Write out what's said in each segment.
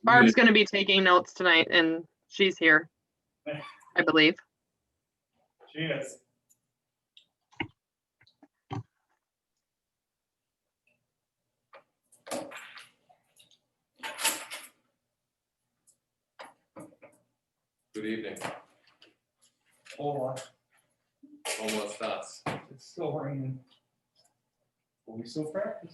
Barb's going to be taking notes tonight, and she's here, I believe. She is. Good evening. Oh, Almost us. it's still raining. Will we still practice?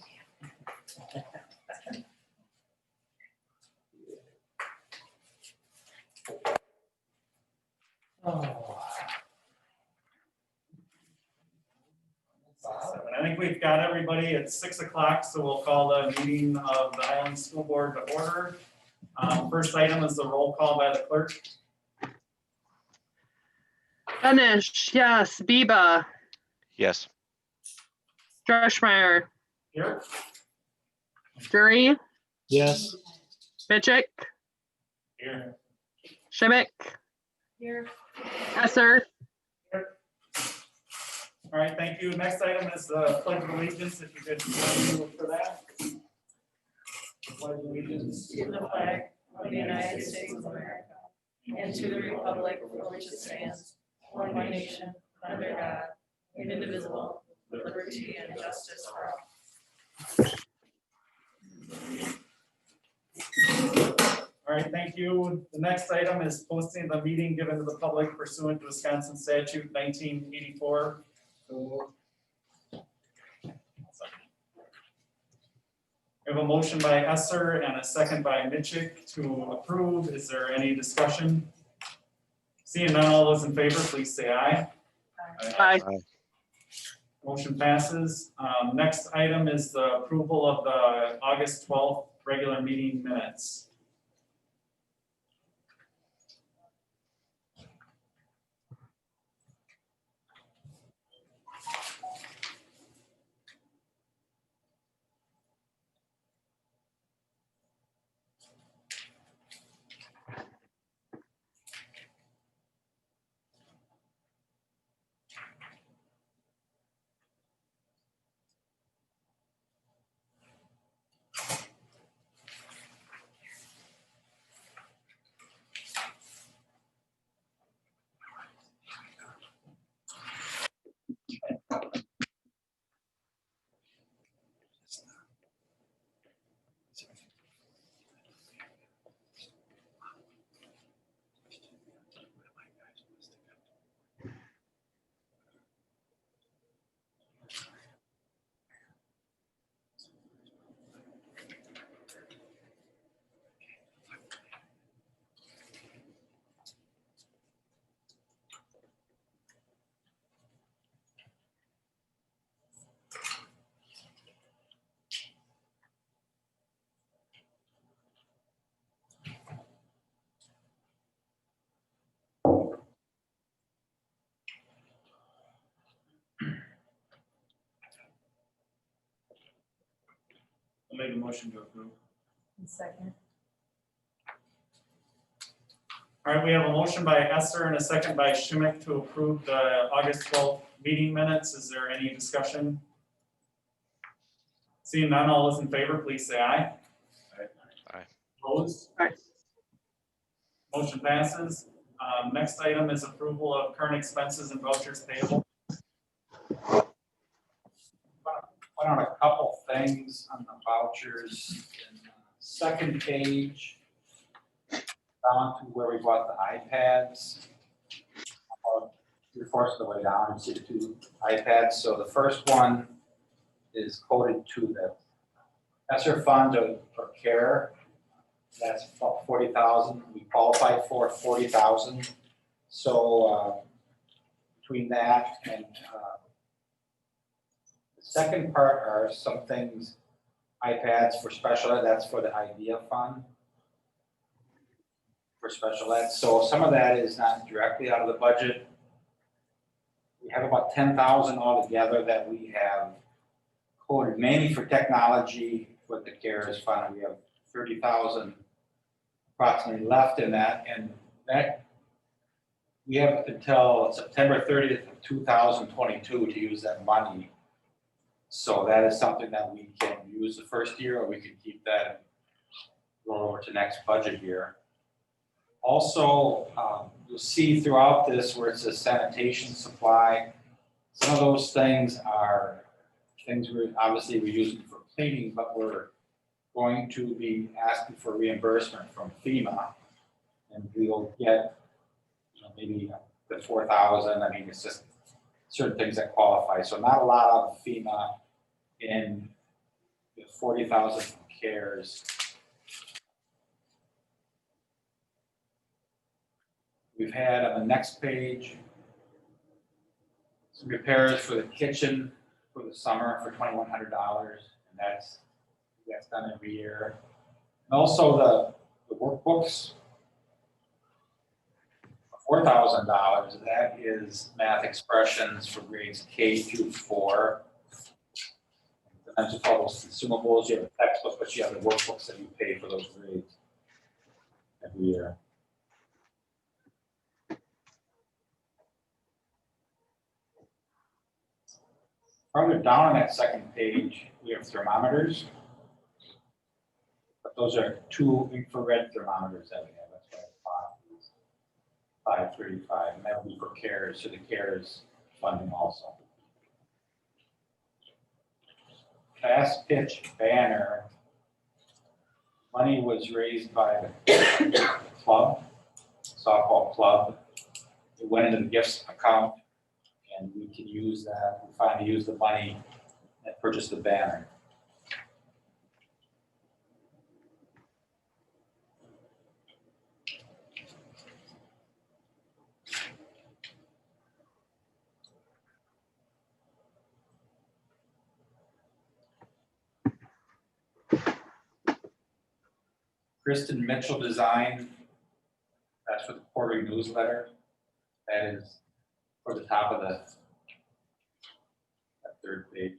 Oh. I think we've got everybody at 6 o'clock, so we'll call the meeting of the Highland School Board to order. First item is the roll call by the clerk. Benish, yes. Biba, Yes. Dreschmeyer, Here. Dury, Yes. Bichik, Here. Schimick, Here. Esser. All right, thank you. Next item is the pledge of allegiance, if you could join me for that. Pledge of allegiance To the flag of the United States of America and to the republic for which it stands, one nation, under God, indivisible, with liberty and justice for all. All right, thank you. The next item is posting the meeting given to the public pursuant to Wisconsin statute 1984. We have a motion by Esser and a second by Mitchell to approve. Is there any discussion? Seeing none, all those in favor, please say aye. Aye. Motion passes. Next item is the approval of the August 12th regular meeting minutes. I'll make a motion to approve. Second. All right, we have a motion by Esser and a second by Schmidt to approve the August 12th meeting minutes. Is there any discussion? Seeing none, all those in favor, please say aye. Aye. Opposed? Aye. Motion passes. Next item is approval of current expenses and vouchers payable. Put on a couple things on the vouchers. In the second page, down to where we bought the iPads. About 3/4 of the way down, you see the two iPads. So the first one is coded to the ESSER fund for care. That's about 40,000. We qualified for 40,000. So between that and the second part are some things, iPads for special ed. That's for the IDEA fund for special ed. So some of that is not directly out of the budget. We have about 10,000 altogether that we have coded mainly for technology with the CARES fund. We have 30,000 approximately left in that, and that we have until September 30th of 2022 to use that money. So that is something that we can use the first year, or we can keep that roll over to next budget year. Also, you'll see throughout this where it says sanitation supply, some of those things are things we're using for cleaning, but we're going to be asking for reimbursement from FEMA. And we'll get, maybe the 4,000, I mean, it's just certain things that qualify. So not a lot of FEMA in the 40,000 from CARES. We've had on the next page, some repairs for the kitchen for the summer for $2,100, and that's done every year. And also the workbooks, $4,000. That is math expressions for grades K through 4. And then all those consumables, you have a textbook, but you have the workbooks that you pay for those grades every year. Farther down on that second page, we have thermometers. But those are 2 infrared thermometers that we have. That's why it's 535, and that will be for CARES, so the CARES funding also. Fast pitch banner. Money was raised by the club, softball club. It went into the gifts account, and we can use that. We finally use the money and purchase the banner. Kristen Mitchell design, that's for the quarterly newsletter. That is for the top of that third page.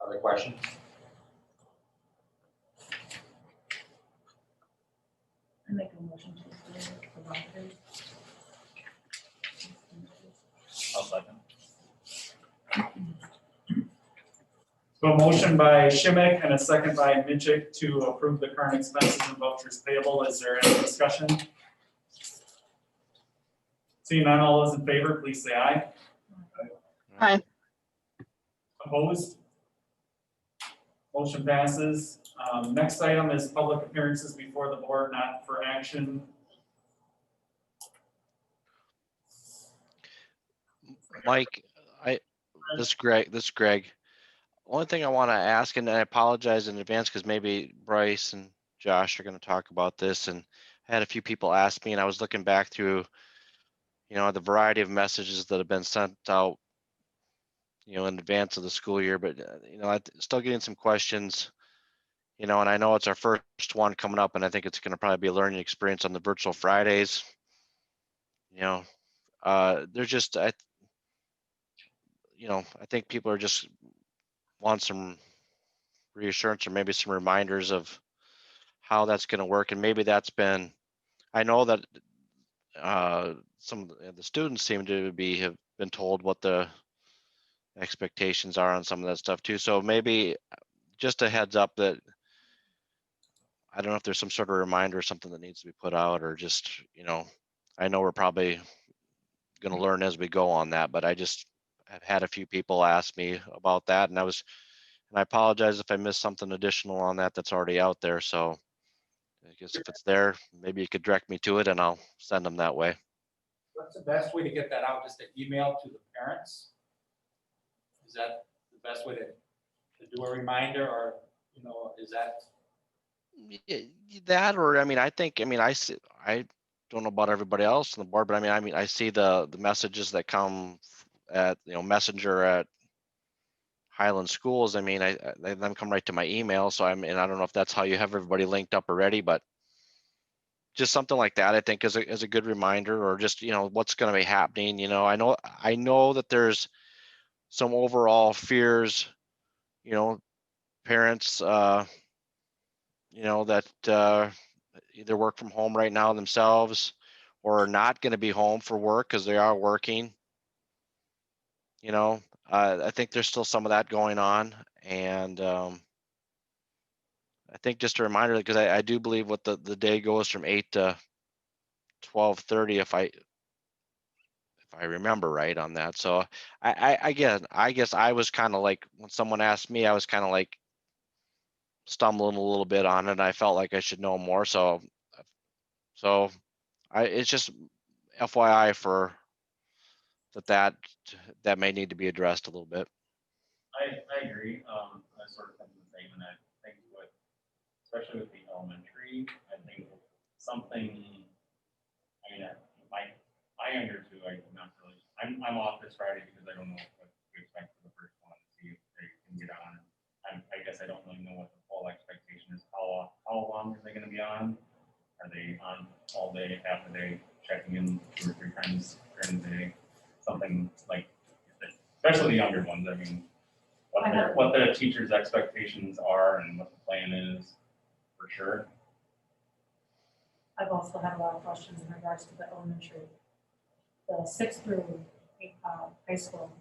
Other questions? I make a motion to approve the vouchers. I'll second. So a motion by Schimick and a second by Mitchell to approve the current expenses and vouchers payable. Is there any discussion? Seeing none, all those in favor, please say aye. Aye. Opposed? Motion passes. Next item is public appearances before the board, not for action. Mike, this is Greg. Only thing I want to ask, and I apologize in advance because maybe Bryce and Josh are going to talk about this, and I had a few people ask me, and I was looking back through, the variety of messages that have been sent out, in advance of the school year, but I'm still getting some questions, and I know it's our first one coming up, and I think it's going to probably be a learning experience on the virtual Fridays. There's just, I think people are just want some reassurance or maybe some reminders of how that's going to work. And maybe that's been, I know that some of the students seem to have been told what the expectations are on some of that stuff too. So maybe just a heads up that I don't know if there's some sort of reminder or something that needs to be put out, or just, I know we're probably going to learn as we go on that, but I've had a few people ask me about that, and I apologize if I missed something additional on that that's already out there. So I guess if it's there, maybe you could direct me to it and I'll send them that way. What's the best way to get that out? Just an email to the parents? Is that the best way to do a reminder, or, is that? That, or, I don't know about everybody else on the board, but I see the messages that come at, Messenger at Highland Schools. Them come right to my email. So and I don't know if that's how you have everybody linked up already, but just something like that, I think is a good reminder, or just, what's going to be happening. I know that there's some overall fears, parents, that either work from home right now themselves, or are not going to be home for work because they are working. You know, I think there's still some of that going on. And I think just a reminder, because I do believe what the day goes from 8 to 12:30, if I remember right on that. So I guess I was kind of like, when someone asked me, I was kind of like stumbling a little bit on it. I felt like I should know more. So it's just FYI for that may need to be addressed a little bit. I agree. I sort of think the same, and I think with, especially with the elementary, I think something, I mean, my younger two, I'm not really, I'm off this Friday because I don't know what to expect for the first one, see if they can get on. I guess I don't really know what the full expectation is. How long are they gonna be on? Are they on all day, half a day, checking in 2 or 3 times during the day? Something like, especially the younger ones, I mean, what the teacher's expectations are and what the plan is, for sure. I've also had a lot of questions in regards to the elementary. The 6th through 8th, high school,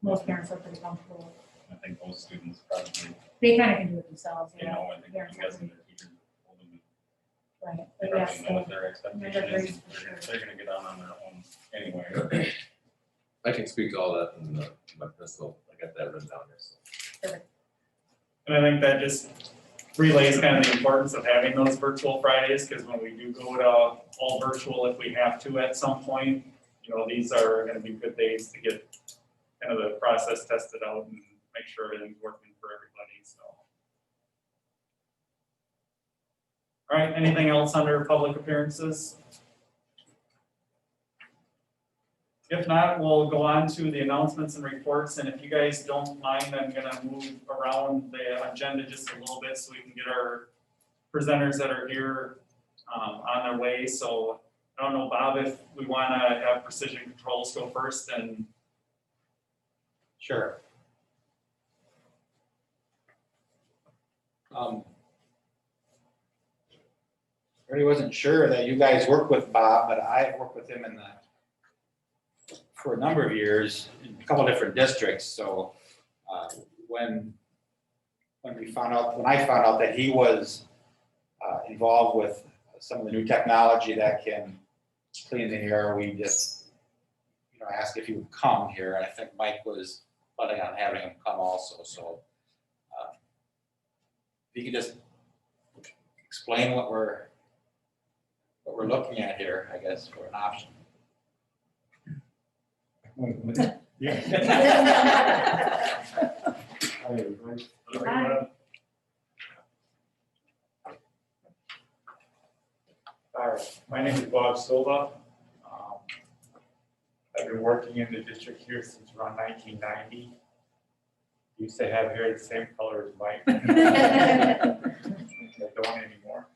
most parents are pretty comfortable. I think most students probably, They kind of can do it themselves, you yeah. know, I think I'm guessing their teachers told them Right, they but yes, probably know what their expectation is. grades for They're gonna get on their own anyway. I can speak to all that in my personal, I got that written down here, so. And I think that just relays kind of the importance of having those virtual Fridays, because when we do go to all virtual, if we have to at some point, you know, these are gonna be good days to get kind of the process tested out and make sure everything's working for everybody, so. All right, anything else under public appearances? If not, we'll go on to the announcements and reports, and if you guys don't mind, I'm gonna move around the agenda just a little bit so we can get our presenters that are here on their way. So I don't know, Bob, if we wanna have Precision Controls go first, and Sure. Really wasn't sure that you guys work with Bob, but I worked with him for a number of years in a couple of different districts. So when I found out that he was involved with some of the new technology that can clean the air, we just asked if he would come here. And I think Mike was planning on having him come also. So if you could just explain what we're looking at here, I guess, for an option. Hi, my name is Bob Silva. I've been working in the district here since around 1990. Used to have hair the same color as Mike. I don't anymore.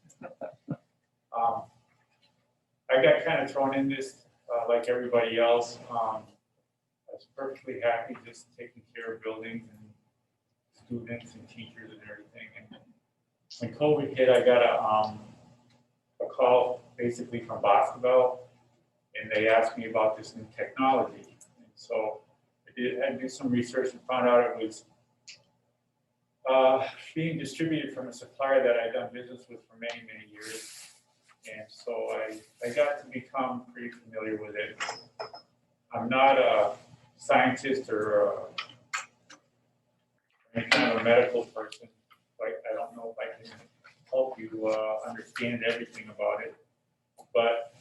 I got kind of thrown in this like everybody else. I was perfectly happy just taking care of buildings and students and teachers and everything. And when COVID hit, I got a call basically from Boscobel, and they asked me about this new technology. And so I had to do some research and found out it was being distributed from a supplier that I'd done business with for many, many years. And so I got to become pretty familiar with it. I'm not a scientist or any kind of a medical person. Like, I don't know if I can help you understand everything about it. But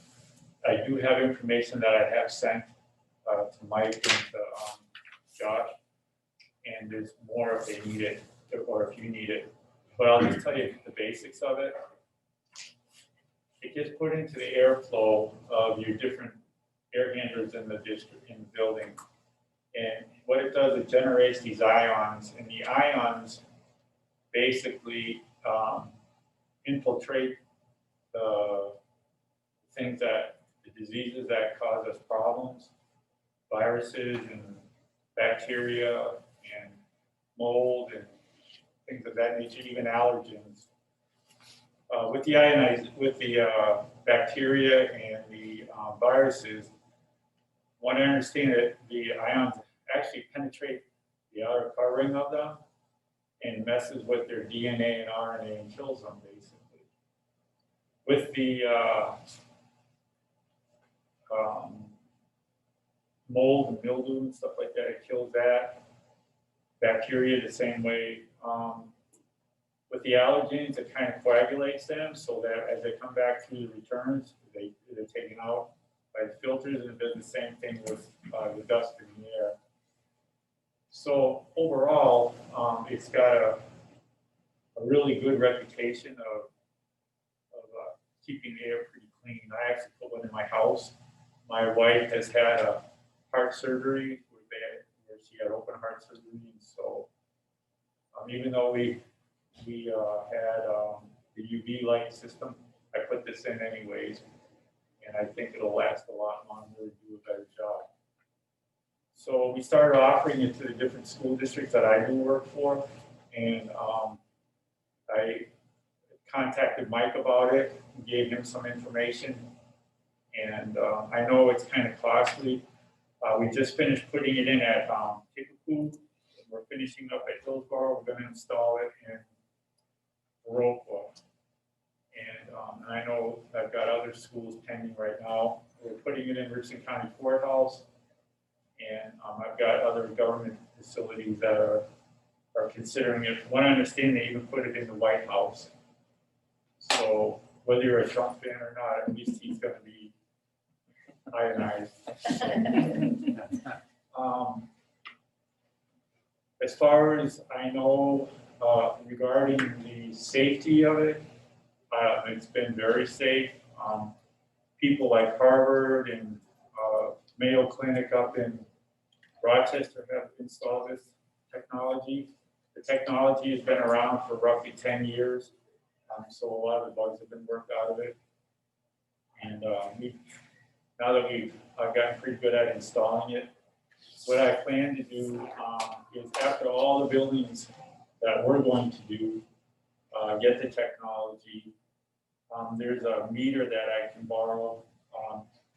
I do have information that I have sent to Mike and to Josh. And there's more if they need it, or if you need it. But I'll just tell you the basics of it. It gets put into the airflow of your different air handlers in the district, in the building. And what it does, it generates these ions, and the ions basically infiltrate the things the diseases that cause us problems, viruses and bacteria and mold and things of that nature, even allergens. With the bacteria and the viruses, when I understand it, the ions actually penetrate the outer covering of them and messes with their DNA and RNA and kills them, basically. With the mold and mildew and stuff like that, it kills that. Bacteria the same way. With the allergens, it kind of coagulates them so that as they come back through the returns, they're taken out by the filters, and it does the same thing with the dust in the air. So overall, it's got a really good reputation of keeping the air pretty clean. I actually put one in my house. My wife has had a heart surgery where she had open heart surgery, and so even though we had the UV light system, I put this in anyways, and I think it'll last a lot longer and do a better job. So we started offering it to the different school districts that I do work for, and I contacted Mike about it, gave him some information, and I know it's kind of costly. We just finished putting it in at Kickapoo. We're finishing up at Hillsborough. We're going to install it in Viroqua. And I know I've got other schools pending right now. We're putting it in Richland County Courthouse. And I've got other government facilities that are considering it. From what I understand, they even put it in the White House. So whether you're a Trump fan or not, at least he's going to be ionized. As far as I know, regarding the safety of it, it's been very safe. People like Harvard and Mayo Clinic up in Rochester have installed this technology. The technology has been around for roughly 10 years, so a lot of the bugs have been worked out of it. And now that I've gotten pretty good at installing it, what I plan to do is after all the buildings that we're going to do, get the technology. There's a meter that I can borrow.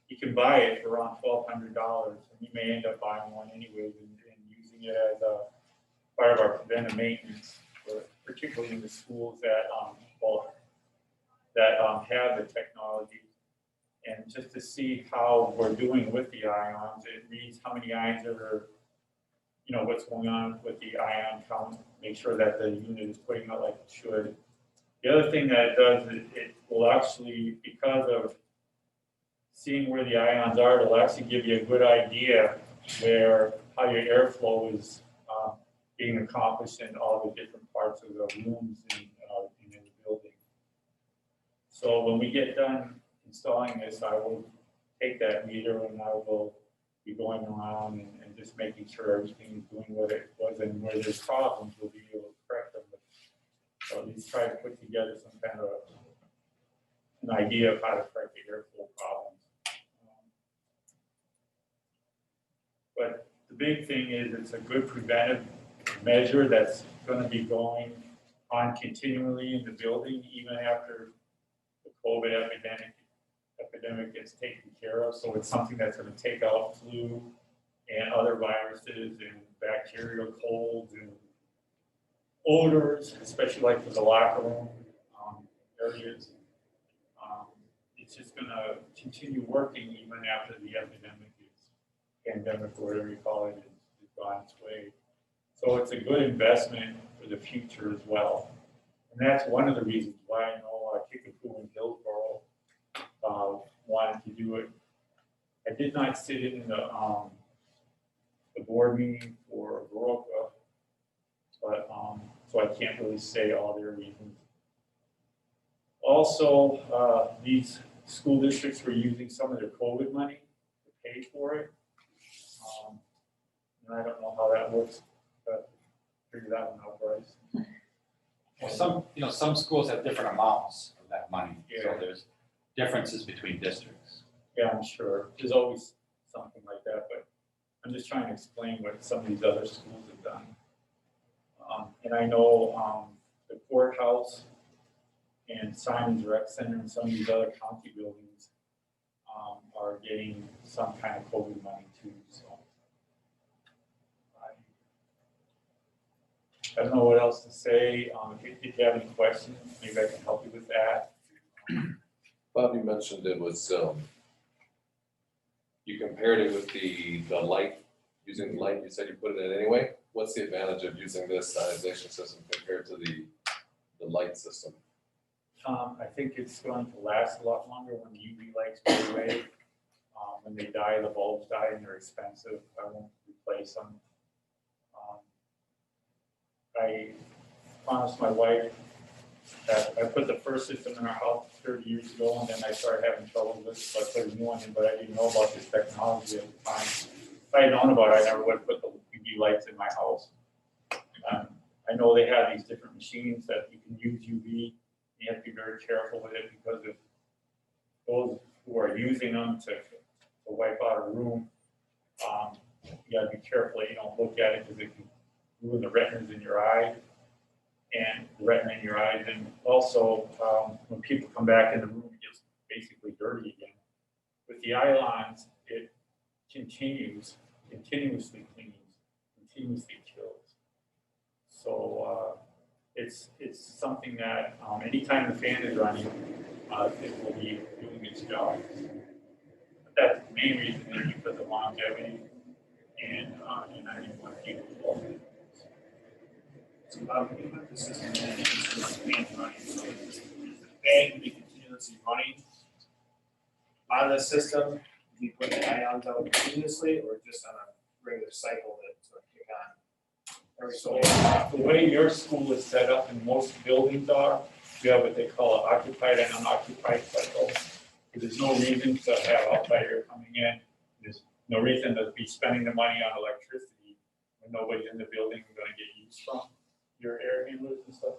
You can buy it for around $1,200, and you may end up buying one anyways and using it as a part of our preventive maintenance, particularly in the schools that have the technology. And just to see how we're doing with the ions, it reads how many ions are, what's going on with the ion count, make sure that the unit is putting out like it should. The other thing that it does is it will actually, because of seeing where the ions are, it'll actually give you a good idea how your airflow is being accomplished in all the different parts of the rooms in the building. So when we get done installing this, I will take that meter and I will be going around and just making sure everything is doing what it was, and where there's problems, we'll be able to correct them. So at least try to put together some kind of an idea of how to correct the airflow problems. But the big thing is it's a good preventive measure that's going to be going on continually in the building, even after the COVID epidemic gets taken care of. So it's something that's going to take out flu and other viruses and bacterial colds and odors, especially like for the locker room areas. It's just going to continue working even after the pandemic, or whatever you call it, is gone its way. So it's a good investment for the future as well. And that's one of the reasons why I know Kickapoo and Hillsborough wanted to do it. I did not sit in the board meeting for Viroqua, but so I can't really say all their reasons. Also, these school districts were using some of their COVID money to pay for it. And I don't know how that works, but figure that one out, Bryce. Well, some schools have different amounts of that money, so Yeah. there's differences between districts. Yeah, I'm sure. There's always something like that, but I'm just trying to explain what some of these other schools have done. And I know the courthouse and Simon's Rec Center and some of these other county buildings are getting some kind of COVID money too, so. I don't know what else to say. If you have any questions, maybe I can help you with that. Bob, you mentioned it was, you compared it with the light, using the light, you said you put it in anyway. What's the advantage of using this ionization system compared to the light system? I think it's going to last a lot longer when UV lights go away. When they die, the bulbs die and they're expensive. I won't replace them. I promised my wife that I put the first system in our house 30 years ago, and then I started having trouble with it, so I put a new one in, but I didn't know about this technology at the time. If I had known about it, I never would have put the UV lights in my house. I know they have these different machines that you can use UV. You have to be very careful with it because if those who are using them to wipe out a room, you gotta be careful that you don't look at it because it can ruin the retinas in your eye and the retina in your eyes. And also, when people come back in the room, it gets basically dirty again. With the Ions, it continuously cleans, continuously kills. So it's something that anytime the fan is running, it will be doing its job. But that's the main reason is because of longevity, and I didn't want people to. So Bob, when you put the system in, it's just fan running, so is the fan to be continuously running on the system? Do you put the ions out continuously or just on a regular cycle that's going to kick on every so often? The way your school is set up and most buildings are, you have what they call an occupied and unoccupied cycle. There's no reason to have outside air coming in. There's no reason to be spending the money on electricity when nobody's in the building and going to get used from your air handlers and stuff.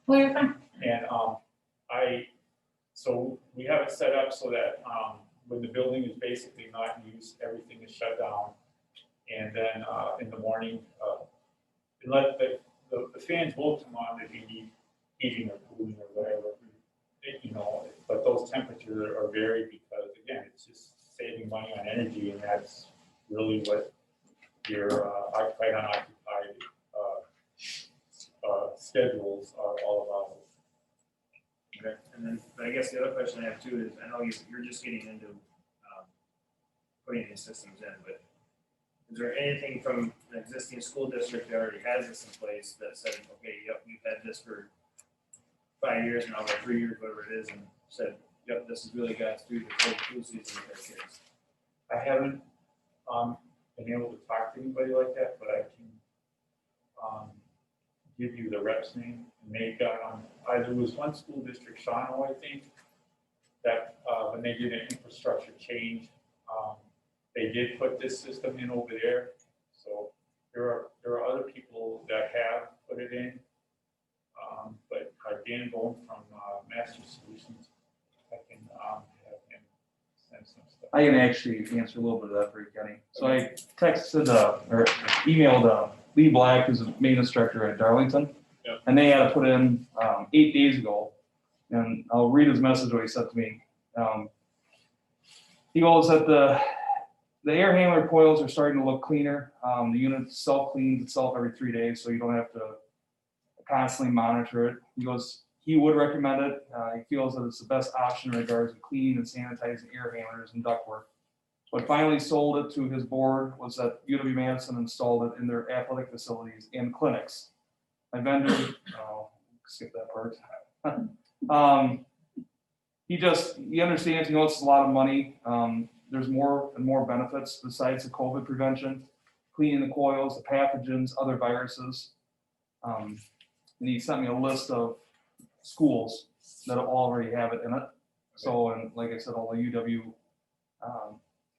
Well, you're fine. And so we have it set up so that when the building is basically not in use, everything is shut down. And then in the morning, let the fans will come on if you need heating or cooling or whatever, but those temperatures are varied because again, it's just saving money on energy, and that's really what your occupied, unoccupied schedules are all about. Okay, and then, but I guess the other question I have too is, I know you're just getting into putting these systems in, but is there anything from the existing school district that already has this in place that said, okay, yep, we've had this for 5 years now, or 3 years, whatever it is, and said, yep, this has really got us through the cold flu season with our kids? I haven't been able to talk to anybody like that, but I can give you the rep's name. And they got there was one school district, Shawano, I think, that when they did an infrastructure change, they did put this system in over there. So there are other people that have put it in, but Dan Bone from Master Solutions, I can have him send some stuff. I can actually answer a little bit of that for you, Kenny. So I texted or emailed Lee Black, who's the maintenance director at Darlington, Yep. and they had to put in 8 days ago. And I'll read his message what he said to me. He goes that the air handler coils are starting to look cleaner. The unit self-cleans itself every 3 days, so you don't have to constantly monitor it. He goes, he would recommend it. He feels that it's the best option in regards to cleaning and sanitizing air handlers and ductwork. What finally sold it to his board was that UW-Madison installed it in their athletic facilities and clinics. My vendor, skip that part. He understands, he knows it's a lot of money. There's more and more benefits besides the COVID prevention, cleaning the coils, the pathogens, other viruses. And he sent me a list of schools that already have it in it. So, and like I said, all the UW,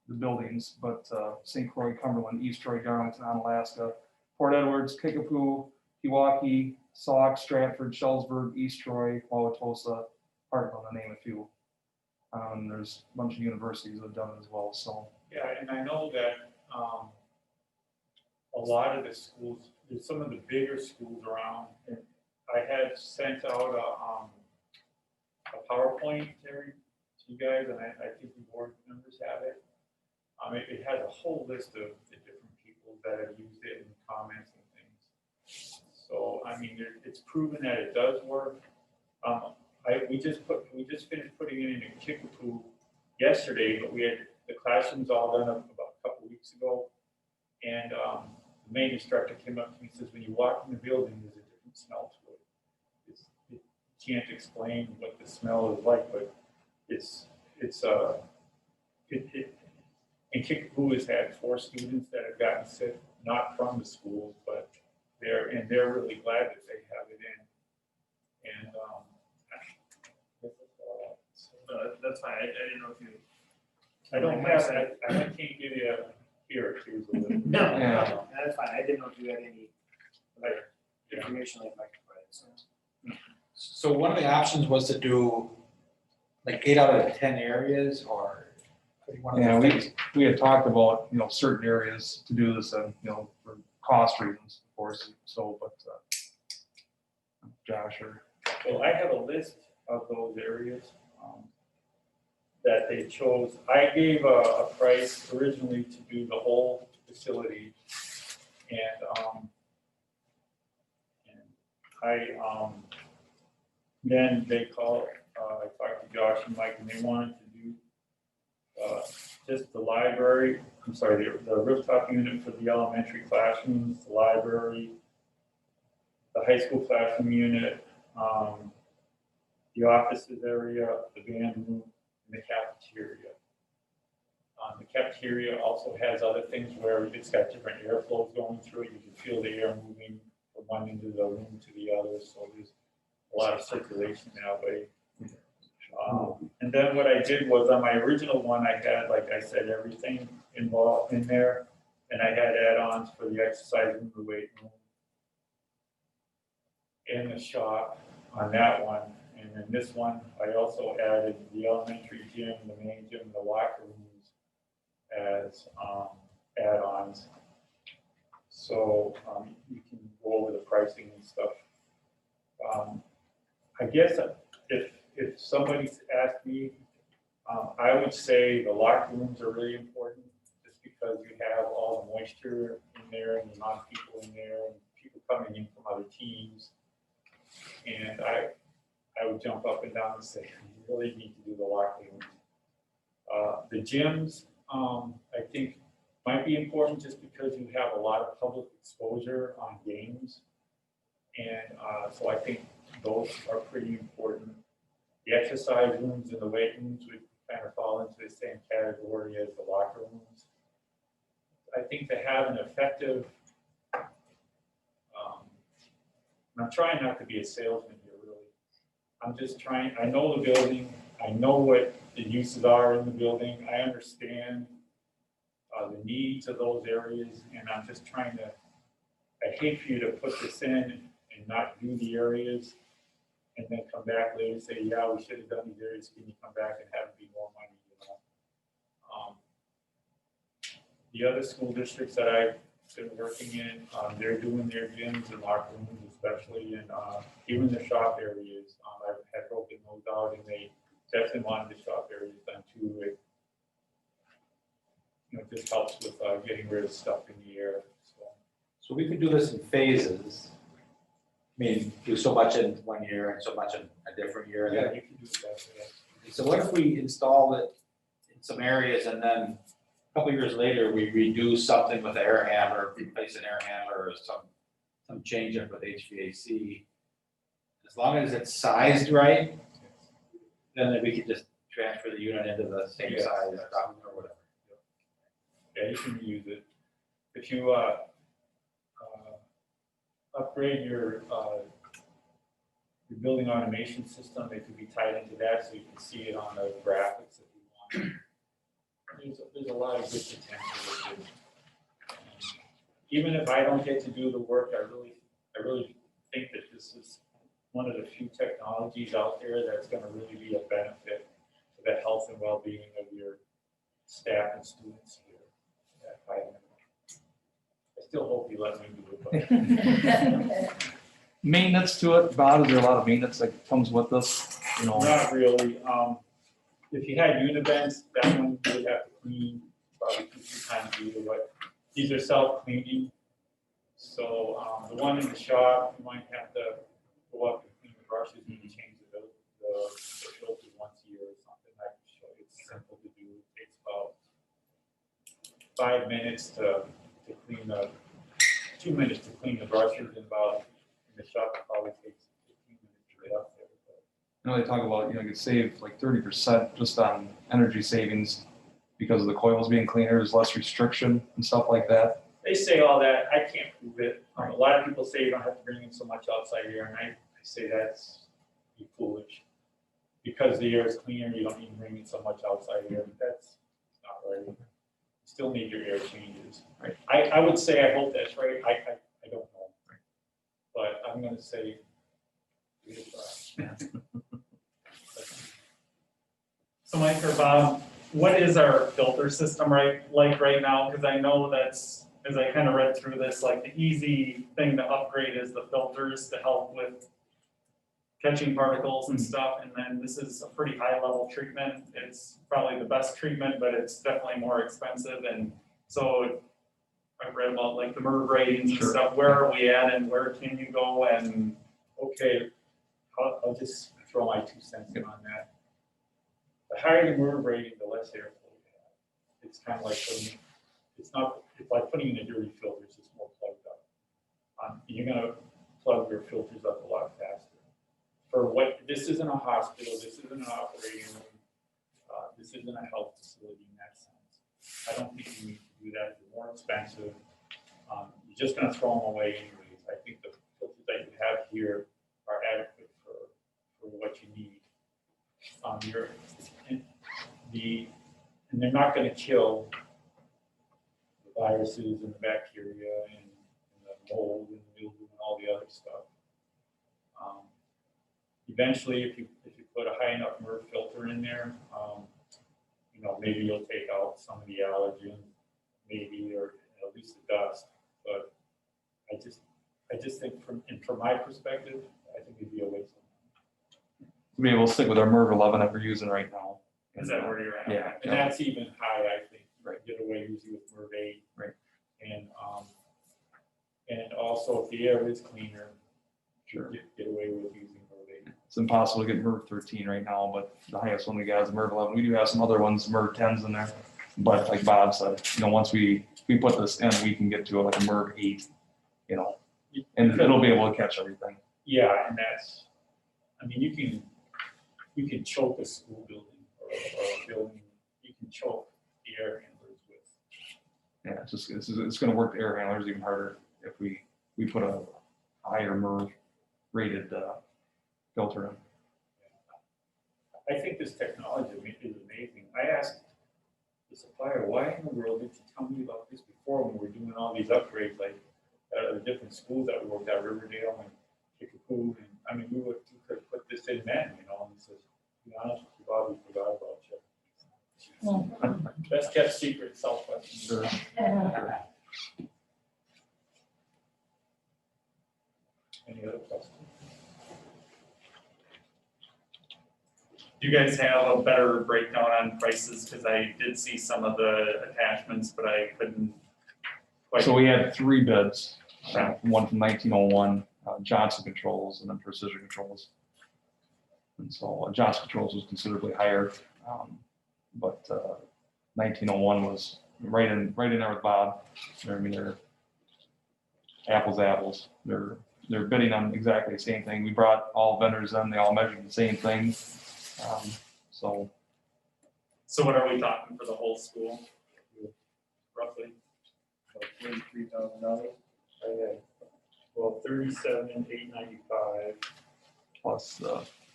the buildings, but St. Croix, Cumberland, East Troy, Darlington, Alaska, Port Edwards, Kickapoo, Pewaukee, Sauk, Stratford, Shellsburg, East Troy, Wauwatosa, Hartland, to name a few. There's a bunch of universities that have done it as well. So Yeah, and I know that a lot of the schools, there's some of the bigger schools around, and I had sent out a PowerPoint you guys, and I think the board members have it. It has a whole list of the different people that have used it and comments and things. So, I mean, it's proven that it does work. We just finished putting it in Kickapoo yesterday, but we had the classrooms all done about a couple weeks ago. And the main instructor came up to me and says, when you walk in the building, there's a different smell to it. You can't explain what the smell is like, but and Kickapoo has had 4 students that have gotten sick, not from the schools, but they're really glad that they have it in. And That's fine, I didn't know if you. I don't have that, I can't give you here, here's a little. No, Yeah. no, that's fine, I didn't know if you had any other information like I could provide, so. So one of the options was to do like 8 out of 10 areas, or one of Yeah, the things. we had talked about, certain areas to do this and, for cost reasons, of course, so, but, Josh or. Well, I have a list of those areas that they chose. I gave a price originally to do the whole facility, and then they called. I talked to Josh and Mike, and they wanted to do just the library. I'm sorry, the rooftop unit for the elementary classrooms, the library, the high school classroom unit, the offices area, the band room, and the cafeteria. The cafeteria also has other things where it's got different airflows going through it. You can feel the air moving from one end of the room to the other, so there's a lot of circulation that way. And then what I did was on my original one, I had, like I said, everything involved in there, and I had add-ons for the exercise room, the weight room, and the shop on that one. And then this one, I also added the elementary gym, the main gym, the locker rooms as add-ons. So you can go over the pricing and stuff. I guess if somebody's asked me, I would say the locker rooms are really important, just because you have all the moisture in there and the amount of people in there and people coming in from other teams. And I would jump up and down and say, you really need to do the locker rooms. The gyms, I think, might be important just because you have a lot of public exposure on games. And so I think those are pretty important. The exercise rooms and the weight rooms would kind of fall into the same category as the locker rooms. I think to have an effective, I'm trying not to be a salesman here, really. I'm just trying, I know the building, I know what the uses are in the building, I understand the needs of those areas, and I'm just trying to, I hate for you to put this in and not do the areas, and then come back later and say, yeah, we should have done these areas, can you come back and have it be more money, The other school districts that I've been working in, they're doing their gyms and locker rooms especially, and even the shop areas. I've had broken those out, and they definitely wanted the shop areas done too. It, just helps with getting rid of stuff in the air. So we could do this in phases. I mean, do so much in one year and so much in a different year. Yeah, you can do that. Yeah. So what if we install it in some areas and then a couple years later, we redo something with the air handler, replace an air handler or some change up with HVAC? As long as it's sized right, then we could just transfer the unit into the same size dock or whatever. Yeah, you can use it. If you upgrade your building automation system, it could be tied into that, so you can see it on the graphics if you want. There's a lot of good potential with it. Even if I don't get to do the work, I really think that this is one of the few technologies out there that's going to really be a benefit to the health and well-being of your staff and students here at Highland. I still hope you let me do it. But Maintenance to it, Bob, is there a lot of maintenance that comes with this? not really. if you had Univents, that one you would have to clean probably 2-3 times a year, but these are self-cleaning. So, the one in the shop, you might have to go up and clean the brushes, maybe change the filter once a year or something. I can show you, it's simple to do, it takes about 5 minutes to clean 2 minutes to clean the brushes, and about, in the shop, it probably takes 15 minutes to get up there. You know, they talk about, you could save like 30% just on energy savings because of the coils being cleaner, there's less restriction and stuff like that. They say all that, I can't prove it. A lot of people say you don't have to bring in so much outside air, and I say that's foolish. Because the air is cleaner, you don't need to bring in so much outside air, but that's not right. You still need your air changes. Right. I would say, I hope that's right, I don't know. But I'm gonna say, give it a try. So Mike or Bob, what is our filter system like right now? Because I know that's, as I kind of read through this, like the easy thing to upgrade is the filters to help with catching particles and stuff. And then this is a pretty high level treatment. It's probably the best treatment, but it's definitely more expensive. And so I've read about like the MERV ratings and stuff. Where are we at and where can you go? And okay, I'll just throw my 2 cents in on that. The higher the MERV rating, the less airflow you have. It's kind of like putting, it's like putting in a dirty filter, it's just more plugged up. You're gonna plug your filters up a lot faster. For what, this isn't a hospital, this isn't an operating room, this isn't a health facility in that sense. I don't think you need to do that, they're more expensive. You're just gonna throw them away anyways. I think the filters that you have here are adequate for what you need. And they're not going to kill the viruses and the bacteria and the mold and the mildew and all the other stuff. Eventually, if you put a high enough MERV filter in there, maybe you'll take out some of the allergens, maybe, or at least the dust. But I just think from my perspective, I think it'd be a waste of money. Maybe we'll stick with our MERV 11 that we're using right now. Is that where you're at? Yeah. And that's even high, I think. Right. Get away usually with MERV 8. Right. And also if the air is cleaner, Sure. get away with using MERV 8. It's impossible to get MERV 13 right now, but the highest one we got is MERV 11. We do have some other ones, MERV 10s in there. But like Bob said, once we put this in, we can get to like a MERV 8, and it'll be able to catch everything. Yeah, and that's, you can choke a school building or a building, you can choke the air handlers with. Yeah, it's going to work the air handlers even harder if we put a higher MERV rated filter in. I think this technology is amazing. I asked the supplier, why in the world did you tell me about this before when we were doing all these upgrades, like at the different schools that we worked at, Riverdale and Kickapoo, and we could put this in then, and he says, to be honest with you, Bob, we forgot about you. Best kept secret, Southwest. Sure. Any other questions? Do you guys have a better breakdown on prices? Because I did see some of the attachments, but I couldn't quite. So we had 3 bids, one from 1901, Johnson Controls, and then Precision Controls. And so Johnson Controls was considerably higher, but 1901 was right in there with Bob. They're apples to apples. They're bidding on exactly the same thing. We brought all vendors in, they all measured the same thing. So what are we talking for the whole school? Roughly? $43,000. Well, 37,895 plus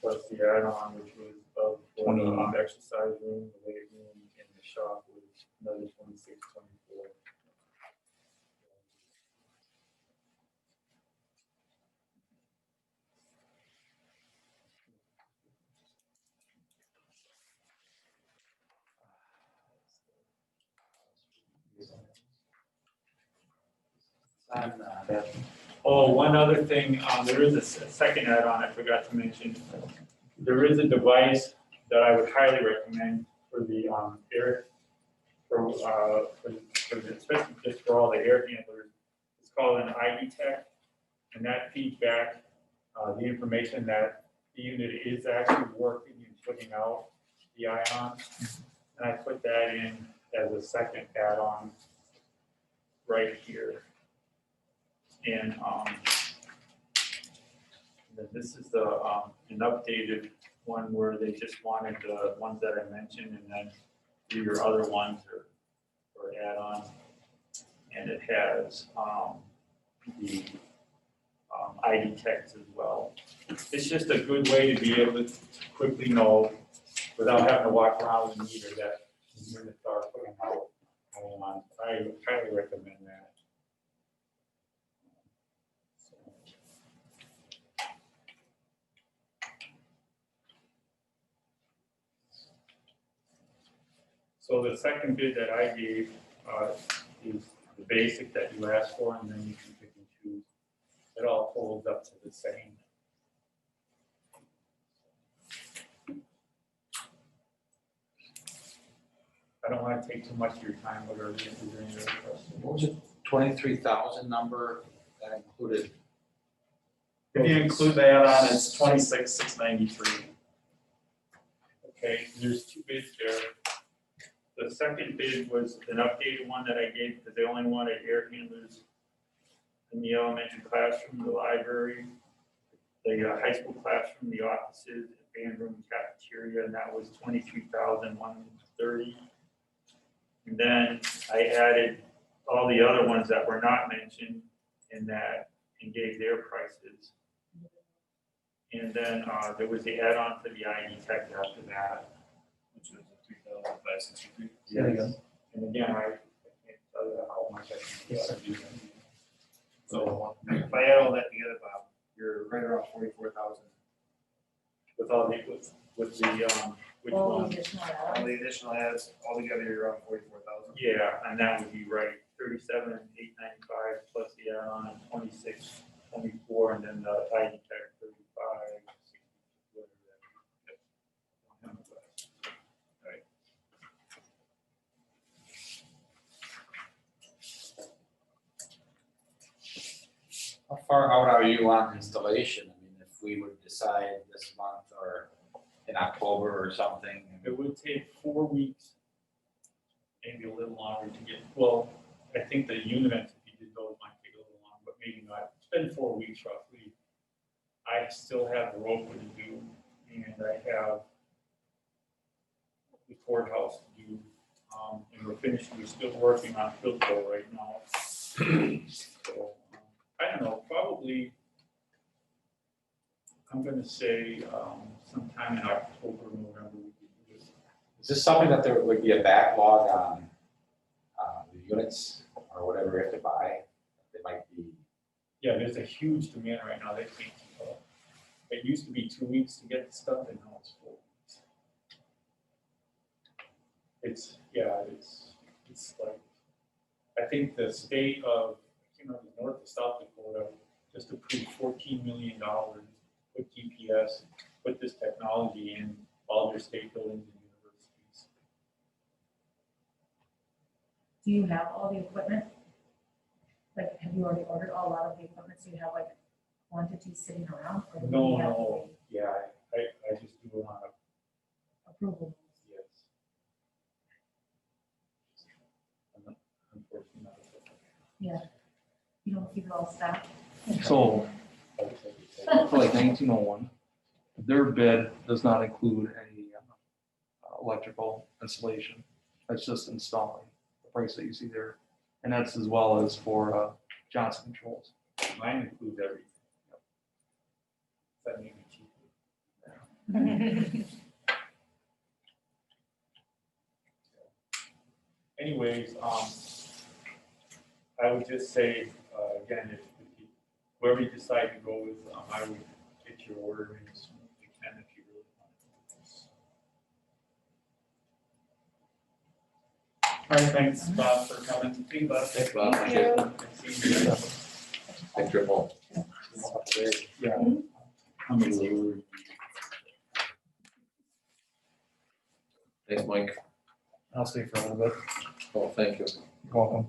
plus the add-on, which was above the 20. Exercise room, the weight room, and the shop was another 2624. Oh, one other thing, there is a second add-on I forgot to mention. There is a device that I would highly recommend for the, air, especially just for all the air handlers. It's called an ID Tech, and that feeds back, the information that the unit is actually working and putting out the ions. And I put that in as a second add-on right here. And, then this is the, an updated one where they just wanted the ones that I mentioned, and then do your other ones or add-on. And it has, the, ID text as well. It's just a good way to be able to quickly know, without having to walk around with a meter, that the units are putting out. I highly recommend that. So the second bid that I gave is the basic that you asked for, and then you can pick and choose. It all totals up to the same. I don't want to take too much of your time, but are there any other questions? What was it, 23,000 number that included? If you include the add-on, it's 26,693. Okay, there's two bids there. The second bid was an updated one that I gave, because they only wanted air handlers in the elementary classroom, the library, the high school classroom, the offices, the band room, cafeteria, and that was 23,130. And then I added all the other ones that were not mentioned in that and gave their prices. And then there was the add-on for the ID Tech after that, Which was 3,563. yes. And again, I can't tell you how much I can do. So if I add all that together, Bob, you're right around 44,000. With all the, with the, which All one? additional All add-ons. the additional adds, all together, you're around 44,000. Yeah, and that would be right, 37,895 plus the add-on, 26,24, and then the ID Tech 35, 60, whatever that is. Right. How far out are you on installation? I mean, if we would decide this month or in October or something. It would take 4 weeks, maybe a little longer to get, well, I think the units, if you did those, might take a little longer, but maybe not. It's been 4 weeks roughly. I still have the road to do, and I have the courthouse to do, and we're finished, we're still working on Philco right now. So, I don't know, probably, I'm gonna say, sometime in October, November, we could do this. Is this something that there would be a backlog on the units or whatever we have to buy? It might be. Yeah, there's a huge demand right now, they can't keep up. It used to be 2 weeks to get the stuff, and now it's 4 weeks. It's like, I think the state of, I can't remember, North or South Dakota just approved $14 million, put GPS, put this technology in all their state buildings and universities. Do you have all the equipment? Like, have you already ordered a lot of the equipment, so you have like quantities sitting around? Or do you No, have no, yeah, I just do it on a, approval? yes. Unfortunately, not. Yeah. You don't keep it all stacked? So for like 1901, their bid does not include any electrical installation. That's just installing the price that you see there. And that's as well as for Johnson Controls. Mine includes everything. That may be cheaper. Anyways, I would just say, again, if you, whoever you decide to go with, I would get your order in as soon as you can if you really want. All right, thanks, Bob, for coming. See you, Bob. Thanks, Bob. Thank you. Thank you, Paul. Yeah. I'm a little- Thanks, Mike. I'll stay for a little bit. Oh, thank you. You're welcome.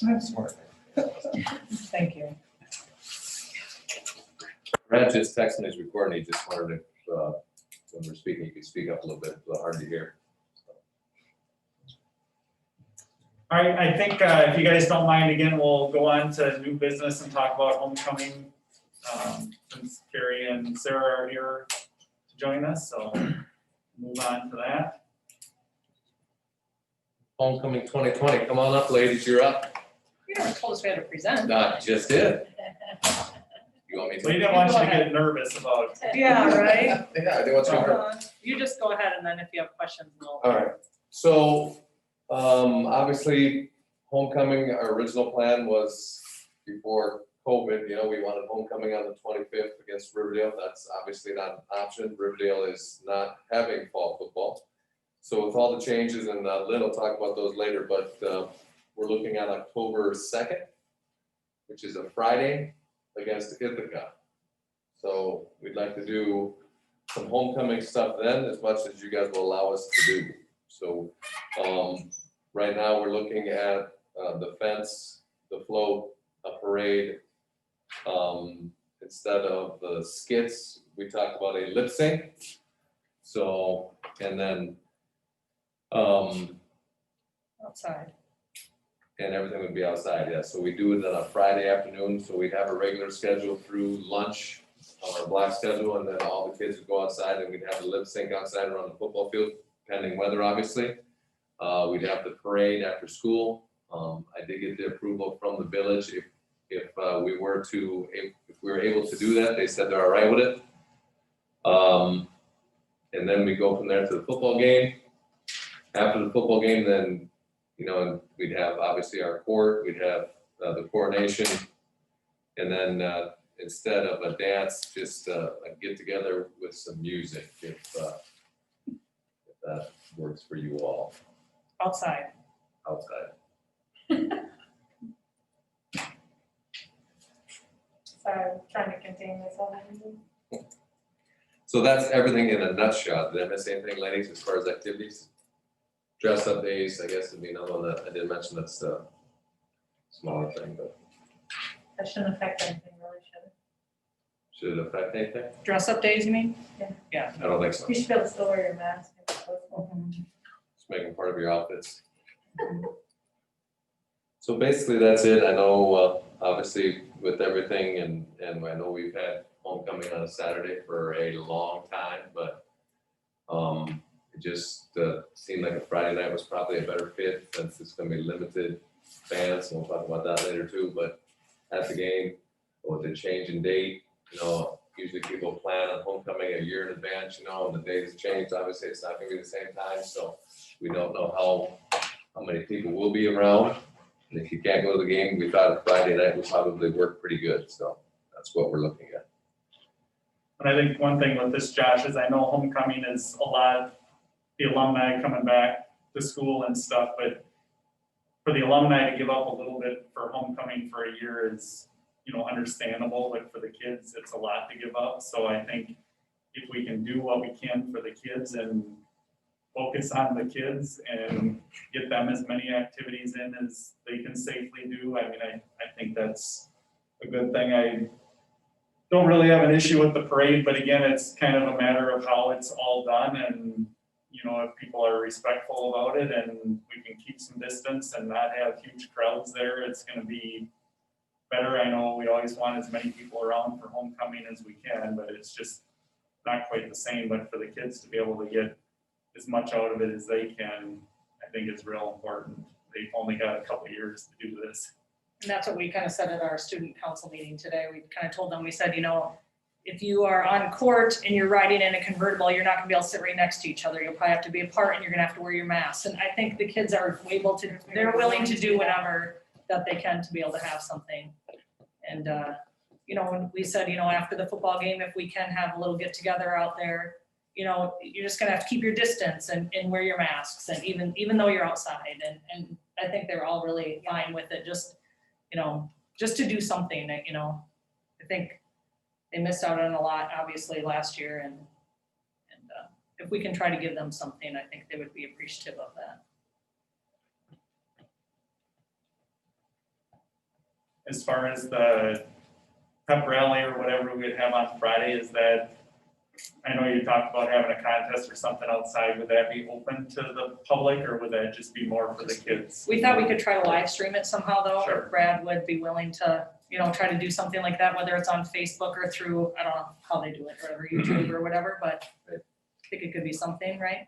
I'm smart. Thank you. Brad just texted me, he's recording, he just wondered if, when we're speaking, you could speak up a little bit, it's a little hard to hear. All right, I think if you guys don't mind, again, we'll go on to new business and talk about homecoming. Since Carrie and Sarah are here to join us, so move on to that. Homecoming 2020, come on up, ladies, you're up. You never told us we had to present. Not just did. You want me We to? didn't want you to Go ahead. get nervous about. Yeah, right? Yeah, I didn't want you to. You just go ahead and then if you have questions, we'll. All right, so, obviously, homecoming, our original plan was before COVID, you know, we wanted homecoming on the 25th against Riverdale. That's obviously not an option. Riverdale is not having fall football. So with all the changes, and Lynn will talk about those later, but we're looking at October 2nd, which is a Friday, against Ithaca. So we'd like to do some homecoming stuff then, as much as you guys will allow us to do. So right now, we're looking at the fence, the float, a parade. Instead of the skits, we talked about a lip sync. So, and then Outside. and everything would be outside, yeah. So we do it on a Friday afternoon, so we'd have a regular schedule through lunch on our block schedule, and then all the kids would go outside and we'd have a lip sync outside around the football field, pending weather, obviously. We'd have the parade after school. I did get the approval from the village if we were able to do that. They said they're all right with it. And then we go from there to the football game. After the football game, then, you know, we'd have obviously our court, we'd have the coronation. And then instead of a dance, just a get together with some music, if that works for you all Outside. outside. Sorry, I'm trying to contain myself. So that's everything in a nutshell. Did I miss anything, ladies, as far as activities? Dress up days, I guess, would be another one that I didn't mention, that's a smaller thing, but That shouldn't affect anything, really, should it? should it affect anything? Dress up days, you mean? Yeah. I don't think so. You should be able to still wear your mask. Just make them part of your outfits. So basically, that's it. I know, obviously, with everything, and I know we've had homecoming on a Saturday for a long time, but it just seemed like a Friday night was probably a better fit, since it's gonna be limited fans, and we'll talk about that later too, but at the game, with the change in date, you know, usually people plan on homecoming a year in advance, you know, and the date has changed, obviously, it's not gonna be the same time, so we don't know how many people will be around. And if you can't go to the game, we thought a Friday night would probably work pretty good, so that's what we're looking at. And I think one thing with this, Josh, is I know homecoming is a lot, the alumni coming back to school and stuff, but for the alumni to give up a little bit for homecoming for a year is, you know, understandable, but for the kids, it's a lot to give up. So I think if we can do what we can for the kids and focus on the kids and get them as many activities in as they can safely do, I mean, I think that's a good thing. I don't really have an issue with the parade, but again, it's kind of a matter of how it's all done, and, you know, if people are respectful about it and we can keep some distance and not have huge crowds there, it's gonna be better. I know we always want as many people around for homecoming as we can, but it's just not quite the same. But for the kids to be able to get as much out of it as they can, I think is real important. They've only got a couple of years to do this. And that's what we kind of said at our student council meeting today. We kind of told them, we said, you know, if you are on court and you're riding in a convertible, you're not gonna be able to sit right next to each other. You'll probably have to be apart and you're gonna have to wear your mask. And I think the kids are able to, they're willing to do whatever that they can to be able to have something. And, you know, when we said, you know, after the football game, if we can have a little get together out there, you know, you're just gonna have to keep your distance and wear your masks, and even though you're outside. And I think they're all really fine with it, just, you know, just to do something that, you know, I think they missed out on a lot, obviously, last year, and if we can try to give them something, I think they would be appreciative of that. As far as the pep rally or whatever we'd have on Friday, is that, I know you talked about having a contest or something outside, would that be open to the public, or would that just be more for the kids? We thought we could try to live stream it somehow though, Sure. if Brad would be willing to, you know, try to do something like that, whether it's on Facebook or through, I don't know how they do it, whatever, YouTube or whatever, but I think it could be something, right?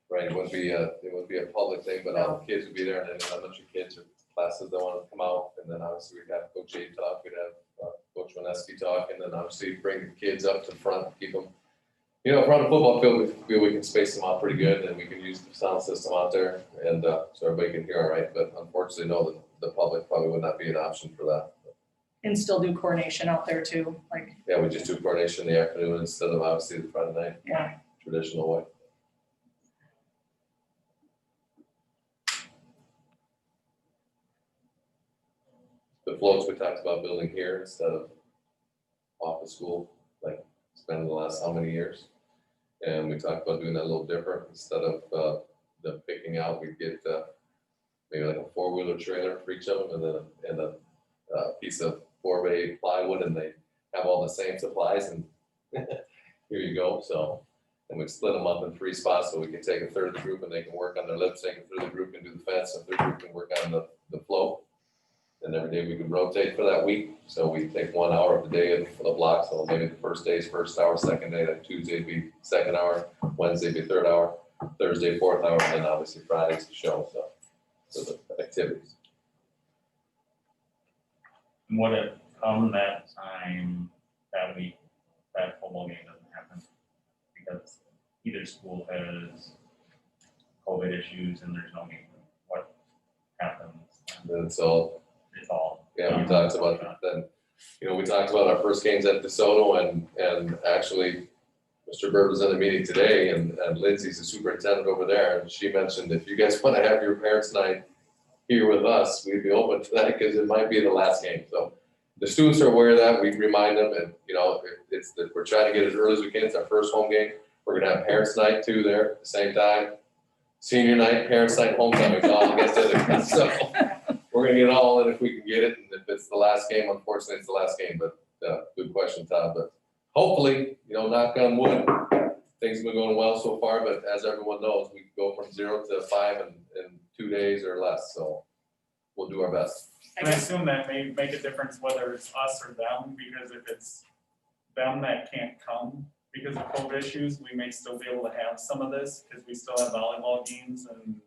Right, it wouldn't be a public thing, but all the kids would be there, and then elementary kids or classes that want to come out, and then obviously we'd have Coach A talk, we'd have Coach Wineski talk, and then obviously bring the kids up to front, keep them, you know, around the football field, we feel we can space them out pretty good, and we can use the sound system out there, and so everybody can hear all right, but unfortunately, no, the public probably would not be an option for that. And still do coordination out there too, like, Yeah, we just do coordination in the afternoon instead of obviously the Friday night yeah. traditional way. The floats we talked about building here instead of off the school, like it's been the last how many years? And we talked about doing that a little different, instead of the picking out, we get maybe like a four-wheeler trailer for each of them, and then a piece of 4x8 plywood, and they have all the same supplies, and here you go, so. And we split them up in 3 spots, so we can take a third of the group and they can work on their lip sync, a third of the group can do the fence, a third group can work on the float. And every day we can rotate for that week, so we take 1 hour of the day for the block, so maybe the first day is first hour, second day, like Tuesday would be second hour, Wednesday would be third hour, Thursday, fourth hour, and then obviously Friday's the show, so the activities. Would it come that time, that week, that football game doesn't happen? Because either school has COVID issues and there's no game, what happens? And then it's all, It's all. yeah, we talked about that, then, you know, we talked about our first games at DeSoto, and actually, Mr. Bird was in a meeting today, and Lindsay's the superintendent over there, and she mentioned, if you guys want to have your parents' night here with us, we'd be open to that, because it might be the last game, so. The students are aware of that, we remind them, and, you know, it's that we're trying to get as early as we can, it's our first home game. We're gonna have parents' night too there at the same time. Senior night, parents' night, homecoming, all against the other, so. We're gonna get it all in if we can get it, and if it's the last game, unfortunately, it's the last game, but, good question, Todd, but hopefully, you know, knock on wood, things have been going well so far, but as everyone knows, we go from 0 to 5 in 2 days or less, so we'll do our best. And I assume that may make a difference whether it's us or them, because if it's them that can't come because of COVID issues, we may still be able to have some of this, because we still have volleyball games and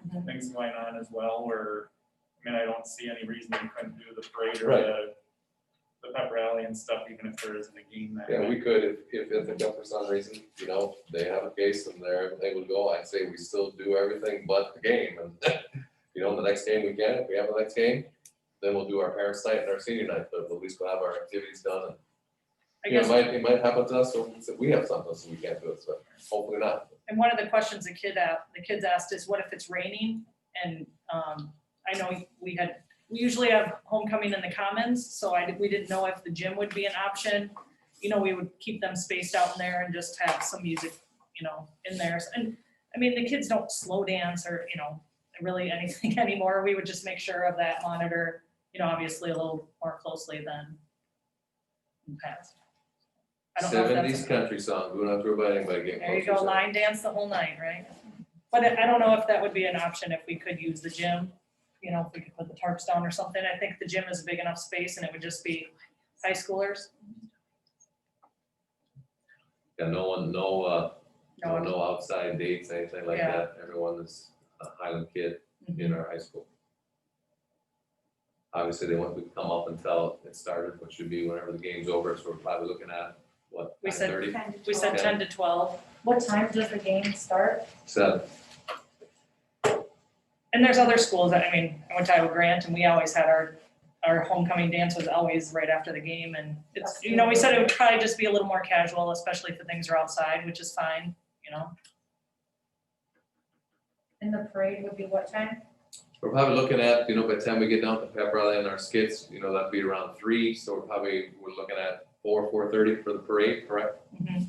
Mhm. things going on as well, where, I mean, I don't see any reason we couldn't do the parade or Right. the pep rally and stuff, even if there isn't a game that Yeah, night. we could, if for some reason, you know, they have a case and they're able to go, I'd say we still do everything but the game, and, you know, the next game we can, if we have the next game, then we'll do our parents' night and our senior night, but at least we'll have our activities done, and, I you know, guess, it might happen to us, or if we have something, so we can't do it, so hopefully not. and one of the questions the kids asked is, what if it's raining? And, I know we usually have homecoming in the commons, so we didn't know if the gym would be an option. You know, we would keep them spaced out in there and just have some music, you know, in there. And, I mean, the kids don't slow dance or, you know, really anything anymore. We would just make sure of that, monitor, you know, obviously a little more closely than in the past. I don't know if that's. 70s country song, we don't have to worry about anybody getting close. There you go, line dance the whole night, right? But I don't know if that would be an option, if we could use the gym, you know, if we could put the tarps down or something. I think the gym is a big enough space and it would just be high schoolers. Yeah, no outside dates, anything like Yeah. that, everyone is a Highland kid in our high school. Obviously, they want to come up until it started, which should be whenever the game's over, so we're probably looking at, what, We said- 9:30? We said 10 to 12. What time does the game start? 7. And there's other schools that, I mean, I went to Iowa Grant and we always had our homecoming dance was always right after the game. And it's, you know, we said it would probably just be a little more casual, especially if the things are outside, which is fine, you know? And the parade would be what time? We're probably looking at, you know, by the time we get down to pep rally and our skits, you know, that'd be around 3, so we're looking at 4:30 for the parade, correct? Mhm.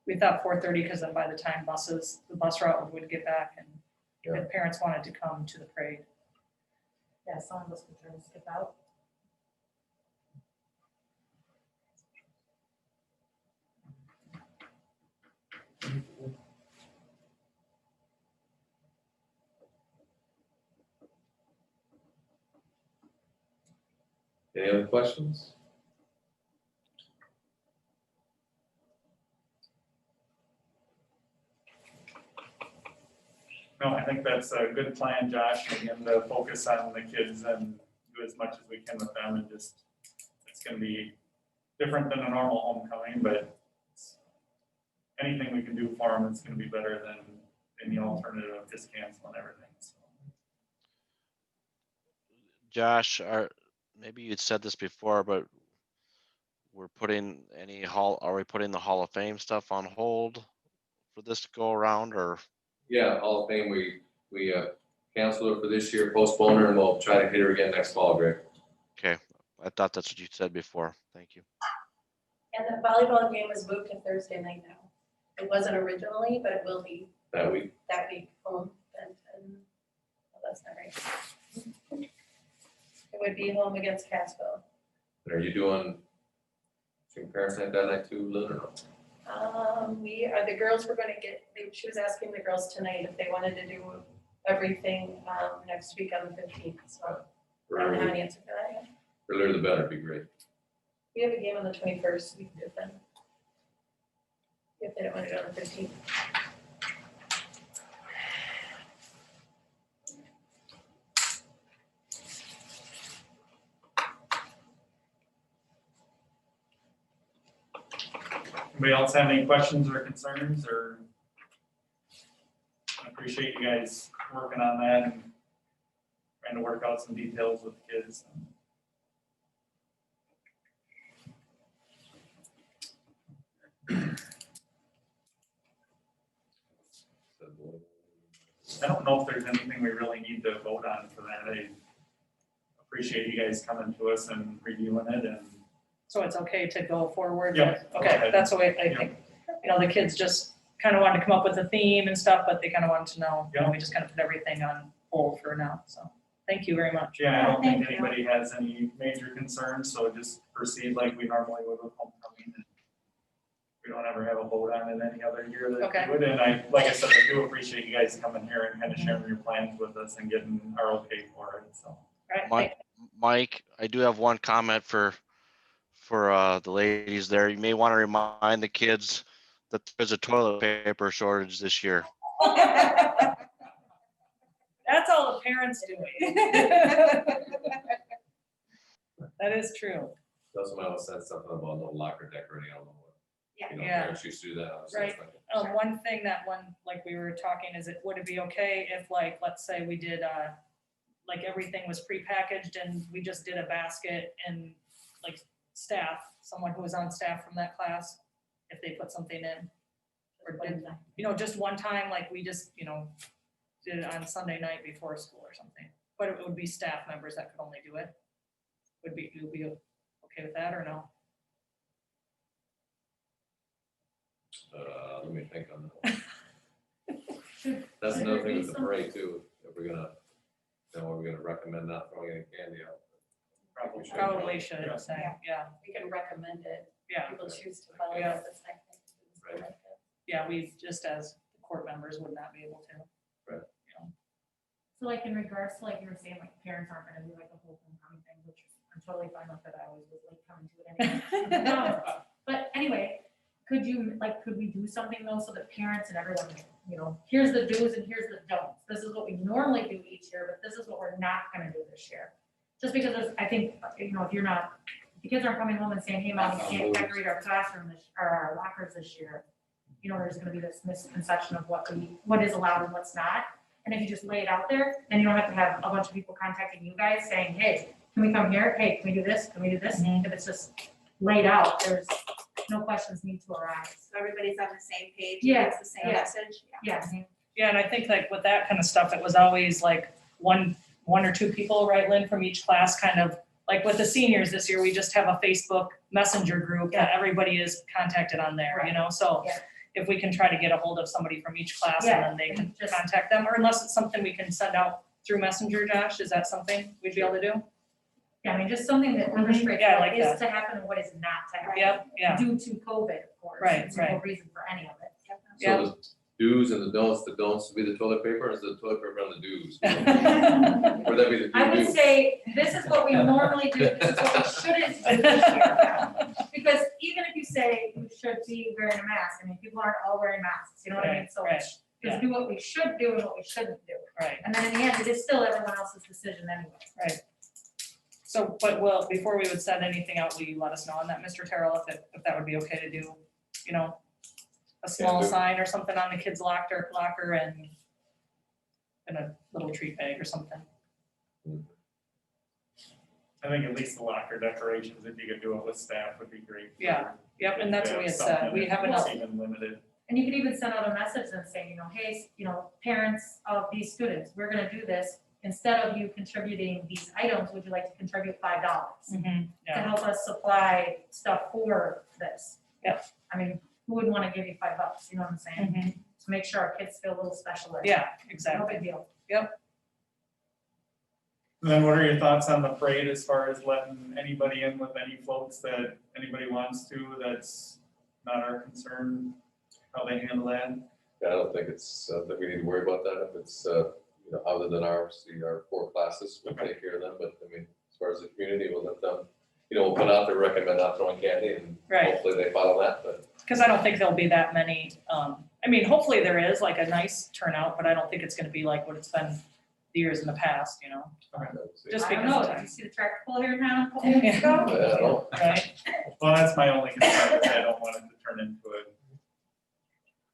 We thought 4:30, because then by the time the bus route would get back and Yeah. if parents wanted to come to the parade. Yeah, some of us could try to skip out. Any other questions? No, I think that's a good plan, Josh, again, to focus on the kids and do as much as we can with them and just, it's gonna be different than a normal homecoming, but anything we can do for them, it's gonna be better than any alternative of just canceling everything, so. Josh, maybe you'd said this before, but are we putting the Hall of Fame stuff on hold for this to go around, or? Yeah, Hall of Fame, we canceled it for this year, postponed her, and we'll try to hit her again next fall, Greg. Okay, I thought that's what you said before. Thank you. And the volleyball game is moved to Thursday night now. It wasn't originally, but it will be That week. that week. Home and that's not right. It would be home against Casco. Are you doing parents night that night too, Lynn, or no? The girls were gonna she was asking the girls tonight if they wanted to do everything, next week on the 15th, so I don't have an answer for that yet. Earlier the better, be great. We have a game on the 21st, we can do it then. If they don't want to go on the 15th. Anybody else have any questions or concerns, or? I appreciate you guys working on that and trying to work out some details with the kids. I don't know if there's anything we really need to vote on for that. I appreciate you guys coming to us and reviewing it, and So it's okay to go forward? Yeah, go Okay, ahead. that's the way I think, the kids just kind of wanted to come up with a theme and stuff, but they kind of wanted to know, we just kind of put everything on hold for now, so, thank you very much. yeah, I don't think Thank you. anybody has any major concerns, so just proceed like we normally would with homecoming. We don't ever have a vote on it any other year that Okay. we would, and like I said, I do appreciate you guys coming here and kind of sharing your plans with us and getting our okay for it, so. All right, Mike, I do have one comment for the ladies there. You may want to remind the kids that there's a toilet paper shortage this year. That's all the parents doing. That is true. That's when I was said something about no locker decorating, I don't know what. Yeah. Parents used to do that. I was just Right. thinking, One thing like we were talking, would it be okay if let's say we did, everything was prepackaged and we just did a basket and staff, someone who was on staff from that class, if they put something in? Or did, just one time, we just, did it on Sunday night before school or something, but it would be staff members that could only do it. Would you be okay with that or no? Let me think on that. That's another thing with the parade too, if we're gonna, are we gonna recommend not throwing any candy out? Probably should. Probably should Yeah. say, yeah, We can recommend it. yeah. People choose to follow Yeah. it. That's not- Right. Yeah, we just as court members would not be able to. So in regards to you were saying, parents aren't gonna do the whole homecoming thing, which I'm totally fine with it. I always was coming to it anyway. No, but anyway, could we do something though, so that parents and everyone, here's the do's and here's the don'ts. This is what we normally do each year, but this is what we're not gonna do this year. Just because I think, if the kids aren't coming home and saying, hey, mom, we can't decorate our classroom or our lockers this year. There's gonna be this misconception of what is allowed and what's not. And if you just lay it out there, then you don't have to have a bunch of people contacting you guys saying, hey, can we come here? Hey, can we do this? Can we do this? Mhm. If it's just laid out, there's no questions need to arise. So everybody's on the same page, Yeah, it's the same yeah. message. Yeah. Yeah, and I think with that kind of stuff, it was always one or two people, right, Lynn, from each class, kind of with the seniors this year, we just have a Facebook Messenger group that everybody is contacted on there, Right. So Yeah. if we can try to get a hold of somebody from each class and Yeah, then they and can just- contact them, or unless it's something we can send out through Messenger, Josh, is that something we'd be able to do? Yeah, I mean, just something that Mhm. illustrates Yeah, I what like is that. to happen and what is not to happen. Yep, yeah, Due to COVID, of course. Right, There's no right. reason for any of it. Yeah. So the do's and the don'ts would be the toilet paper, or is the toilet paper on the do's? Or that be the I would do-do? say, this is what we normally do, this is what we shouldn't do this year. Because even if you say you should be wearing a mask, I mean, people aren't all wearing masks, you know what I mean? Right, So right, just do what we should do and what we shouldn't do. right. And then in the end, it is still everyone else's decision anyway. So, but will, before we would send anything out, will you let us know on that, Mr. Terrell, if that would be okay to do, you know? A small do. sign or something on the kid's locker and a little treat bag or something. I think at least the locker decorations, if you could do it with staff, would be great. Yeah. Yep, and that's what we had said, we have It's enough, even limited. And you could even send out a message and say, you know, hey, you know, parents of these students, we're gonna do this. Instead of you contributing these items, would you like to contribute $5 to yeah, help us supply stuff for this? Yep. I mean, who wouldn't wanna give you $5, you know what I'm saying? Mhm. To make sure our kids feel a little special. yeah, No exactly. big deal. Then what are your thoughts on the parade as far as letting anybody in with any floats that anybody wants to, that's not our concern, how they handle that? Yeah, I don't think it's, that we need to worry about that, if it's, you know, other than our 4 classes, we'll take care of them, but I mean, as far as the community, we'll let them, you know, we'll put out there, recommend not throwing candy, and Right. hopefully they follow that, but. Cause I don't think there'll be that many, I mean, hopefully there is like a nice turnout, but I don't think it's gonna be like what it's been the years in the past, you know? Just I don't because know, of did time. you see the tractor pull here in town a couple weeks Yeah. ago? I don't know. Right, Well, that's my only concern, is I don't want it to turn into a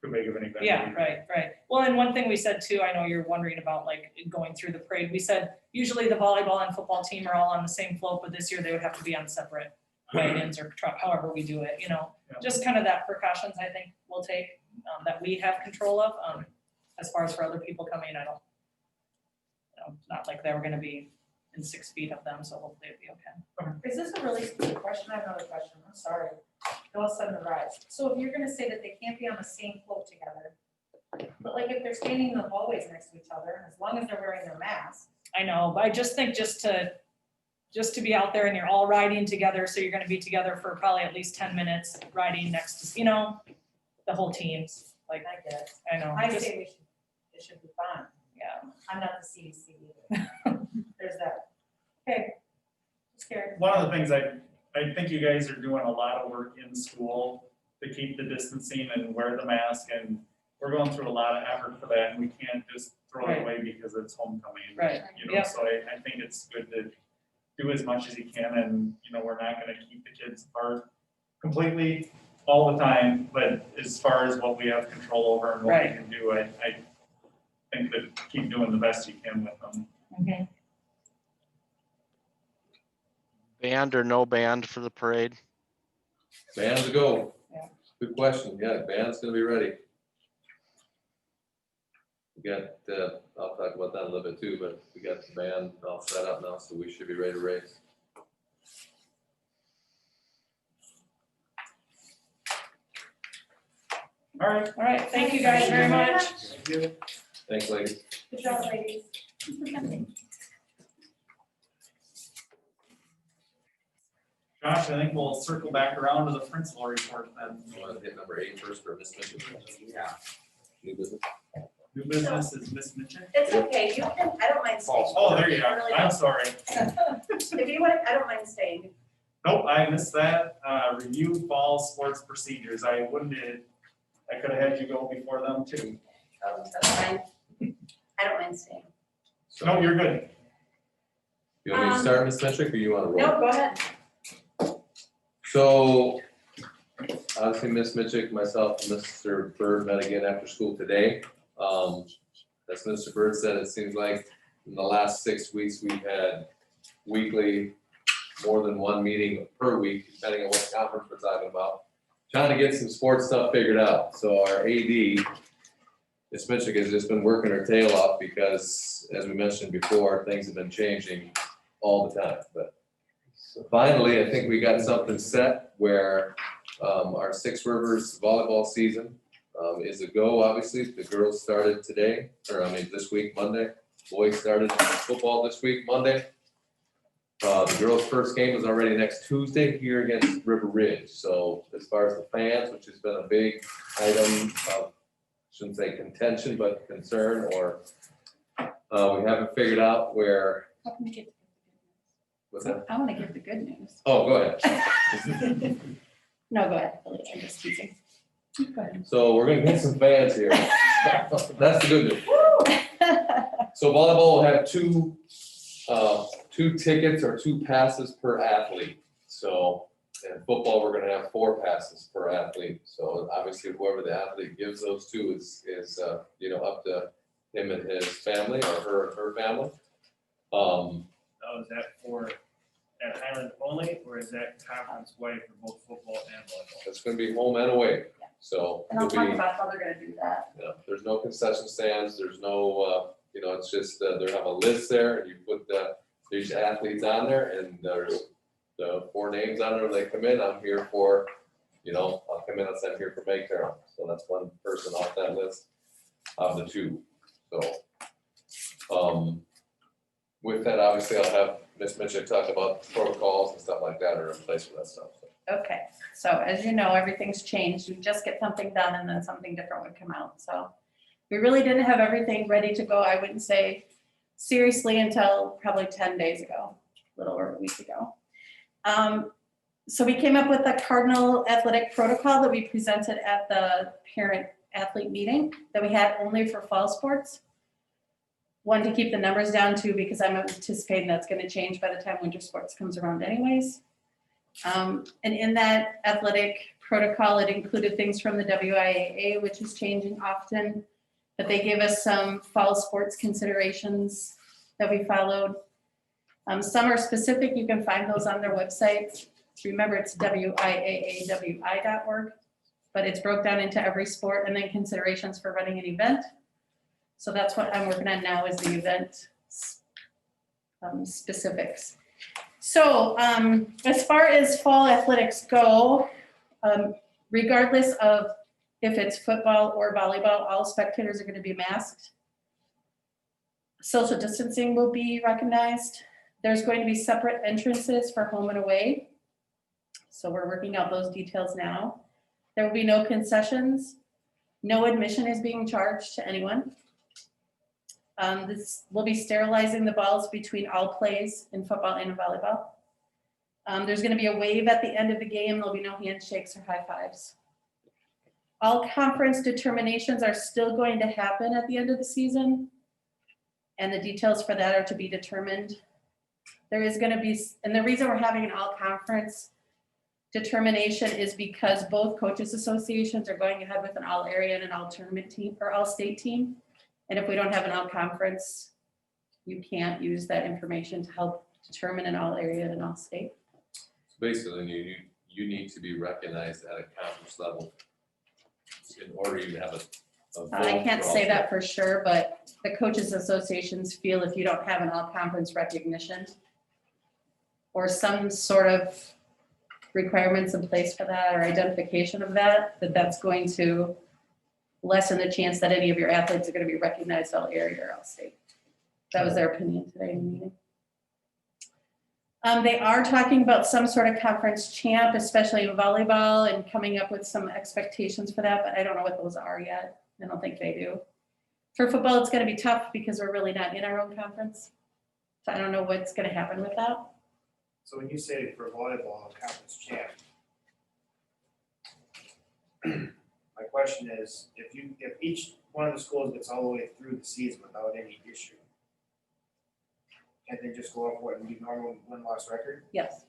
too big of an event. yeah, right. Well, and one thing we said too, I know you're wondering about like going through the parade, we said usually the volleyball and football team are all on the same float, but this year they would have to be on separate wagons or truck, however we do it, you know? Yeah. Just kind of that precautions I think we'll take, that we have control of, as far as for other people coming, I don't, you know, not like they were gonna be in 6 feet of them, so hopefully it'll be okay. Is this a really stupid question? I have another question, I'm sorry. Go send the rise. So if you're gonna say that they can't be on the same float together, but like if they're standing in the hallways next to each other, as long as they're wearing their masks. I know, but I just think just to be out there and you're all riding together, so you're gonna be together for probably at least 10 minutes riding next to, you know, the whole teams, like, I guess. I know. I just- say it should be fine. Yeah, I'm not the CDC either. There's that. Okay. Scared. One of the things I think you guys are doing a lot of work in school to keep the distancing and wear the mask, and we're going through a lot of effort for that, and we can't just throw it Right. away because it's homecoming. Right, You know, yep. so I think it's good to do as much as you can, and, you know, we're not gonna keep the kids apart completely all the time, but as far as what we have control over and what we Right. can do, I think that keep doing the best you can with them. Mhm. Band or no band for the parade? Band to go. Yeah. Good question, yeah, band's gonna be ready. We got, I'll talk about that a little bit too, but we got the band all set up now, so we should be ready to race. All right. All right, thank you guys very much. Thank you. Thanks, ladies. Good job, ladies. Josh, I think we'll circle back around to the principal report then. You want to hit number 8 first for Miss Mitchell? Yeah. New business? New business is Miss Mitchell. It's okay, you can, I don't mind staying. Oh, there you I are. really I'm don't. sorry. If you want, I don't mind staying. Nope, I missed that. Review fall sports procedures. I wouldn't, I could have had you go before them too. That's fine. I don't mind staying. No, you're good. You want me to start, Miss Mitchell, or you want to roll? No, go ahead. So, obviously, Miss Mitchell, myself, and Mr. Bird met again after school today. As Mr. Bird said, it seems like in the last 6 weeks, we've had weekly, more than one meeting per week, depending on what conference we're talking about, trying to get some sports stuff figured out. So our AD, Miss Mitchell, has just been working her tail off because, as we mentioned before, things have been changing all the time. But finally, I think we got something set where our Six Rivers volleyball season is a go, obviously. The girls started today, this week, Monday. Boys started football this week, Monday. The girls' first game is already next Tuesday here against River Ridge. So as far as the fans, which has been a big item of, shouldn't say contention, but concern, or we haven't figured out where, How can we get- what's that? I want to give the good news. Oh, go ahead. No, go ahead, Billy, I'm just teasing. Go ahead. So we're gonna get some fans here. That's the good news. So volleyball will have two tickets or 2 passes per athlete. So in football, we're gonna have 4 passes per athlete. So obviously whoever the athlete gives those to is up to him and his family or her and her family. Oh, is that for, at Highland only, or is that conference wide for both football and volleyball? It's gonna be home and away. So And I'll it'll talk be, about how they're gonna do that. there's no concession stands, there's no, it's just, they have a list there and you put these athletes on there and there's the 4 names on there when they come in. I'm here for, I'll come in and say I'm here for May Carroll. So that's one person off that list of the 2. So, with that, obviously I'll have Ms. Mitchell talk about protocols and stuff like that are in place for that stuff. Okay, so as you know, everything's changed. We just get something done and then something different would come out. So we really didn't have everything ready to go, I wouldn't say seriously, until probably 10 days ago, a little over a week ago. So we came up with a Cardinal athletic protocol that we presented at the parent athlete meeting that we had only for fall sports. 1, to keep the numbers down, 2, because I'm anticipating that's going to change by the time winter sports comes around anyways. And in that athletic protocol, it included things from the WIAA, which is changing often, but they gave us some fall sports considerations that we followed. Some are specific, you can find those on their website. Remember, it's WIAAWI.org, but it's broke down into every sport and then considerations for running an event. So that's what I'm working on now, is the event specifics. So as far as fall athletics go, regardless of if it's football or volleyball, all spectators are going to be masked. Social distancing will be recognized. There's going to be separate entrances for home and away. So we're working out those details now. There will be no concessions. No admission is being charged to anyone. This will be sterilizing the balls between all plays in football and in volleyball. There's going to be a wave at the end of the game. There'll be no handshakes or high fives. All conference determinations are still going to happen at the end of the season, and the details for that are to be determined. There is going to be, and the reason we're having an all conference determination is because both coaches associations are going ahead with an all area and an all tournament team or all state team. And if we don't have an all conference, you can't use that information to help determine an all area and an all state. Basically, you need to be recognized at a conference level in order to have a vote I can't for all say state. that for sure, but the coaches associations feel if you don't have an all conference recognition or some sort of requirements in place for that or identification of that, that's going to lessen the chance that any of your athletes are going to be recognized all area or all state. That was their opinion today in the meeting. They are talking about some sort of conference champ, especially in volleyball, and coming up with some expectations for that, but I don't know what those are yet. I don't think they do. For football, it's going to be tough because we're really not in our own conference. So I don't know what's going to happen with that. So when you say for volleyball, conference champ, my question is, if each one of the schools gets all the way through the season without any issue, can't they just go up what and be normal win-loss record? Yes,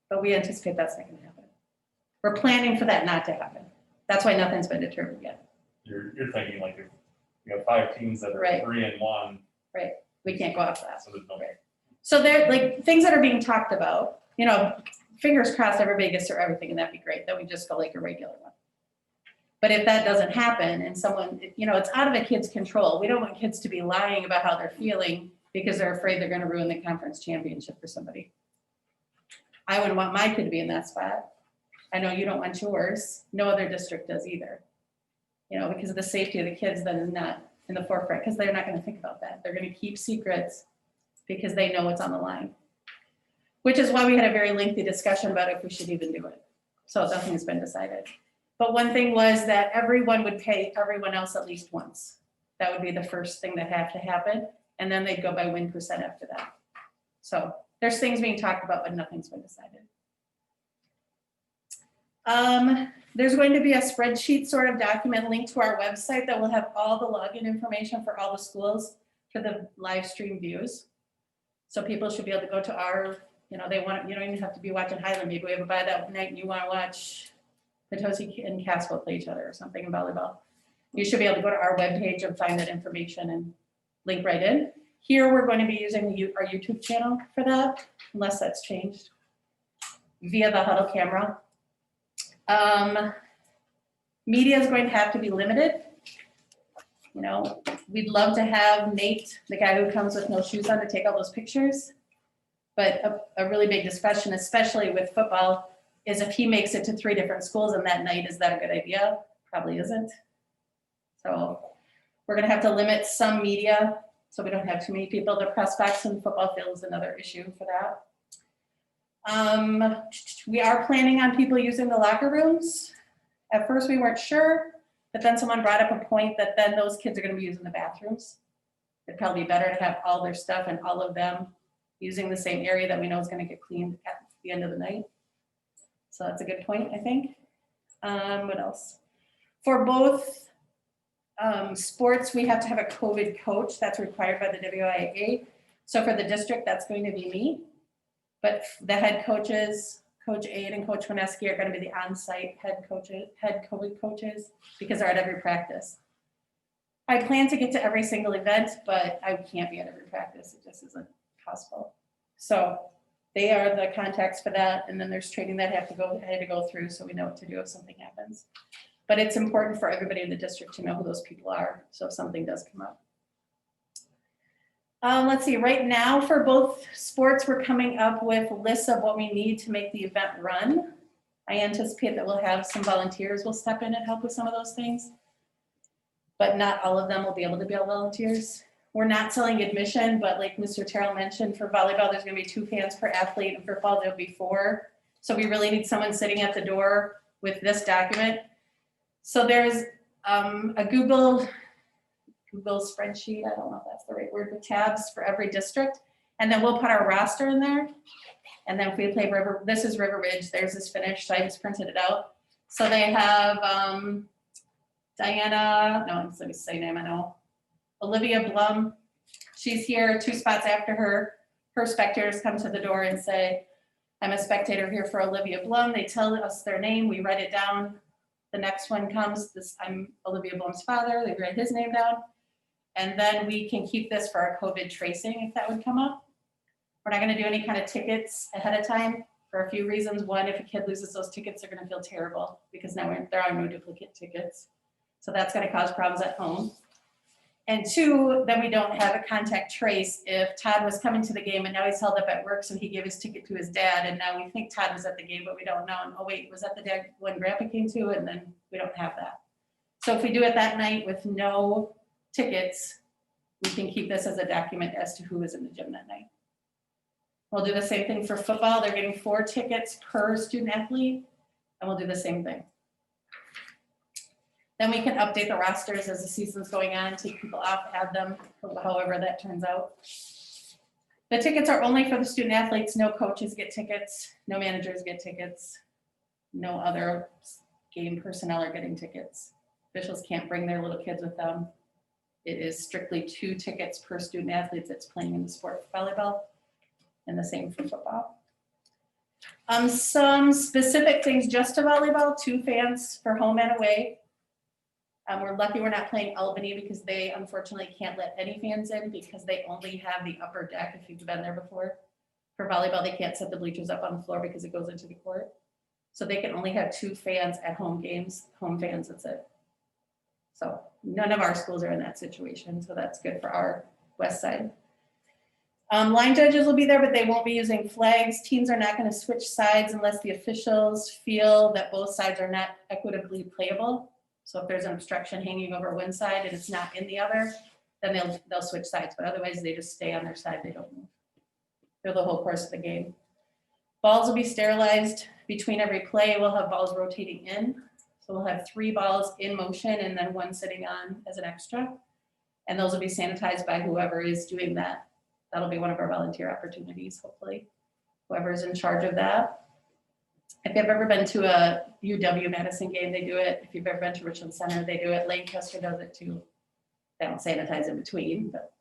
but we anticipate that's not going to happen. We're planning for that not to happen. That's why nothing's been determined yet. You're thinking like if you have 5 teams that are Right. 3-1, We can't go off that. so there's no. So they're like things that are being talked about, fingers crossed everybody gets through everything and that'd be great. Then we just go like a regular one. But if that doesn't happen and someone, it's out of a kid's control. We don't want kids to be lying about how they're feeling because they're afraid they're going to ruin the conference championship for somebody. I wouldn't want my kid to be in that spot. I know you don't want yours. No other district does either. you know, because of the safety of the kids, then not in the forefront, because they're not gonna think about that. They're gonna keep secrets because they know what's on the line. Which is why we had a very lengthy discussion about if we should even do it. So nothing's been decided. But one thing was that everyone would pay everyone else at least once. That would be the first thing that had to happen, and then they'd go by win percent after that. So there's things being talked about, but nothing's been decided. There's going to be a spreadsheet sort of document linked to our website that will have all the login information for all the schools for the live stream views. So people should be able to go to our, you know, you don't even have to be watching Highland. Maybe we have a bye that night and you want to watch Potosi and Casco play each other or something in volleyball. You should be able to go to our webpage and find that information and link right in. Here, we're going to be using our YouTube channel for that, unless that's changed, via the Huddle camera. Media is going to have to be limited. You know, we'd love to have Nate, the guy who comes with no shoes on, to take all those pictures. But a really big discussion, especially with football, is if he makes it to 3 different schools in that night, is that a good idea? Probably isn't. So we're gonna have to limit some media so we don't have too many people. The press box and football field is another issue for that. We are planning on people using the locker rooms. At first we weren't sure, but then someone brought up a point that then those kids are gonna be using the bathrooms. It'd probably be better to have all their stuff and all of them using the same area that we know is gonna get cleaned at the end of the night. So that's a good point, I think. What else? For both sports, we have to have a COVID coach. That's required by the WIAA. So for the district, that's going to be me. But the head coaches, Coach Aid and Coach Wineski, are going to be the on-site head COVID coaches because they're at every practice. I plan to get to every single event, but I can't be at every practice. It just isn't possible. So they are the contacts for that. And then there's training that I had to go through so we know what to do if something happens. But it's important for everybody in the district to know who those people are. So if something does come up. Let's see, right now for both sports, we're coming up with lists of what we need to make the event run. I anticipate that we'll have some volunteers will step in and help with some of those things, but not all of them will be able to be all volunteers. We're not selling admission, but like Mr. Terrell mentioned, for volleyball, there's gonna be 2 fans per athlete, and for football, there'll be 4. So we really need someone sitting at the door with this document. So there's a Google spreadsheet, I don't know if that's the right word, with tabs for every district. And then we'll put our roster in there. And then if we play this is River Ridge, theirs is finished, so I just printed it out. So they have Diana, no, let me say name, I know. Olivia Blum, she's here 2 spots after her. Her spectators come to the door and say, I'm a spectator here for Olivia Blum. They tell us their name, we write it down. The next one comes, I'm Olivia Blum's father, they write his name down. And then we can keep this for our COVID tracing if that would come up. We're not gonna do any kind of tickets ahead of time for a few reasons. One, if a kid loses those tickets, they're gonna feel terrible because now there are no duplicate tickets. So that's gonna cause problems at home. And 2, then we don't have a contact trace if Todd was coming to the game and now he's held up at work, so he gave his ticket to his dad, and now we think Todd was at the game, but we don't know. And oh wait, was that the dad when Grandpa came to? And then we don't have that. So if we do it that night with no tickets, we can keep this as a document as to who was in the gym that night. We'll do the same thing for football. They're getting 4 tickets per student athlete, and we'll do the same thing. Then we can update the rosters as the season's going on, take people off, add them, however that turns out. The tickets are only for the student athletes. No coaches get tickets, no managers get tickets, no other game personnel are getting tickets. Officials can't bring their little kids with them. It is strictly 2 tickets per student athlete that's playing in the sport of volleyball, and the same for football. Some specific things just to volleyball, 2 fans for home and away. We're lucky we're not playing Albany because they unfortunately can't let any fans in because they only have the upper deck if you've been there before. For volleyball, they can't set the bleachers up on the floor because it goes into the court. So they can only have 2 fans at home games, home fans, that's it. So none of our schools are in that situation, so that's good for our west side. Line judges will be there, but they won't be using flags. Teams are not going to switch sides unless the officials feel that both sides are not equitably playable. So if there's an obstruction hanging over one side and it's not in the other, then they'll switch sides, but otherwise they just stay on their side, they don't move. Through the whole course of the game. Balls will be sterilized between every play. We'll have balls rotating in. So we'll have 3 balls in motion and then 1 sitting on as an extra. And those will be sanitized by whoever is doing that. That'll be one of our volunteer opportunities, hopefully. Whoever is in charge of that. If you've ever been to a UW-Madison game, they do it. If you've ever been to Richland Center, they do it. Lancaster does it too. They don't sanitize in between, but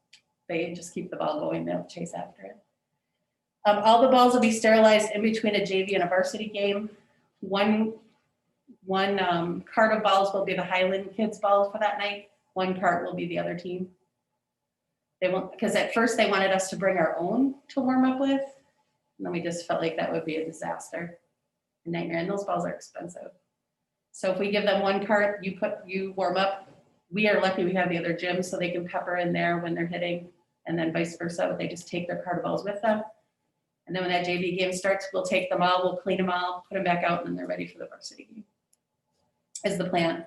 they just keep the ball going. They don't chase after it. All the balls will be sterilized in between a JV and a varsity game. One cart of balls will be the Highland kids' balls for that night. 1 cart will be the other team. They won't, because at first they wanted us to bring our own to warm up with. And then we just felt like that would be a disaster, a nightmare, and those balls are expensive. So if we give them 1 cart, you warm up. We are lucky we have the other gym so they can pepper in there when they're hitting, and then vice versa. They just take their cart of balls with them. And then when that JV game starts, we'll take them all, we'll clean them all, put them back out, and then they're ready for the varsity game. Is the plan.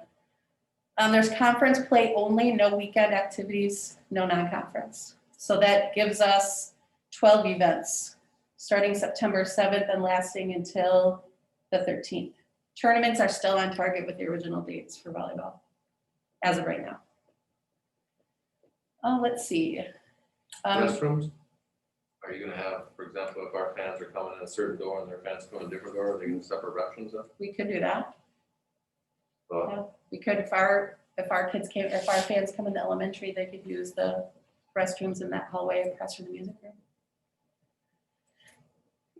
There's conference play only, no weekend activities, no non-conference. So that gives us 12 events, starting September 7th and lasting until the 13th. Tournaments are still on target with the original dates for volleyball, as of right now. Let's see. Restrooms? Are you gonna have, for example, if our fans are coming in a certain door and their fans come in a different door, are they gonna separate restrooms then? We could do that. So, Yeah, we could, if our fans come in the elementary, they could use the restrooms in that hallway across from the music room.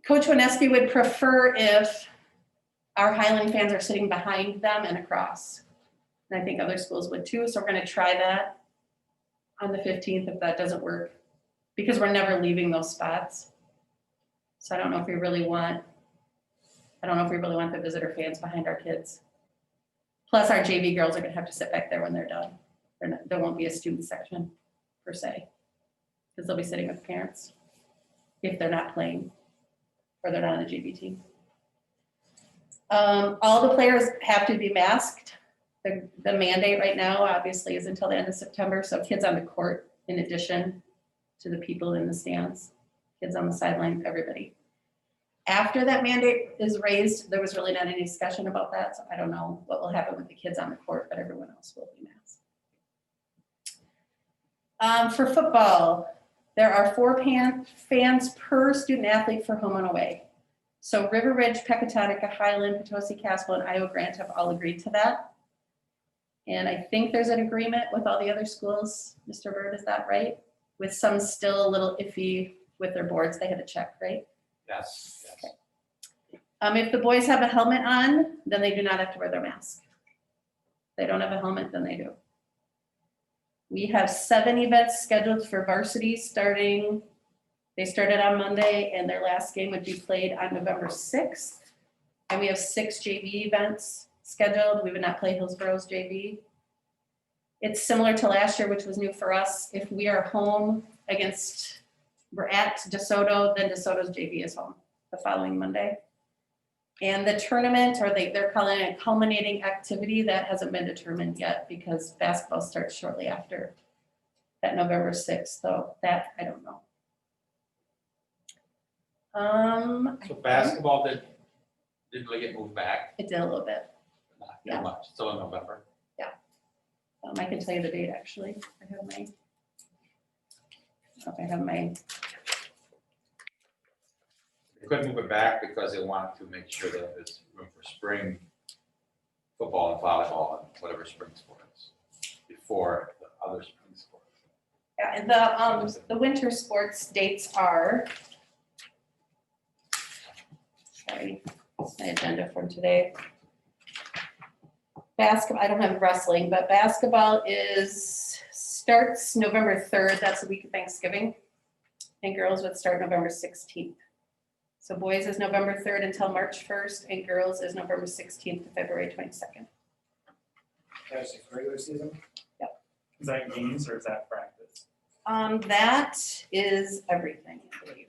Coach Wineski would prefer if our Highland fans are sitting behind them and across. And I think other schools would too, so we're gonna try that on the 15th if that doesn't work, because we're never leaving those spots. So I don't know if we really want the visitor fans behind our kids. Plus, our JV girls are gonna have to sit back there when they're done. There won't be a student section per se, because they'll be sitting with parents if they're not playing or they're not on the JV team. All the players have to be masked. The mandate right now, obviously, is until the end of September. So kids on the court, in addition to the people in the stands, kids on the sideline, everybody. After that mandate is raised, there was really not any discussion about that. So I don't know what will happen with the kids on the court, but everyone else will be masked. For football, there are 4 fans per student athlete for home and away. So River Ridge, Pecatonica, Highland, Potosi, Castle, and Iowa Grant have all agreed to that. And I think there's an agreement with all the other schools. Mr. Bird, is that right? With some still a little iffy with their boards, they had to check, right? Yes. Okay. If the boys have a helmet on, then they do not have to wear their mask. If they don't have a helmet, then they do. We have 7 events scheduled for varsity starting. They started on Monday and their last game would be played on November 6th. And we have 6 JV events scheduled. We would not play Hillsborough's JV. It's similar to last year, which was new for us. If we are home we're at DeSoto, then DeSoto's JV is home the following Monday. And the tournament, or they're calling it a culminating activity, that hasn't been determined yet because basketball starts shortly after that November 6th. So that, I don't know. So basketball didn't really get moved back, It did a little bit. not Yeah. too much, still in November. I can tell you the date, actually. I have my, They couldn't move it back because they wanted to make sure that there's room for spring football and volleyball and whatever spring sports before the other spring sports. yeah, and the winter sports dates are, sorry, that's my agenda from today. Basketball, I don't have wrestling, but basketball starts November 3rd, that's the week of Thanksgiving. And girls would start November 16th. So boys is November 3rd until March 1st, and girls is November 16th to February 22nd. That's the regular season? Is that games or is that practice? That is everything, I believe.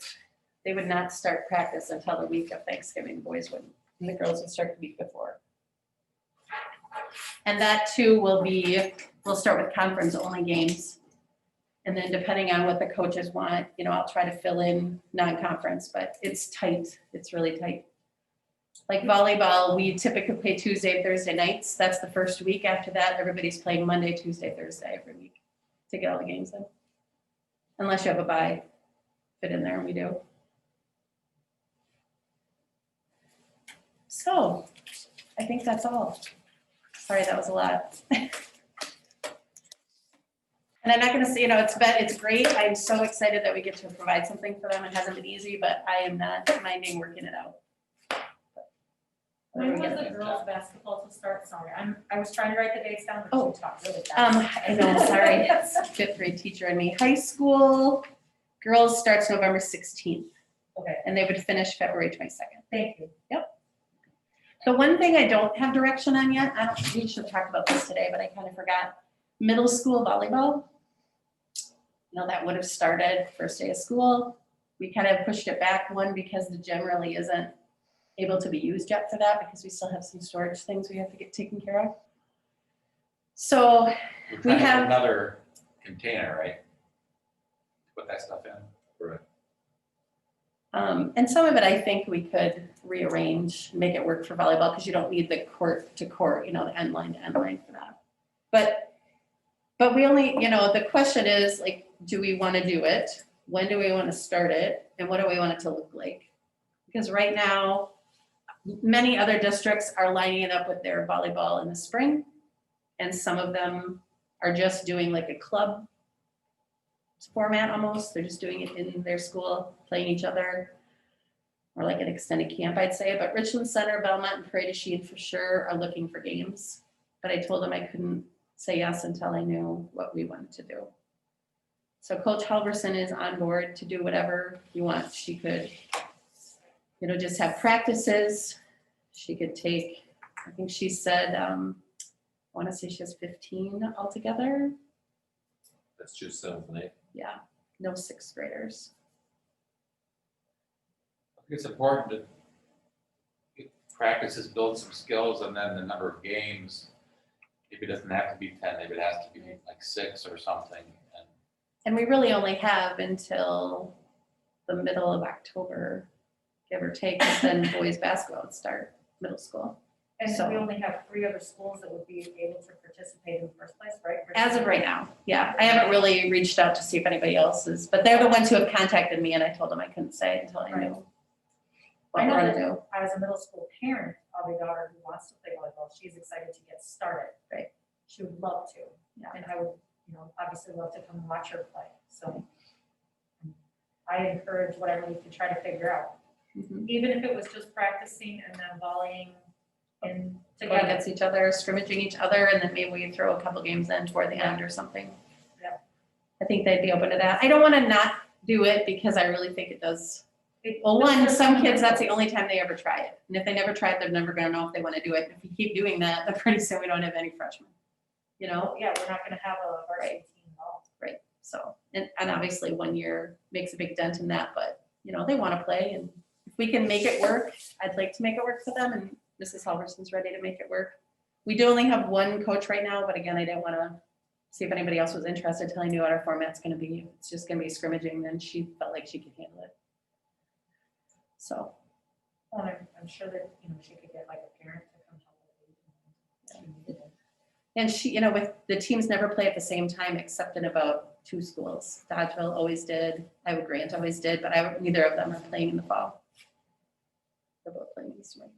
They would not start practice until the week of Thanksgiving, boys wouldn't, and the girls would start the week before. And that too we'll start with conference only games. And then depending on what the coaches want, I'll try to fill in non-conference, but it's tight. It's really tight. Like volleyball, we typically play Tuesday, Thursday nights. That's the first week. After that, everybody's playing Monday, Tuesday, Thursday every week to get all the games in. Unless you have a bye, fit in there, and we do. So, I think that's all. Sorry, that was a lot. And I'm not gonna say, it's great. I'm so excited that we get to provide something for them. It hasn't been easy, but I am not minding working it out. When was the girls' basketball to start? Sorry, I was trying to write the dates down, but you talked really fast. I know, sorry, it's fifth grade teacher and me. High school, girls starts November 16th. Okay, And they would finish February 22nd. thank you. The one thing I don't have direction on yet, we should talk about this today, but I kind of forgot. Middle school volleyball. That would have started first day of school. We kind of pushed it back, one, because the gym really isn't able to be used yet for that, because we still have some storage things we have to get taken care of. So We're we trying to get have, another container, right? Put that stuff in. Correct. and some of it I think we could rearrange, make it work for volleyball, because you don't need the court to court, the end line to end line for that. But we only, the question is, like, do we want to do it? When do we want to start it? And what do we want it to look like? Because right now, many other districts are lining it up with their volleyball in the spring. And some of them are just doing like a club format almost. They're just doing it in their school, playing each other. Or like an extended camp, I'd say. But Richland Center, Belmont, and Prairie du Chien for sure are looking for games. But I told them I couldn't say yes until I knew what we wanted to do. So Coach Halverson is on board to do whatever you want. She could, just have practices. She could take, I think she said, I want to say she has 15 altogether. That's just 7th and 8th. Yeah, no sixth graders. I think it's important to get practices, build some skills, and then the number of games. Maybe it doesn't have to be 10, maybe it has to be like 6 or something. And we really only have until the middle of October, give or take, and then boys basketball would start, middle school. And So- we only have 3 other schools that would be able to participate in the first place, right? As of right now, yeah. I haven't really reached out to see if anybody else is, but they're the ones who have contacted me, and I told them I couldn't say until I knew what I we're know gonna that do. as a middle school parent of a daughter who wants to play volleyball, she's excited to get started. Right. She would love to. Yeah. And I would, obviously love to come and watch her play. So I encourage whatever we can try to figure out, Mhm. even if it was just practicing and then volleying in Going together. against each other, scrimmaging each other, and then maybe we throw a couple games in toward the end or something. Yep. I think they'd be open to that. I don't wanna not do it because I really think it does. Well, one, some kids, that's the only time they ever try it. And if they never try it, they're never gonna know if they wanna do it. If you keep doing that, then pretty soon we don't have any freshmen. Yeah, we're not gonna have a varsity team at all. Right, so, and obviously 1 year makes a big dent in that, but, they wanna play, and if we can make it work, I'd like to make it work for them, and Mrs. Halverson's ready to make it work. We do only have one coach right now, but again, I didn't wanna see if anybody else was interested till I knew what our format's gonna be. If it's just gonna be scrimmaging, then she felt like she could handle it. So, Well, I'm sure that, she could get like a parent to come help with it. and she, with the teams never play at the same time except in about 2 schools. Dodgeville always did, Iowa Grant always did, but neither of them are playing in the fall. They're both playing in the spring.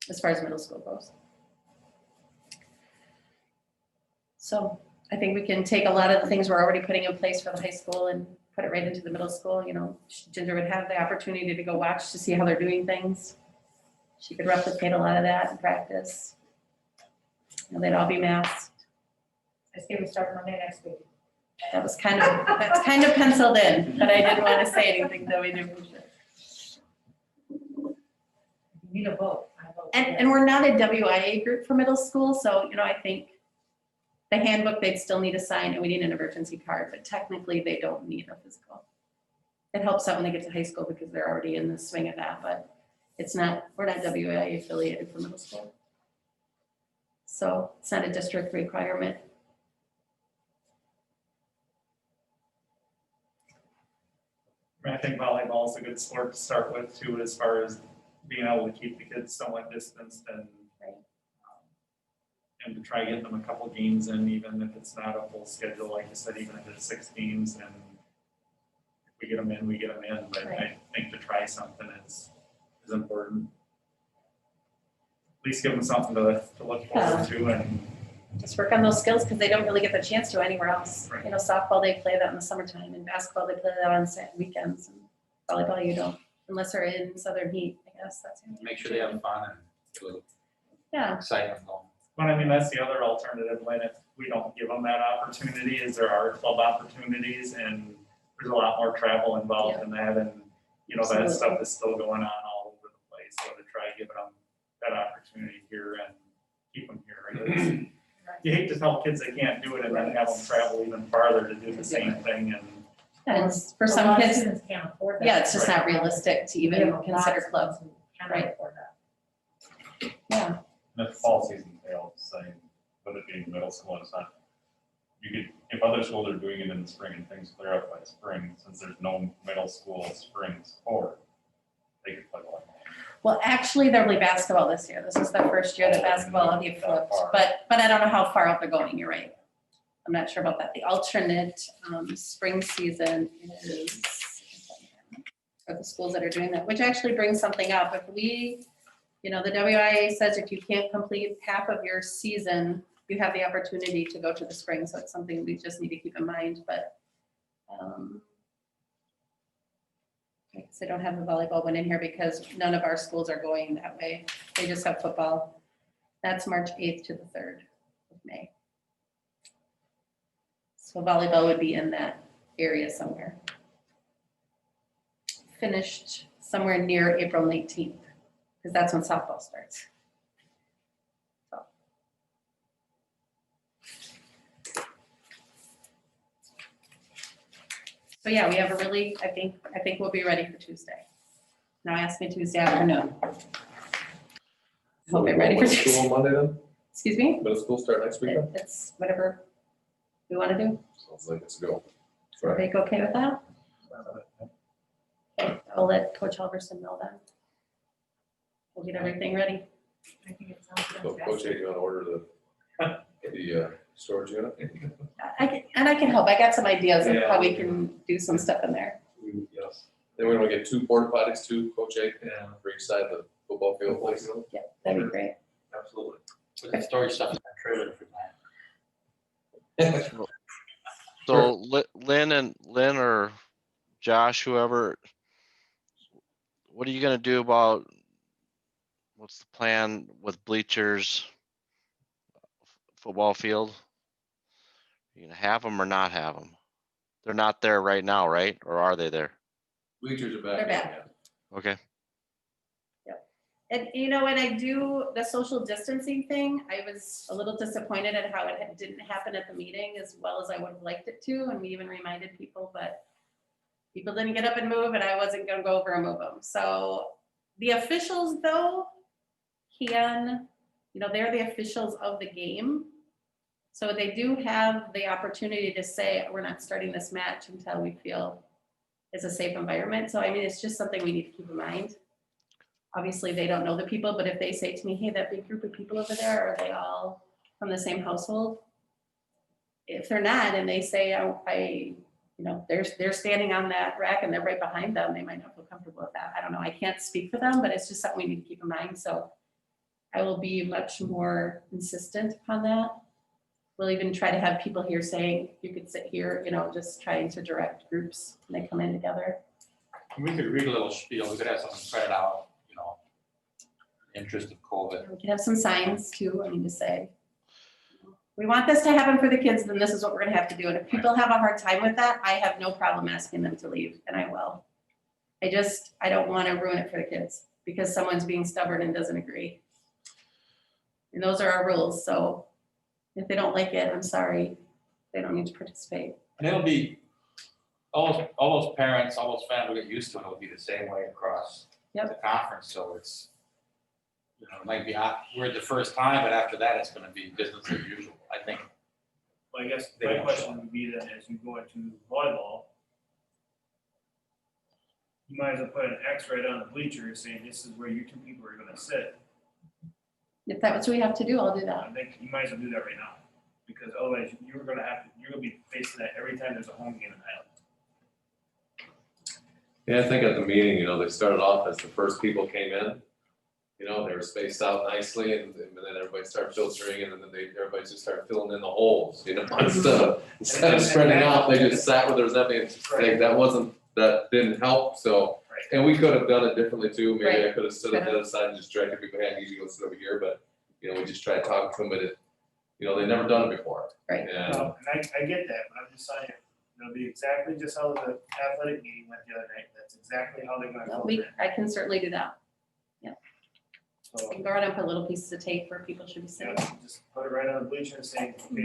As far as middle school goes. So I think we can take a lot of the things we're already putting in place for the high school and put it right into the middle school. Ginger would have the opportunity to go watch to see how they're doing things. She could replicate a lot of that in practice. They'd all be masked. I say we start Monday next week. That's kind of penciled in, but I didn't want to say anything that we do for sure. You need a vote. I vote And yes. we're not a WIA group for middle school, so, I think the handbook they'd still need to sign, and we need an emergency card, but technically they don't need a physical. It helps out when they get to high school because they're already in the swing of that, but we're not WIA affiliated for middle school. So it's not a district requirement. I think volleyball is a good sport to start with too, as far as being able to keep the kids somewhat distanced and Right. and to try getting them a couple games in, even if it's not a full schedule, like you said, even if it's 6 games, and if we get them in, we get them in, but I Right. think to try something is important. At least give them something to look forward to, and Just work on those skills because they don't really get the chance to anywhere else. Right. You know, softball, they play that in the summertime, and basketball, they play that on weekends, and volleyball, you don't, unless they're in southern heat, I guess, that's. the only Make sure they have fun and get a little Yeah, excitement going. but I mean, that's the other alternative, Lynn, if we don't give them that opportunity, is there are club opportunities, and there's a lot more travel involved in that, and, you know, that stuff is still going on all over the place, so to try giving them that opportunity here and keep them here. You hate to tell kids they can't do it and then have them travel even farther to do the same thing, and and for A some lot of kids, students can't afford that. yeah, it's just not realistic to We have even a lot consider of club. students who cannot Right. afford that. Yeah, And if fall season fails, saying, with it being middle school, it's not, you could, if other schools are doing it in the spring and things clear up by spring, since there's no middle school spring sport, they could play volleyball. well, actually, there'll be basketball this year. This is the first year that basketball will be flipped, but I don't know how far out they're going, you're right. I'm not sure about that. The alternate, spring season is for the schools that are doing that, which actually brings something up. If we, you know, the WIA says if you can't complete half of your season, you have the opportunity to go to the spring, so it's something we just need to keep in mind, but, I guess I don't have the volleyball one in here because none of our schools are going that way. They just have football. That's March 8th to the 3rd of May. So volleyball would be in that area somewhere. Finished somewhere near April 19th, because that's when softball starts. So yeah, we have a really, I think we'll be ready for Tuesday. Now ask me Tuesday afternoon. Hope I'm ready for When is school on Monday then? Excuse me? When does school start next weekend? It's whatever we want to do. Sounds like it's a go. Is everybody okay with that? Okay, I'll let Coach Halverson know then. We'll get everything ready. I think it sounds So Coach, fantastic. you want to order the storage unit? I can help. I got some ideas of Yeah. how we can do some stuff in there. Yes. Then we're gonna get 2 porta potties too, Coach A, for each side of the football field, please. Yeah, that'd be great. Absolutely. We can store stuff in that trailer if we want. So Lynn or Josh, whoever, what are you gonna do about, what's the plan with bleachers, football field? You gonna have them or not have them? They're not there right now, right? Or are they there? Bleachers are back. They're back. Okay, And you know, when I do the social distancing thing, I was a little disappointed at how it didn't happen at the meeting as well as I would have liked it to, and we even reminded people, but people didn't get up and move, and I wasn't gonna go over and move them. So the officials though can, you know, they're the officials of the game. So they do have the opportunity to say, we're not starting this match until we feel it's a safe environment. So I mean, it's just something we need to keep in mind. Obviously, they don't know the people, but if they say to me, hey, that big group of people over there, are they all from the same household? If they're not, and they say, you know, they're standing on that rack and they're right behind them, they might not feel comfortable with that. I don't know. I can't speak for them, but it's just something we need to keep in mind. So I will be much more insistent upon that. We'll even try to have people here saying, you could sit here, you know, just trying to direct groups when they come in together. We could read a little spiel, we could have something printed out, you know, interest of COVID. We can have some signs too, I mean, to say, we want this to happen for the kids, then this is what we're gonna have to do. And if people have a hard time with that, I have no problem asking them to leave, and I will. I don't wanna ruin it for the kids, because someone's being stubborn and doesn't agree. And those are our rules, so if they don't like it, I'm sorry, they don't need to participate. And it'll be, all those parents, all those families will get used to it, it'll be the same way across Yep. the conference, so it might be, we're the first time, but after that, it's gonna be business as usual, I think. Well, I guess They my won't question show would be then, as you go into volleyball, you might as well put an X right on the bleacher saying this is where you two people are gonna sit. If that's what we have to do, I'll do that. I think you might as well do that right now, because otherwise you're gonna be facing that every time there's a home game in Highland. Yeah, I think at the meeting, you know, they started off as the first people came in. You know, they were spaced out nicely and then everybody started filtering and then everybody just started filling in the holes, you know, instead of spreading out, they just sat where there was nothing. That didn't help, so. Right. And we could have done it differently too. Maybe I Right. could have stood on the other side and just directed people, hey, I need you to go sit over here, but, you know, we just tried talking to them, but it, you know, they've never done it before. Right. And Well, and I get that, but I'm just saying, it'll be exactly just how the athletic meeting went the other night, that's exactly how they're gonna filter it. I can certainly do that. So, I can go around and put little pieces of tape where people should be sitting. yeah, just put it right on the bleacher and say, okay. we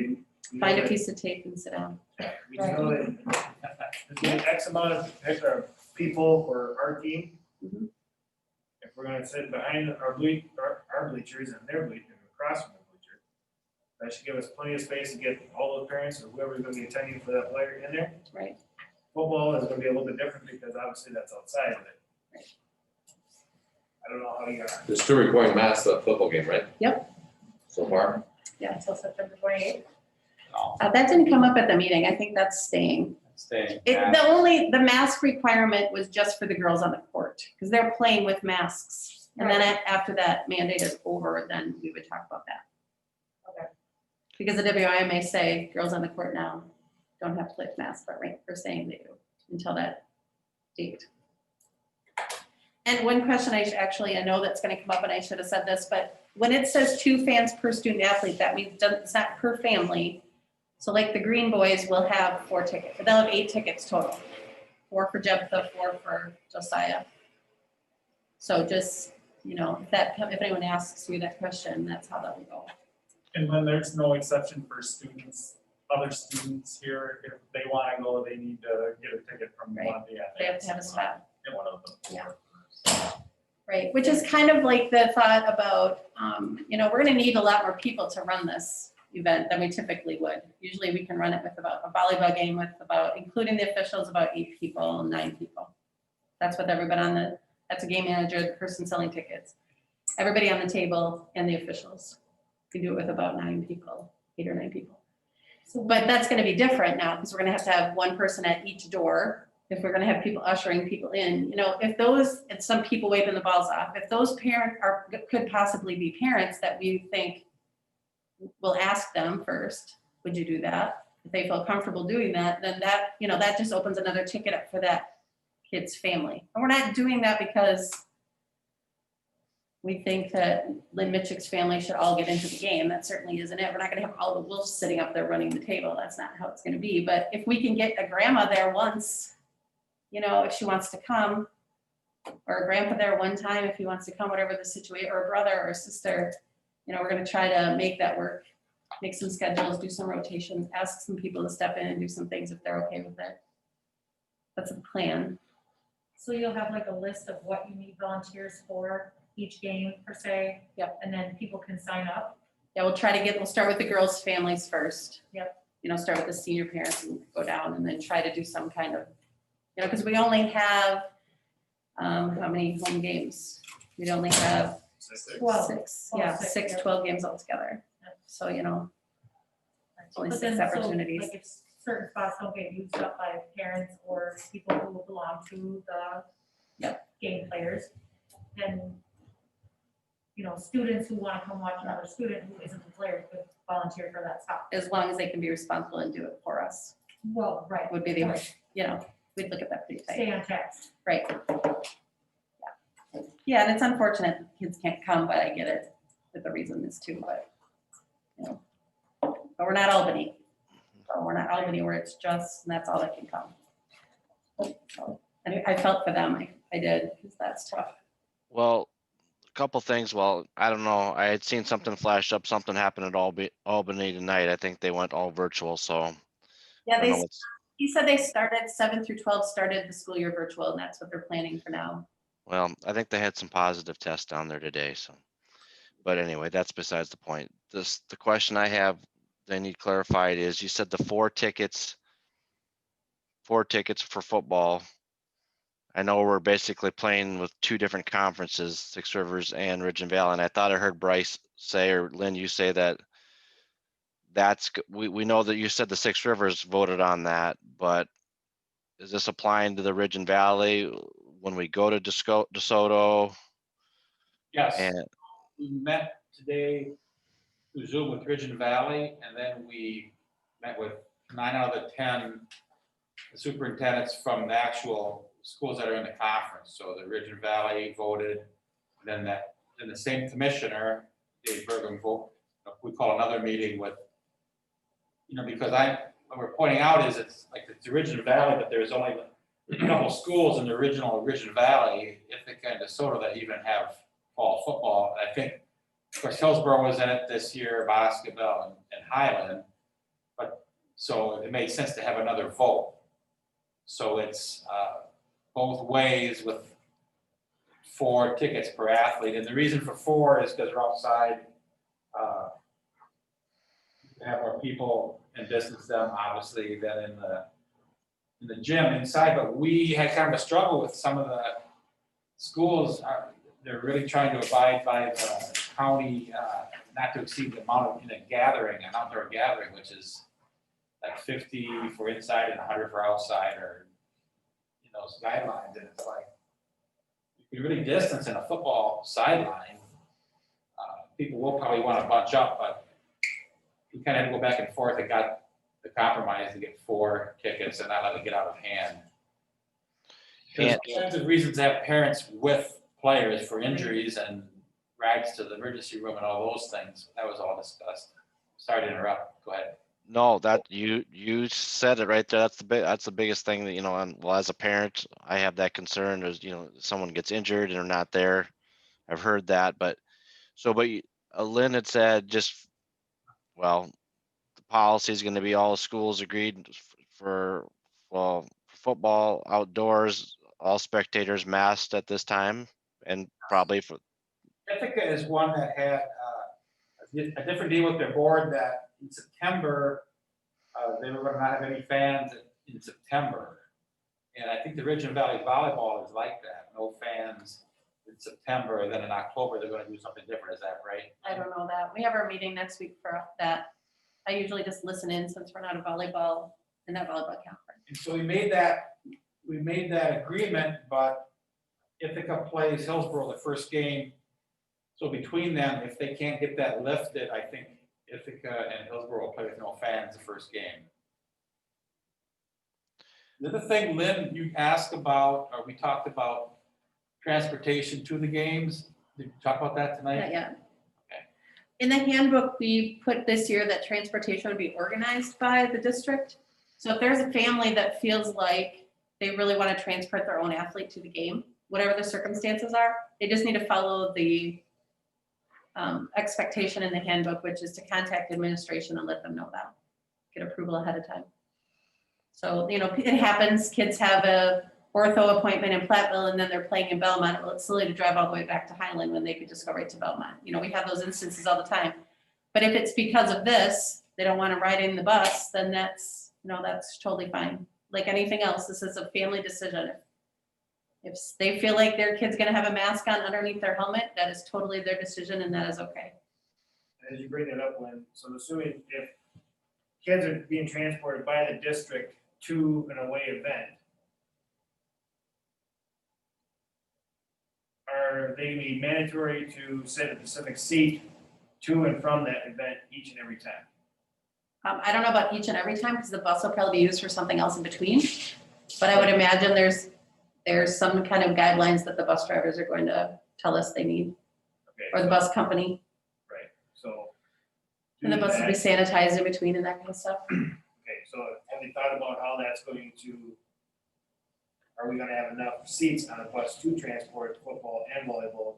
know Find a that- piece of tape and sit down. We just know that there's gonna be X amount of people for our team. Mhm. If we're gonna sit behind our bleachers and their bleachers, across from the bleacher, that should give us plenty of space to get all those parents or whoever's gonna be attending for that player in there. Right. Football is gonna be a little bit different because obviously that's outside of it. Right. I don't know how you got. they're still requiring masks at the football game, right? Yep. So far. Yeah, until September 28th. No, That didn't come up at the meeting. I think that's staying. staying. The mask requirement was just for the girls on the court, because they're playing with masks. And then after that mandate is over, then we would talk about that. Okay. Because the WIA may say, girls on the court now don't have to play with masks, but right, we're saying they do until that date. And one question I know that's gonna come up, and I should have said this, but when it says 2 fans per student athlete, that means it's not per family. So like the Green Boys will have 4 tickets, they'll have 8 tickets total. 4 for Jephthah, 4 for Josiah. So just, you know, if anyone asks you that question, that's how that will go. And then there's no exception for students, other students here, if they wanna go, they need to get a ticket from one of the athletes. They have to have a spot. One of the Yeah. four. Right, which is kind of like the thought about, you know, we're gonna need a lot more people to run this event than we typically would. Usually we can run it with about a volleyball game with about, including the officials, about 8 people, 9 people. That's with everybody that's a game manager, the person selling tickets. Everybody on the table and the officials. You can do it with about 9 people, 8 or 9 people. But that's gonna be different now, because we're gonna have to have one person at each door. If we're gonna have people ushering people in, you know, and some people waving the balls off, if those parents could possibly be parents that we think, we'll ask them first, would you do that? If they feel comfortable doing that, then that, you know, that just opens another ticket up for that kid's family. And we're not doing that because we think that Lynn Mitchick's family should all get into the game. That certainly isn't it. We're not gonna have all the wolves sitting up there running the table. That's not how it's gonna be. But if we can get a grandma there once, you know, if she wants to come, or a grandpa there one time, if he wants to come, whatever the situation, or a brother or a sister, you know, we're gonna try to make that work, make some schedules, do some rotations, ask some people to step in and do some things if they're okay with it. That's a plan. So you'll have like a list of what you need volunteers for each game per se? Yep. And then people can sign up? Yeah, we'll start with the girls' families first. Yep. You know, start with the senior parents and go down and then try to do some kind of, you know, because we only have, how many home games? We'd only have 6, yeah, 6, 12 games altogether. So, you know, only But 6 then, so, opportunities. like, if certain spots don't get used up by parents or people who belong to the game players, then, you know, students who want to come watch another student who isn't a player could volunteer for that spot. As long as they can be responsible and do it for us, Well, right. would be the, Right. you know, we'd look at that pretty tight. Stay on task. Right. Yeah. Yeah, and it's unfortunate that kids can't come, but I get it with the reason is too, but, you know. But we're not Albany. So we're not Albany where it's just, and that's all that can come. So, I felt for them, I did, because that's tough. Well, a couple things. Well, I don't know. I had seen something flash up. Something happened at Albany tonight. I think they went all virtual. So Yeah, I don't know what's- he said they started 7 through 12, started the school year virtual, and that's what they're planning for now. well, I think they had some positive tests down there today. So But anyway, that's besides the point. The question I have, that I need clarified is, you said the 4 tickets for football. I know we're basically playing with 2 different conferences, Six Rivers and Ridge and Valley. And I thought I heard Bryce say, or Lynn, you say that we know that you said the Six Rivers voted on that, but is this applying to the Ridge and Valley when we go to DeSoto? Yes, And we met today through Zoom with Ridge and Valley, and then we met with 9 out of the 10 superintendents from the actual schools that are in the conference. So the Ridge and Valley voted, then the same commissioner, Dave Bergam, we call another meeting with, because what we're pointing out is it's like the Ridge and Valley, but there's only a couple schools in the original Ridge and Valley, Ithaca and DeSoto, that even have fall football. I think, of course, Hillsborough was in it this year, basketball and Highland, but so it made sense to have another vote. So it's both ways with 4 tickets per athlete, and the reason for 4 is because we're outside. Have more people and distance them, obviously, than in the gym inside. But we had kind of a struggle with some of the schools. They're really trying to abide by the county, not to exceed the amount in an outdoor gathering, which is like 50 for inside and 100 for outside, or those guidelines. And it's like, if you're really distance in a football sideline, people will probably want to bunch up, but we kind of had to go back and forth and got the compromise to get 4 tickets and not let it get out of hand. There's all kinds of reasons to have parents with players for injuries and rides to the emergency room and all those things. That was all discussed. Sorry to interrupt. Go ahead. no, that you said it right there. That's the biggest thing that, well, as a parent, I have that concern is, someone gets injured and they're not there. I've heard that, but Lynn had said the policy is going to be all schools agreed for football outdoors, all spectators masked at this time, and probably for. Ithaca is one that had a different deal with their board, that in September, they were going to not have any fans in September. And I think the Ridge and Valley volleyball is like that, no fans in September, and then in October, they're going to do something different. Is that right? I don't know that. We have our meeting next week for that. I usually just listen in since we're not in that volleyball conference. And so we made that agreement, but Ithaca plays Hillsborough the first game. So between them, if they can't get that lifted, I think Ithaca and Hillsborough will play with no fans the first game. The other thing, Lynn, you asked about, or we talked about transportation to the games. Did you talk about that tonight? Not yet. In the handbook, we put this year that transportation would be organized by the district. So if there's a family that feels like they really want to transport their own athlete to the game, whatever the circumstances are, they just need to follow the expectation in the handbook, which is to contact administration and let them know that, get approval ahead of time. So, it happens, kids have a ortho appointment in Platteville and then they're playing in Belmont. Well, it's silly to drive all the way back to Highland when they could just go right to Belmont. We have those instances all the time. But if it's because of this, they don't want to ride in the bus, then that's totally fine. Like anything else, this is a family decision. If they feel like their kid's gonna have a mask on underneath their helmet, that is totally their decision and that is okay. As you bring that up, Lynn, so I'm assuming if kids are being transported by the district to an away event, are they be mandatory to sit a specific seat to and from that event each and every time? I don't know about each and every time because the bus will probably be used for something else in between. But I would imagine there's some kind of guidelines that the bus drivers are going to tell us they need, Okay, or the bus company. right, so. And the bus will be sanitized in between and that kind of stuff. Okay, so have you thought about how that's going to, are we gonna have enough seats on a bus to transport football and volleyball? Or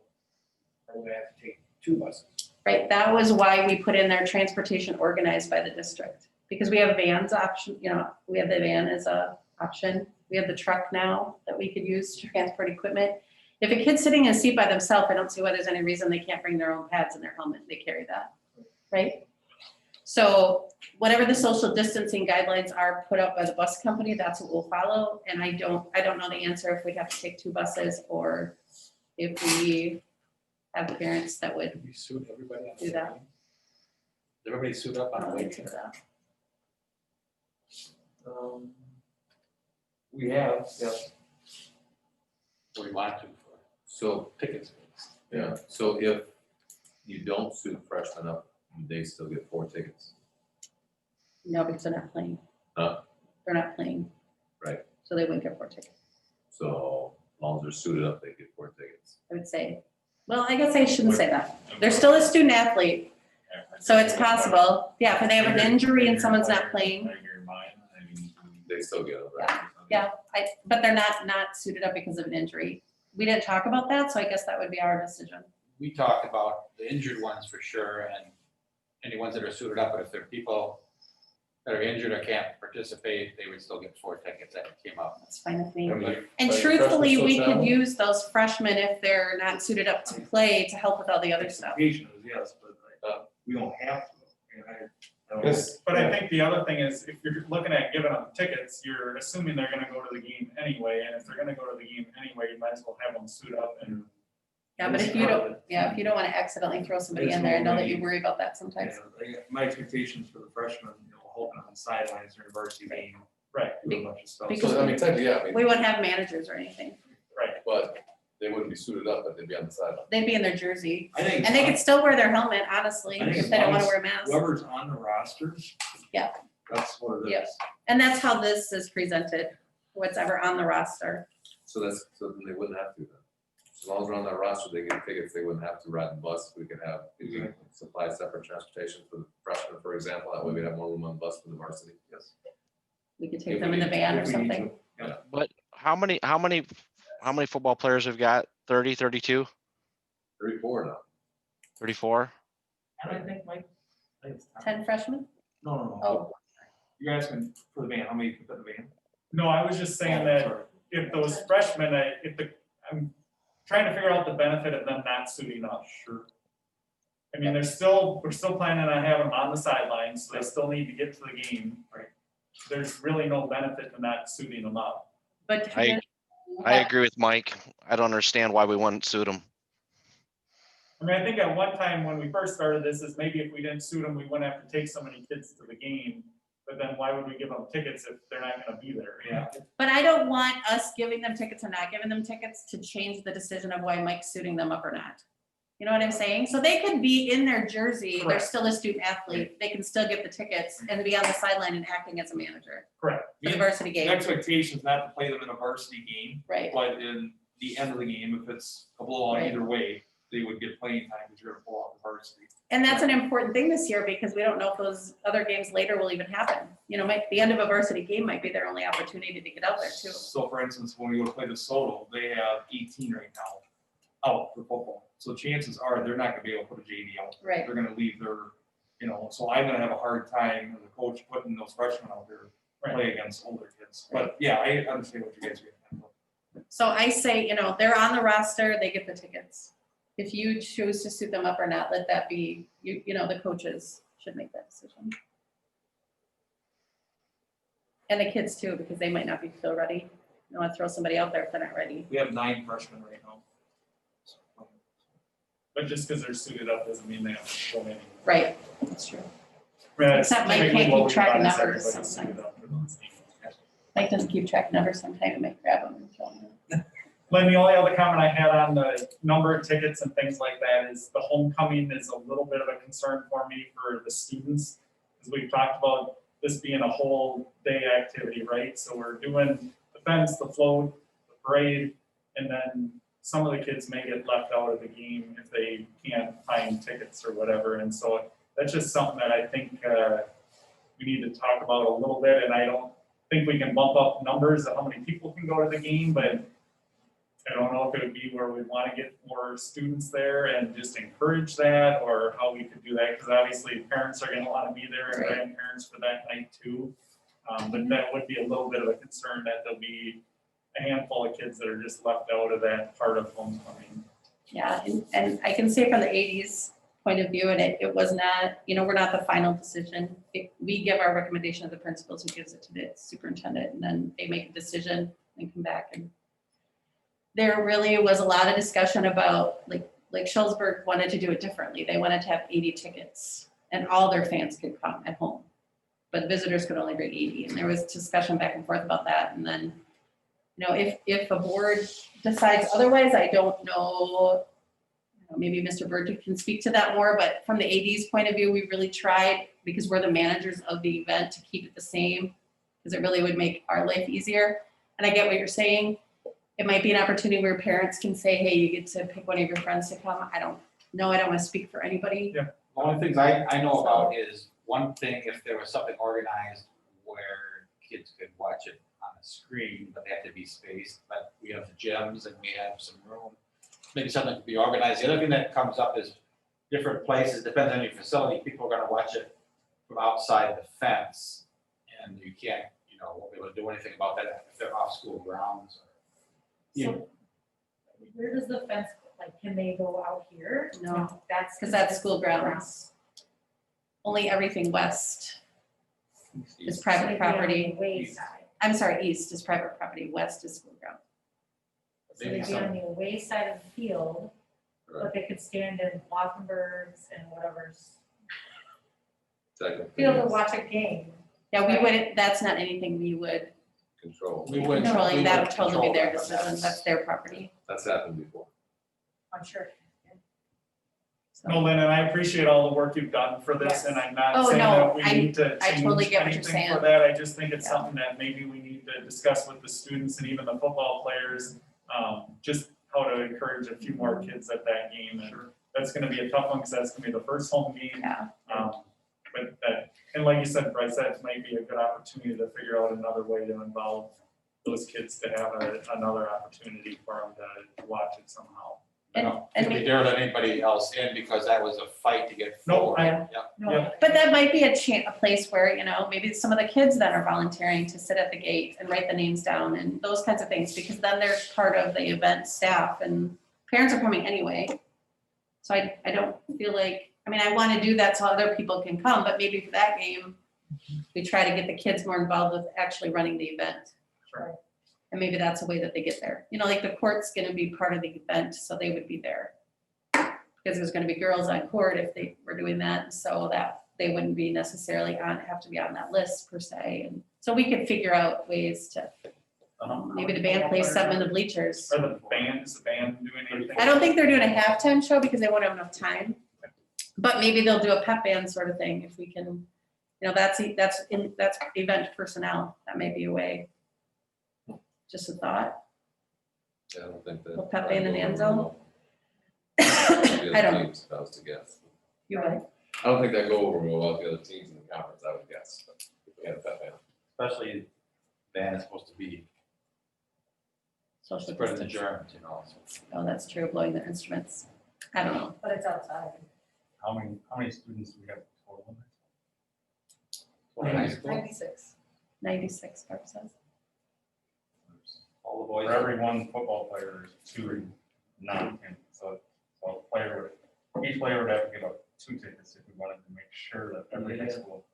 are we gonna have to take 2 buses? Right, that was why we put in there transportation organized by the district. Because we have vans option, we have the van as a option. We have the truck now that we could use to transport equipment. If a kid's sitting in a seat by themselves, I don't see why there's any reason they can't bring their own pads and their helmet, they carry that, right? So whatever the social distancing guidelines are put up by the bus company, that's what we'll follow. And I don't know the answer if we'd have to take 2 buses or if we have parents that would We suit everybody on do that. Saturday? Everybody suit up on a weekend? We have, yes. We want to for So, tickets. yeah, so if you don't suit freshmen up, they still get 4 tickets. No, because they're not playing. Huh? They're not playing. Right. So they wouldn't get 4 tickets, So as long as they're suited up, they get 4 tickets. I would say. Well, I guess I shouldn't say that. They're still a student athlete, so it's possible. Yeah, if they have an injury and someone's not playing, They still get them, right? yeah, but they're not suited up because of an injury. We didn't talk about that, so I guess that would be our decision. We talked about the injured ones for sure, and any ones that are suited up, but if there are people that are injured or can't participate, they would still get 4 tickets. That came up. That's fine with me. Can we- And are truthfully, freshmen we still could traveling? use those freshmen if they're not suited up to play to help with all the other stuff. Expectation is yes, but we don't have to. And I don't know. Yes. But I think the other thing is, if you're looking at giving them tickets, you're assuming they're gonna go to the game anyway, and if they're gonna go to the game anyway, you might as well have them suit up and. Yeah, but if you don't want to accidentally throw somebody in there, I know that you worry about that sometimes. Yeah, my expectations for the freshmen, helping on the sidelines during varsity game. Right. Do a bunch of stuff. Because- So, I mean, technically, yeah, I mean, We wouldn't have managers or anything. Right. but they wouldn't be suited up, but they'd be on the sideline. They'd be in their jersey. I think. And they could still wear their helmet, honestly, I think if as they don't long want to as wear masks. Whoever's on the rosters. Yeah. That's what it is. Yeah. And that's how this is presented, what's ever on the roster. So then they wouldn't have to then. As long as they're on that roster, they get tickets, they wouldn't have to ride the bus. We could have, we could supply separate transportation for the freshmen, for example. That way we'd have more room on the bus for the varsity. Yes. We could take them in the van or If we need something. to. But how many football players we've got? 30, 32, 34 now. 34? And I think Mike. 10 freshmen? No. Oh, You're asking for the van, how many you put in the van? No, I was just saying Oh, that sorry. if those freshmen, I'm trying to figure out the benefit of them not suiting up. Sure. I mean, we're still planning on having them on the sidelines, so they still need to get to the game. Right. There's really no benefit to not suiting them up. but. I agree with Mike. I don't understand why we wouldn't suit them. I mean, I think at one time when we first started this is maybe if we didn't suit them, we wouldn't have to take so many kids to the game. But then why would we give them tickets if they're not gonna be there? Yeah. But I don't want us giving them tickets and not giving them tickets to change the decision of why Mike's suiting them up or not. You know what I'm saying? So they could be in their jersey, they're Correct. still a student athlete, they can still get the tickets and be on the sideline and acting as a manager Correct. for the varsity The game, expectation is not to play them in a varsity game, right? but in the end of the game, if it's a blow on Right. either way, they would get playing time because you're gonna pull out the varsity. And that's an important thing this year because we don't know if those other games later will even happen. You know, the end of a varsity game might be their only opportunity to get out there too. So for instance, when we go to play the Soto, they have 18 right now out for football. So chances are they're not gonna be able to put a JV out. Right. They're gonna leave their, so I'm gonna have a hard time as a coach putting those freshmen out there to play against older kids. But yeah, I understand what you guys are getting at. So I say, they're on the roster, they get the tickets. If you choose to suit them up or not, let that be, the coaches should make that decision. And the kids too, because they might not feel ready. You don't want to throw somebody out there if they're not ready. We have 9 freshmen right now. But just because they're suited up doesn't mean they have to go in. Right, that's true. I mean, that's Except Mike typically can't what keep we've track of done is numbers everybody's sometimes. suited up for those games. Mike doesn't keep track of numbers sometime and might grab them and throw them. Lynn, the only other comment I had on the number of tickets and things like that is the homecoming is a little bit of a concern for me for the students. Because we've talked about this being a whole day activity, right? So we're doing the fence, the float, the parade, and then some of the kids may get left out of the game if they can't find tickets or whatever. And so that's just something that I think we need to talk about a little bit. And I don't think we can bump up numbers of how many people can go to the game, but I don't know if it would be where we want to get more students there and just encourage that, or how we could do that, because obviously parents are gonna want to be there and Right. grandparents for that night too. But that would be a little bit of a concern that there'll be a handful of kids that are just left out of that part of homecoming. Yeah, and I can say from the 80s point of view, and it was not, we're not the final decision. We give our recommendation to the principals, who gives it to the superintendent, and then they make a decision and come back. And there really was a lot of discussion about, like Schulzberg wanted to do it differently. They wanted to have 80 tickets and all their fans could come at home, but visitors could only bring 80. And there was discussion back and forth about that. And then, if a board decides otherwise, I don't know, maybe Mr. Bird can speak to that more, but from the AD's point of view, we really tried, because we're the managers of the event, to keep it the same, because it really would make our life easier. And I get what you're saying. It might be an opportunity where parents can say, hey, you get to pick one of your friends to come. I don't know. I don't want to speak for anybody. Yeah. The only things I know about is, one thing, if there was something organized where kids could watch it on the screen, but they have to be spaced, but we have the gyms and we have some room, maybe something could be organized. The other thing that comes up is different places, depends on your facility, people are gonna watch it from outside the fence, and you can't, won't be able to do anything about that if they're off school grounds. So where does the fence, can they go out here? No. That's. Because that's school grounds. Only everything west is private property. Way side. I'm sorry, east is private property, west is school ground. So they'd be on the away side of the field, but they could stand in Laufenberg's and whatever's Technically, field to watch a game. Yeah, we wouldn't, that's not anything we would control. We wouldn't. controlling, we that wouldn't would totally be their control that. decision, that's their property. That's happened before. I'm sure. So- No, Lynn, and I appreciate all the work you've done for this, and I'm not Oh, saying no, that we I- need to I totally change get what you're anything for saying. that. I just think it's Yeah. something that maybe we need to discuss with the students and even the football players, just how to encourage a few more kids at that game. And that's gonna be a tough one, because that's gonna be the first home game. Yeah. But that, and like you said, Bryce, that might be a good opportunity to figure out another way to involve those kids to have another opportunity for them to watch it somehow. No, And we dare let anybody else in because that was a fight to get No, forward. I- Yeah. No. But that might be a place where, maybe some of the kids then are volunteering to sit at the gate and write the names down and those kinds of things, because then they're part of the event staff and parents are coming anyway. So I don't feel like, I want to do that so other people can come, but maybe for that game, we try to get the kids more involved with actually running the event. Sure. And maybe that's a way that they get there. Like the court's gonna be part of the event, so they would be there. Because there's gonna be girls on court if they were doing that, so that they wouldn't be necessarily have to be on that list per se. And so we could figure out ways to, maybe the band plays some in the bleachers. Or the band, is the band doing anything? I don't think they're doing a halftime show because they won't have enough time. But maybe they'll do a pep band sort of thing if we can, that's event personnel. That may be a way. Just a thought. Yeah, I don't think that. Will Pepe in the end zone? I I don't know. If I was to guess. You would. I don't think that go over real well with the other teams in the conference, I would guess, but if we had that, Especially band is supposed to be Social spreading the distance. germs, so. Oh, that's true, blowing their instruments. I don't know. But it's outside. How many students do we have total? High school, 96. 96 Barb says. all the boys. For every one football player, there's two non, and so each player would have to give up 2 tickets if we wanted to make sure that every high school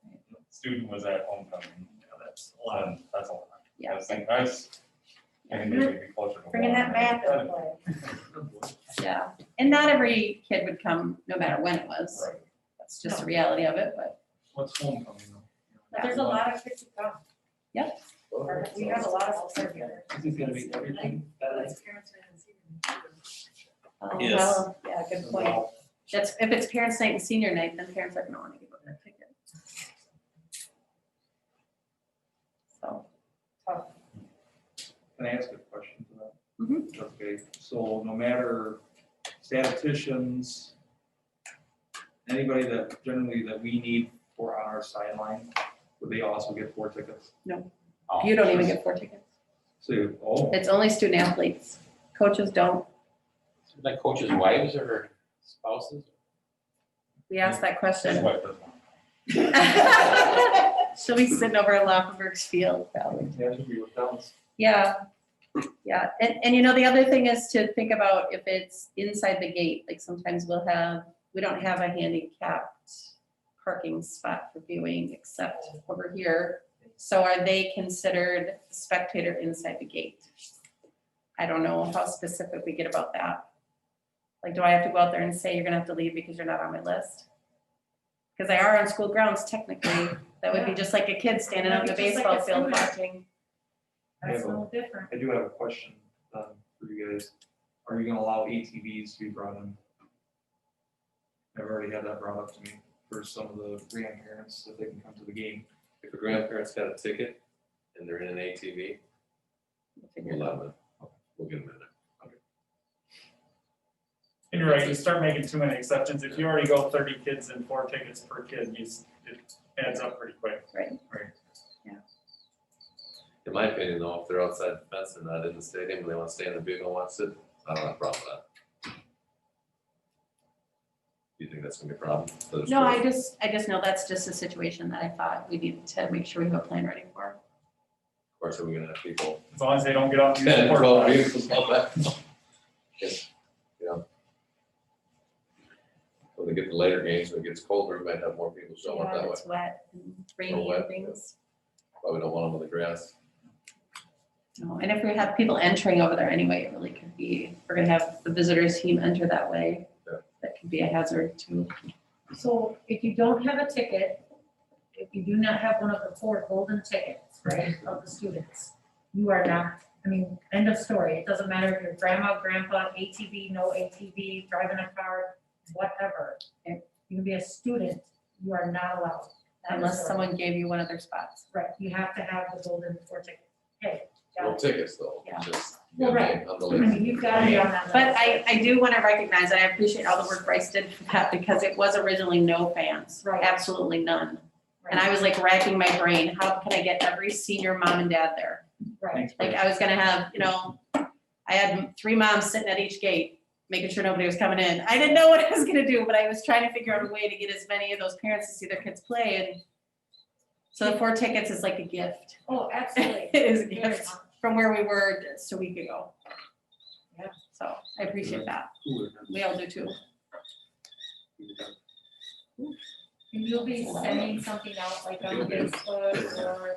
student was at homecoming. That's a lot. That's a lot. Yeah. And maybe it'd be closer to. Bringing that one. math into play. Yeah, and not every kid would come no matter when it was. Right. That's just the reality of it, but What's homecoming though? But there's a lot of kids who come. Yep. We have a lot of support here. Is it gonna be everything? Yes. well, yeah, good point. That's, if it's parents' night and senior night, then parents are gonna wanna give up their ticket. So, Can I ask a question to that? Mhm. Okay, so no matter statisticians, anybody that generally that we need for on our sideline, would they also get 4 tickets? Oh, you don't even get 4 tickets. So, oh, It's only student athletes. Coaches don't. Like coaches' wives or spouses? We asked that question. What does- She'll be sitting over at Laufenberg's field, probably. that should be with them. Yeah, Yeah, and you know, the other thing is to think about if it's inside the gate, like sometimes we don't have a handicapped parking spot for viewing except over here. So are they considered spectator inside the gate? I don't know how specific we get about that. Like, do I have to go out there and say you're gonna have to leave because you're not on my list? Because they are on school grounds technically. That would be just like a kid standing on the That'd be just baseball like a field student. watching. That's a little different. I do have a question for you guys. Are you gonna allow ATVs to be brought in? I've already had that brought up to me for some of the grandparents that they can come to the game. If a grandparent's got a ticket and they're in an ATV, we'll let them in. We'll get them in there. And you're right, you start making too many exceptions. If you already go 30 kids and 4 tickets per kid, it adds up pretty quick. Right. In my opinion, though, if they're outside the fence and not in the stadium, and they want to stay in the vehicle and watch it, I don't have a problem with that. Do you think that's gonna be a problem? for the No, schools? I just know that's just a situation that I thought we needed to make sure we have a plan ready for. Of course, are we gonna have people, As long as they don't get out and use the 10, porta 12 potty. vehicles out back? You know. When they get to later games, when it gets colder, we might have more people showing up Yeah, that way, it's wet and rainy and wet, things. but we don't want them on the grass. No, and if we have people entering over there anyway, it really could be, we're gonna have the visitors team enter that way. Yeah. That could be a hazard too. So if you don't have a ticket, if you do not have one of the 4 golden tickets, right, of the students, you are not, I mean, end of story. It doesn't matter if you're grandma, grandpa, ATV, no ATV, driving a car, whatever. If you can be a student, you are not allowed. End of Unless story. someone gave you one of their spots. Right, you have to have the golden 4 tickets. Hey, No tickets though, Yeah. just. Well, get a right. name on the I list. mean, you've got to be on that list. But I do want to recognize, and I appreciate all the work Bryce did for that, because it was originally no fans. Right. Absolutely none. And I was like racking my brain, how can I get every senior mom and dad there? Right, Like I was gonna have, you know, I had 3 moms sitting at each gate, making sure nobody was coming in. I didn't know what I was gonna do, but I was trying to figure out a way to get as many of those parents to see their kids play, and so the 4 tickets is like a gift. oh, absolutely. It is a Very gift much. from where we were just a week ago. Yeah. So I appreciate that. We all do too. And you'll be sending something out like on Facebook or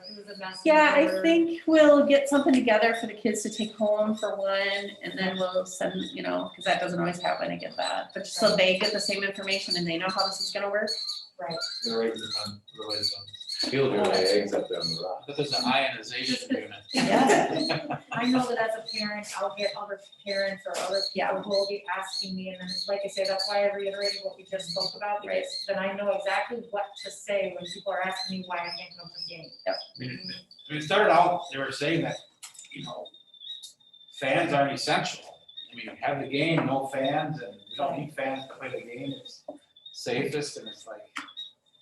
through the messenger? Yeah, I think we'll get something together for the kids to take home for one, and then we'll send, you know, because that doesn't always happen, I get that. But just so they get the same information and they know how this is gonna work. Right. They're right on, related on. Field your eggs up there on the rock. But there's an ionization unit. Yeah. I know that as a parent, I'll get other parents or other people who will be asking me, and then, like I say, that's why I reiterated what we just spoke about, because then I know exactly what to say when people are asking me why I can't come to the game. I mean, it started out, they were saying that, you know, fans aren't essential. I mean, have the game, no fans, and we don't need fans to play the game, it's safest, and it's like,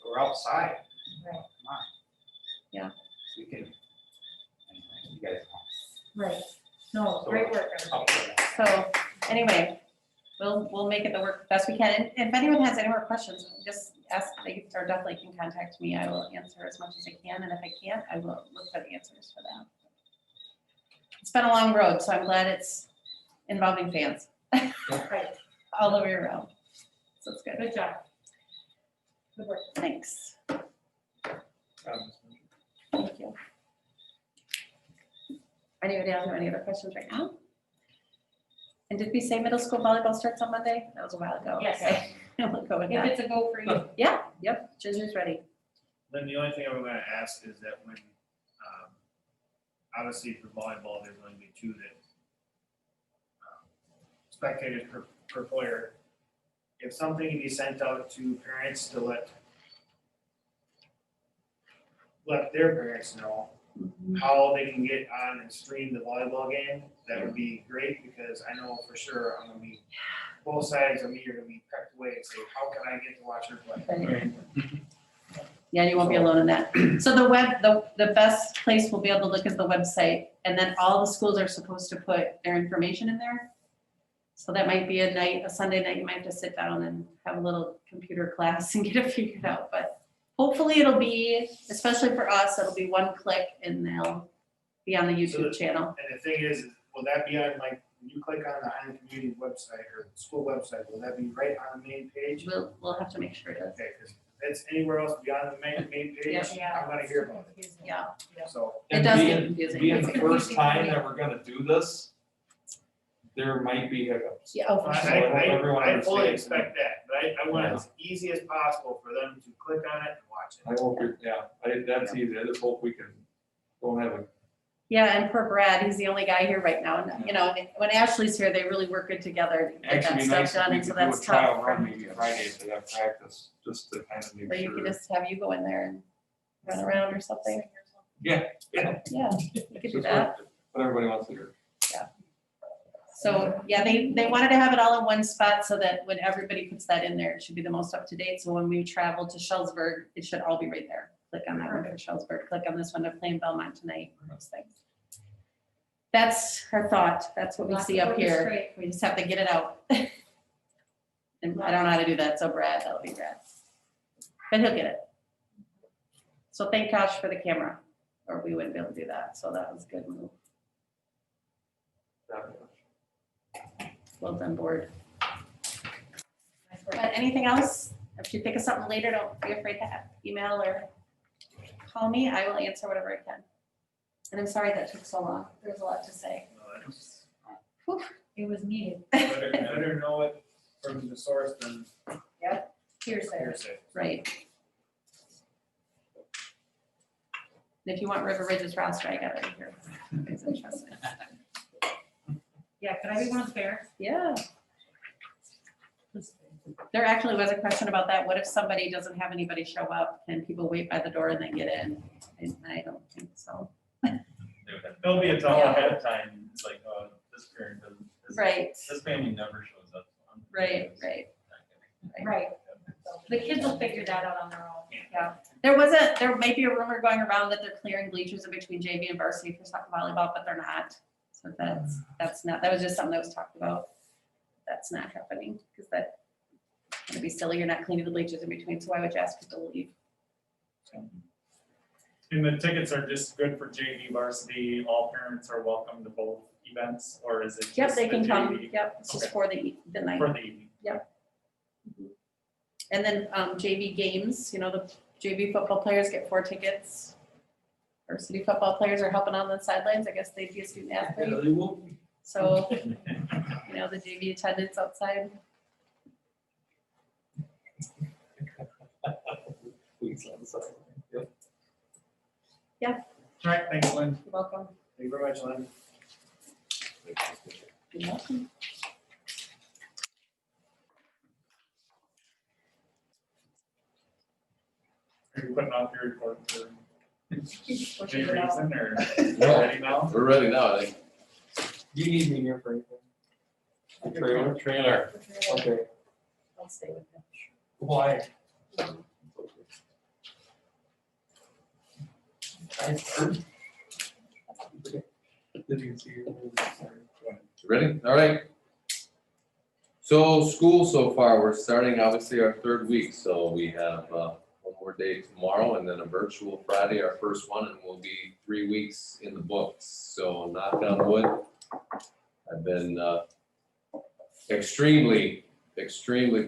we're outside. Right. Come on. Yeah. We can, anyway, you guys know. Right. No, great work, everybody. So anyway, we'll make it the work best we can. And if anyone has any more questions, just ask, they or definitely can contact me. I will answer as much as I can. And if I can't, I will look for the answers for that. It's been a long road, so I'm glad it's involving fans Right, all the way around. So it's good. good job. Good work. Thanks. Thank you. Anybody else have any other questions right now? And did we say middle school volleyball starts on Monday? That was a while ago. Yes. Okay. We'll go with If that. it's a go for you. Yeah, yep, Ginger's ready. Then the only thing I'm gonna ask is that when, obviously for volleyball, there's going to be 2 that spectators per player. If something can be sent out to parents to let their parents know how they can get on and stream the volleyball game, that would be great, because I know for sure I'm gonna be, both sides of me are gonna be pecked away and say, how can I get to watch her play? Yeah, you won't be alone in that. So the best place we'll be able to look is the website, and then all the schools are supposed to put their information in there. So that might be a Sunday night, you might have to sit down and have a little computer class and get it figured out, but hopefully it'll be, especially for us, it'll be one click and they'll be on the YouTube channel. And the thing is, will that be on, like, when you click on the Highland Community website or school website, will that be right on the main page? We'll have to make sure it is. Okay, because if it's anywhere else beyond the main page, I'm gonna hear about it, Yeah, so. it And does get being- confusing. Being It's the first confusing time for me. that we're gonna do this, there might be hiccups. Yeah, oh, for I sure. Everyone I fully understands. expect that, but I want it as easy as possible for them to click on it and watch it. I hope, that's easy, I just hope we can, don't have a. Yeah, and poor Brad, he's the only guy here right now, and, you know, when Ashley's here, they really work good together to get Actually, that be stuff nice if done, we and so could do a that's trial tough. run maybe Friday if they have practice, just to kind of make Or you could sure. just have you go in there and run around or something. Yeah. Yeah, you could do Just that. what everybody wants to hear. So, yeah, they wanted to have it all in one spot so that when everybody puts that in there, it should be the most up to date. So when we travel to Shellsburg, it should all be right there. Click on that one for Shellsburg, click on this one to play in Belmont tonight, those things. That's our thought. That's what we Lots see of up focus here. straight. We just have to get it out. And I don't know how to do that, so Brad, that'll be Brad. But he'll get it. So thank Josh for the camera, or we wouldn't be able to do that. So that was a good move. Well done, board. But anything else? If you think of something later, don't be afraid to email or call me. I will answer whatever I can. And I'm sorry that took so long. There's a lot to say. Whew. It was needed. Better know it from the source than Hearsay. hearsay. Right. And if you want River Ridge's roster, I got it right here. It's interesting. Yeah, could I be one of the fair? Yeah. There actually was a question about that. What if somebody doesn't have anybody show up? Can people wait by the door and then get in? And I don't think so. There'll be a Tell tell ahead of time, it's like, this parent doesn't, Right, this family never shows up. right. Right. The kids will figure that out on their own. Yeah. There may be a rumor going around that they're clearing bleachers in between JV and varsity for soccer volleyball, but they're not. So that's not, that was just something that was talked about. That's not happening, because that's gonna be silly. You're not cleaning the bleachers in between, so why would you ask people to leave? And the tickets are just good for JV varsity, all parents are welcome to both events, or is it just Yep, they can the come. JV? Yep, it's just Okay. for the night. For the evening. And then JV games, the JV football players get 4 tickets. Varsity football players are helping on the sidelines. I guess they'd be a student athlete. So, the JV attendance outside. All right, thanks, Lynn. You're welcome. Thank you very much, Lynn. You're welcome. Are you putting off your report for Pushing any it out. reason, or No. ready now? We're ready now, I think. Do you need me here for anything? Trailer. Okay. I'll stay with them. Why? Did you see? Ready? All right. So school so far, we're starting obviously our 3rd week, so we have one more day tomorrow and then a virtual Friday, our first one, and we'll be 3 weeks in the books. So knock on wood. I've been extremely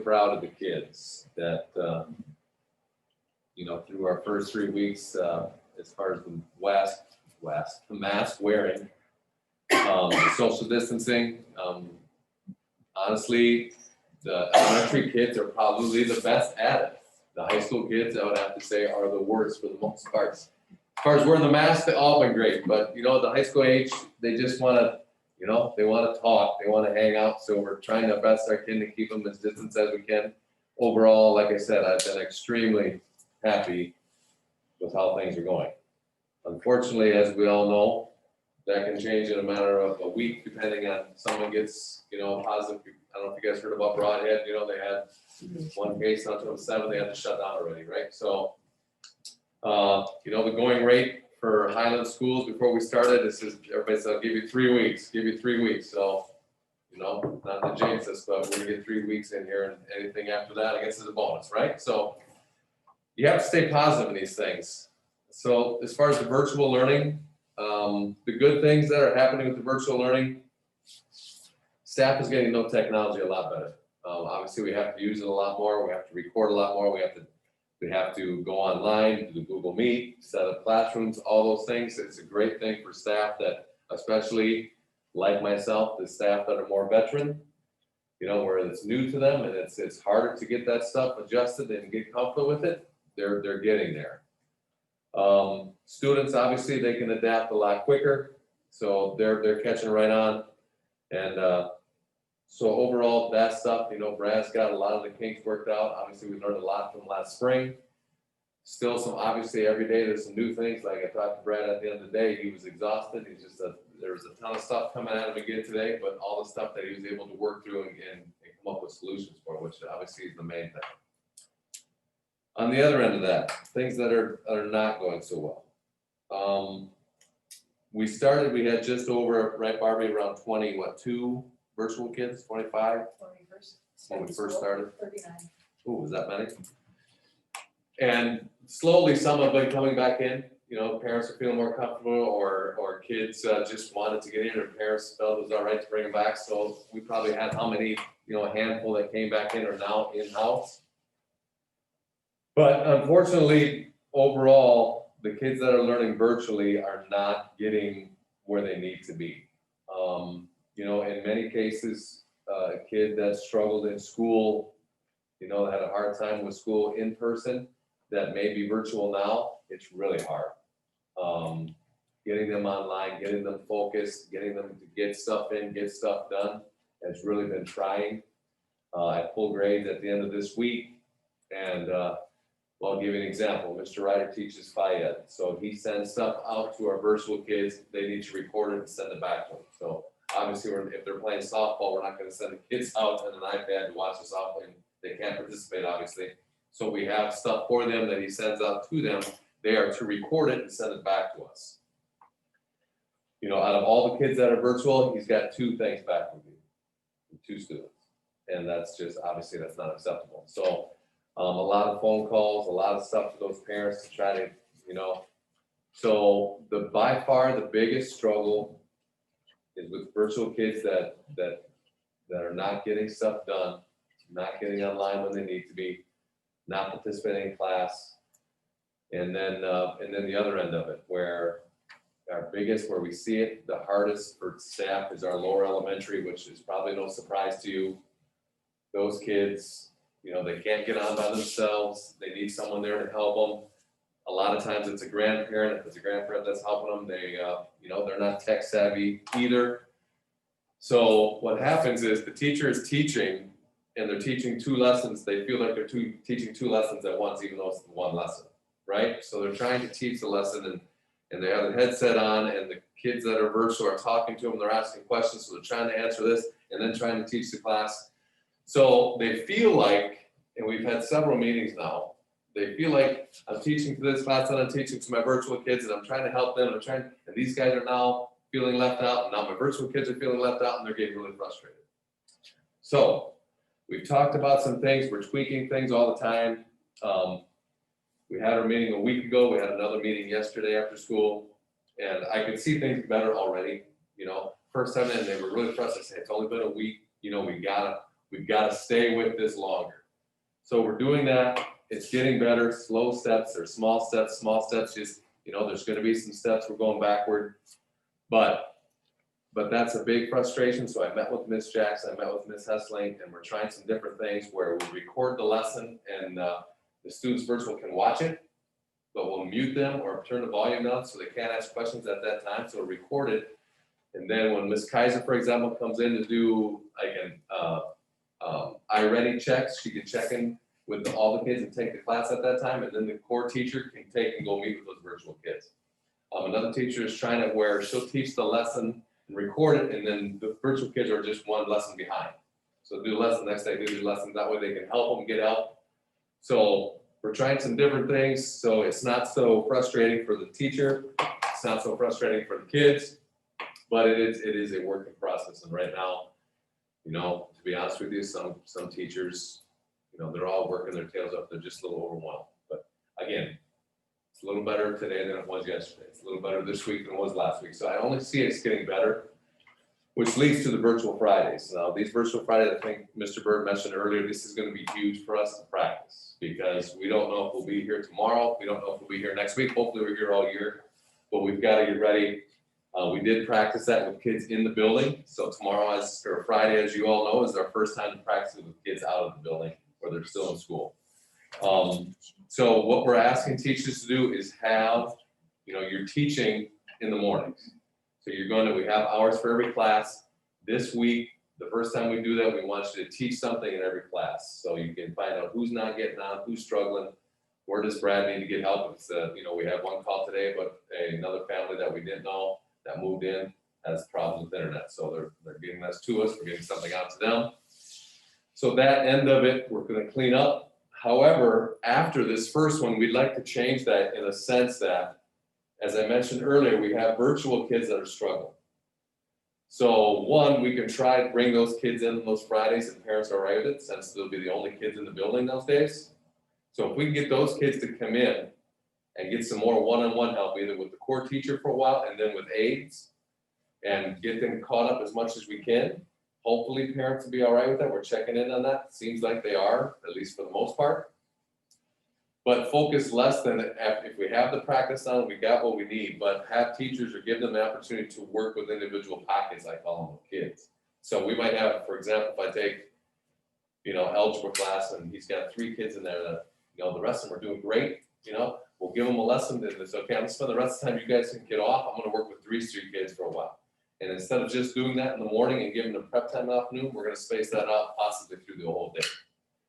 proud of the kids that, through our first 3 weeks, as far as the mask wearing, the social distancing, honestly, the elementary kids are probably the best at it. The high school kids, I would have to say, are the worst for the most part. As far as wearing the mask, they've all been great, but the high school age, they just wanna, they wanna talk, they wanna hang out, so we're trying our best, our kid, to keep them as distant as we can. Overall, like I said, I've been extremely happy with how things are going. Unfortunately, as we all know, that can change in a matter of a week, depending on someone gets, positive. I don't know if you guys heard about Broadhead, they had one case on the 7th, they had to shut down already, right? So, the going rate for Highland schools before we started, everybody said, I'll give you 3 weeks, So, not to jinx us, but we're gonna get 3 weeks in here, and anything after that, I guess is a bonus, right? So you have to stay positive in these things. So as far as the virtual learning, The good things that are happening with the virtual learning, staff is getting to know technology a lot better. Obviously, we have to use it a lot more, we have to record a lot more, we have to go online, do Google Meet, set up classrooms, all those things. It's a great thing for staff that, especially like myself, the staff that are more veteran, you know, where it's new to them and it's harder to get that stuff adjusted and get comfortable with it, they're getting there. Students, obviously, they can adapt a lot quicker, so they're catching right on. And so overall, that stuff, you know, Brad's got a lot of the kinks worked out. Obviously, we learned a lot from last spring. Still some, obviously, every day there's some new things. Like I talked to Brad at the end of the day, he was exhausted. He's just there was a ton of stuff coming at him again today, but all the stuff that he was able to work through and come up with solutions for, which obviously is the main thing. On the other end of that, things that are not going so well. We had just over, right, Barbie, around 22 virtual kids, 25 when we first started. 39. Ooh, was that many? And slowly, some have been coming back in. You know, parents are feeling more comfortable, or kids just wanted to get in, or parents felt it was all right to bring them back. So we probably had how many, you know, a handful that came back in are now in-house. But unfortunately, overall, the kids that are learning virtually are not getting where they need to be. You know, in many cases, a kid that struggled in school, you know, had a hard time with school in person, that may be virtual now, it's really hard. Getting them online, getting them focused, getting them to get stuff in, get stuff done, has really been trying. I pulled grades at the end of this week, and well, I'll give you an example. Mr. Ryder teaches Phi Ed, so he sends stuff out to our virtual kids. They need to record it and send it back to them. So obviously, if they're playing softball, we're not going to send the kids out on an iPad to watch the softball, and they can't participate, obviously. So we have stuff for them that he sends out to them. They are to record it and send it back to us. You know, out of all the kids that are virtual, he's got 2 things back from me, 2 students, and that's just, obviously, that's not acceptable. So a lot of phone calls, a lot of stuff to those parents to try to, you know. So by far the biggest struggle is with virtual kids that are not getting stuff done, not getting online when they need to be, not participating in class. And then the other end of it, where we see it the hardest for staff is our lower elementary, which is probably no surprise to you. Those kids, you know, they can't get on by themselves. They need someone there to help them. A lot of times it's a grandparent. If it's a grandparent that's helping them, they, you know, they're not tech savvy either. So what happens is the teacher is teaching, and they're teaching 2 lessons. They feel like they're teaching 2 lessons at once, even though it's 1 lesson, right? So they're trying to teach the lesson, and they have the headset on, and the kids that are virtual are talking to them. They're asking questions, so they're trying to answer this, and then trying to teach the class. So they feel like, and we've had several meetings now, they feel like I'm teaching to this class and I'm teaching to my virtual kids, and I'm trying to help them, and these guys are now feeling left out, and now my virtual kids are feeling left out, and they're getting really frustrated. So we've talked about some things, we're tweaking things all the time. We had our meeting a week ago, we had another meeting yesterday after school, and I could see things better already. You know, first time in, they were really frustrated, say, it's only been a week, you know, we've gotta stay with this longer. So we're doing that, it's getting better, slow steps, there's small steps, just, you know, there's gonna be some steps we're going backward, but that's a big frustration. So I met with Ms. Jackson, I met with Ms. Hessling, and we're trying some different things where we record the lesson, and the students virtual can watch it, but we'll mute them or turn the volume down so they can't ask questions at that time, so record it. And then when Ms. Kaiser, for example, comes in to do like an iReady checks, she can check in with all the kids and take the class at that time, and then the core teacher can take and go meet with those virtual kids. Another teacher is trying it where she'll teach the lesson and record it, and then the virtual kids are just 1 lesson behind. So do the lesson next day, do the lesson, that way they can help them get help. So we're trying some different things, so it's not so frustrating for the teacher, it's not so frustrating for the kids, but it is a working process. And right now, you know, to be honest with you, some teachers, you know, they're all working their tails off, they're just a little overwhelmed. But again, a little better today than it was yesterday. It's a little better this week than it was last week. So I only see it's getting better, which leads to the virtual Fridays. Now, these virtual Fridays, I think Mr. Bird mentioned earlier, this is gonna be huge for us to practice because we don't know if we'll be here tomorrow. We don't know if we'll be here next week. Hopefully we're here all year, but we've gotta get ready. We did practice that with kids in the building. So tomorrow or Friday, as you all know, is our first time to practice with kids out of the building where they're still in school. So what we're asking teachers to do is have, you're teaching in the mornings. So we have hours for every class. This week, the first time we do that, we want you to teach something in every class. So you can find out who's not getting on, who's struggling, where does Brad need to get help? If it's, we had one call today, but another family that we didn't know that moved in has problems with internet. So they're getting this to us, we're getting something out to them. So that end of it, we're gonna clean up. However, after this first one, we'd like to change that in a sense that, as I mentioned earlier, we have virtual kids that are struggling. So one, we can try to bring those kids in on those Fridays if parents are all right with it, since they'll be the only kids in the building those days. So if we can get those kids to come in and get some more one-on-one help, either with the core teacher for a while and then with aides, and get them caught up as much as we can. Hopefully parents will be all right with that. We're checking in on that. Seems like they are, at least for the most part. But focus less than if we have the practice on, we got what we need, but have teachers or give them the opportunity to work with individual pockets, I call them, with kids. So we might have, for example, if I take, algebra class and he's got 3 kids in there that, the rest of them are doing great, we'll give them a lesson that it's okay, I'm gonna spend the rest of the time you guys can get off, I'm gonna work with 3 street kids for a while. And instead of just doing that in the morning and giving them prep time in the afternoon, we're gonna space that out possibly through the whole day.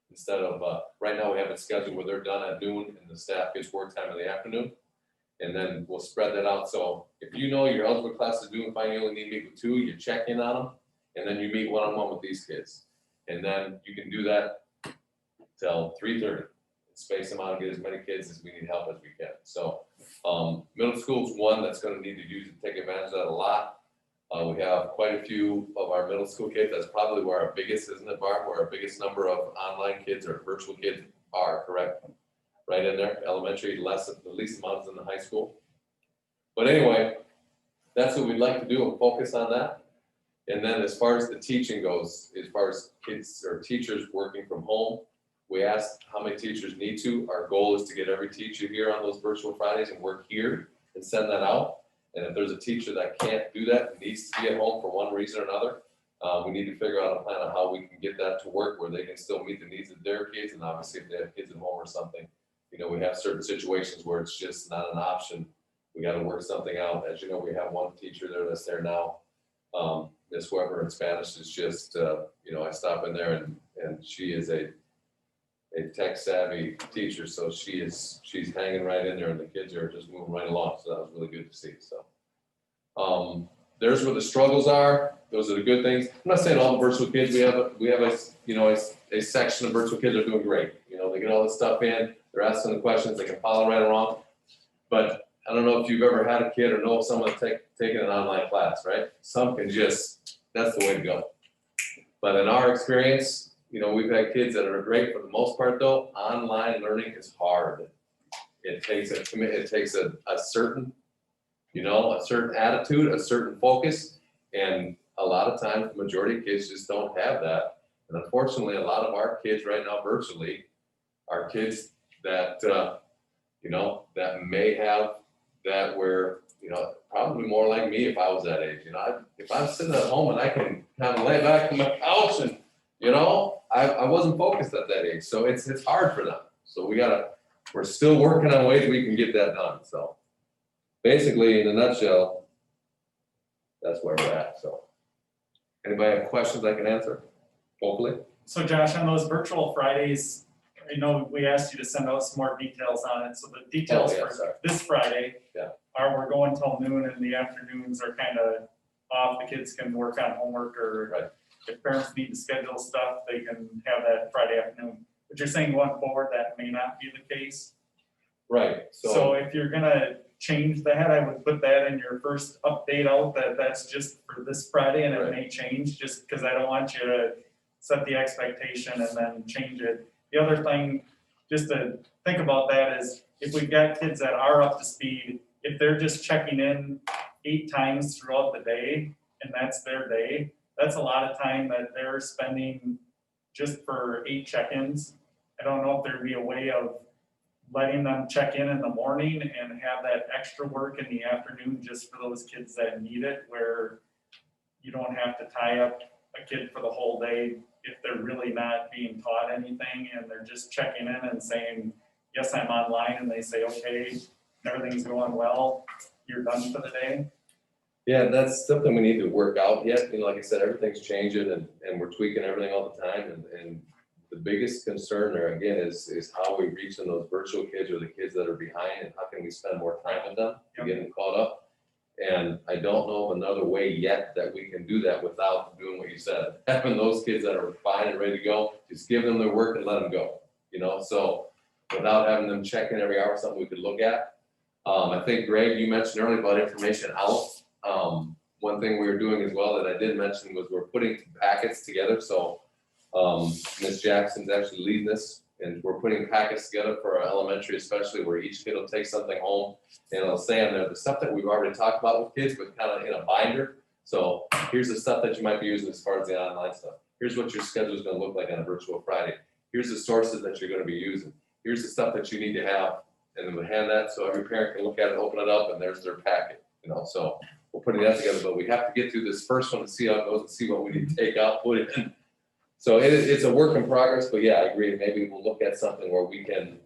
Instead of, right now we have it scheduled where they're done at noon and the staff gets work time in the afternoon. And then we'll spread that out. So if your algebra class is doing fine, you only need to meet with 2, you check in on them, and then you meet one-on-one with these kids. And then you can do that till 3:30. Space them out and get as many kids as we need help as we can. So middle school is one that's gonna need to use and take advantage of that a lot. We have quite a few of our middle school kids. That's probably where our biggest, isn't it, Barb? Where our biggest number of online kids or virtual kids are, correct? Right in there, elementary, the least amount is in the high school. But anyway, that's what we'd like to do and focus on that. And then as far as the teaching goes, as far as kids or teachers working from home, we asked how many teachers need to. Our goal is to get every teacher here on those virtual Fridays and work here and send that out. And if there's a teacher that can't do that, needs to be at home for one reason or another, we need to figure out a plan on how we can get that to work where they can still meet the needs of their kids. And obviously if they have kids at home or something, we have certain situations where it's just not an option. We got to work something out. As you know, we have one teacher there that's there now. Miss Weber in Spanish is just, I stop in there and she is a tech savvy teacher. So she's hanging right in there and the kids are just moving right along. So that was really good to see. So there's where the struggles are. Those are the good things. I'm not saying all the virtual kids, we have a section of virtual kids are doing great. They get all this stuff in, they're asking the questions, they can follow right along. But I don't know if you've ever had a kid or know of someone taking an online class, right? Some can that's the way to go. But in our experience, we've had kids that are great. For the most part though, online learning is hard. It takes a commitment, it takes a certain, a certain attitude, a certain focus. And a lot of times, the majority of kids just don't have that. And unfortunately, a lot of our kids right now virtually are kids that, that may have that where, probably more like me if I was that age. If I'm sitting at home and I can kind of lay back on my couch and, I wasn't focused at that age. So it's hard for them. So we're still working on ways we can get that done. So basically, in a nutshell, that's where we're at. So anybody have questions I can answer? Hopefully. So Josh, on those virtual Fridays, I know we asked you to send out some more details on it. So the details for this Friday we're going till noon and the afternoons are kind of off. The kids can work on homework or if parents need to schedule stuff, they can have that Friday afternoon. But you're saying going forward, that may not be the case? Right. So if you're gonna change that, I would put that in your first update out that's just for this Friday and it may change just because I don't want you to set the expectation and then change it. The other thing, just to think about that is if we've got kids that are up to speed, if they're just checking in 8 times throughout the day, and that's their day, that's a lot of time that they're spending just for 8 check-ins. I don't know if there'd be a way of letting them check in the morning and have that extra work in the afternoon just for those kids that need it, where you don't have to tie up a kid for the whole day if they're really not being taught anything and they're just checking in and saying, yes, I'm online, and they say, okay, everything's going well, you're done for the day. Yeah, that's something we need to work out yet. You know, like I said, everything's changing and we're tweaking everything all the time. And the biggest concern there again is how we reach in those virtual kids or the kids that are behind, and how can we spend more time with them to get them caught up. And I don't know of another way yet that we can do that without doing what you said. Having those kids that are fine and ready to go, just give them their work and let them go, you know? So without having them check in every hour, something we could look at. I think Greg, you mentioned earlier about information out. One thing we were doing as well that I did mention was we're putting packets together. So Ms. Jackson's actually leading this, and we're putting packets together for our elementary, especially where each kid will take something home and it'll say on there the stuff that we've already talked about with kids, but kind of in a binder. So here's the stuff that you might be using as far as the online stuff. Here's what your schedule is going to look like on a virtual Friday. Here's the sources that you're going to be using. Here's the stuff that you need to have, and then we'll hand that so every parent can look at it, open it up, and there's their packet. You know, so we're putting that together, but we have to get through this first one to see how it goes and see what we need to take out, put it in. So it's a work in progress, but yeah, I agree. Maybe we'll look at something where we can,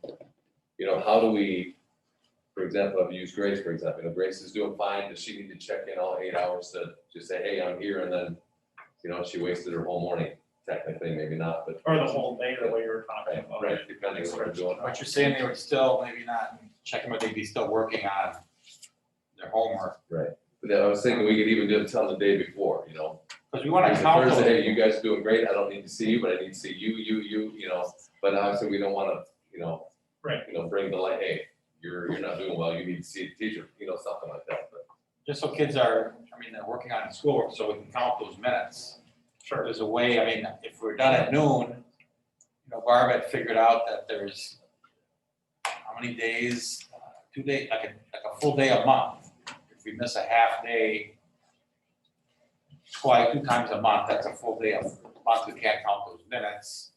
you know, how do we, for example, I've used Grace, for example. You know, Grace is doing fine. Does she need to check in all 8 hours to just say, hey, I'm here? And then, you know, she wasted her whole morning. Technically, maybe not, but. Or the whole day, the way you were talking about. Right, depending on what we're doing. But you're saying they would still, maybe not checking, but they'd be still working on their homework. Right. But then I was thinking we could even do it on the day before, you know. Because we want to count those. Thursday, hey, you guys are doing great. I don't need to see you, but I need to see you, you know. But obviously, we don't want to, you know, Right. You know, bring the light, hey, you're not doing well. You need to see a teacher, you know, something like that. But Just so kids are, I mean, they're working on schoolwork, so we can count those minutes. Sure. There's a way, I mean, if we're done at noon, you know, Barb had figured out that there's how many days, 2 days, like a full day a month. If we miss a half day, twice, 2 times a month, that's a full day a month. We can't count those minutes.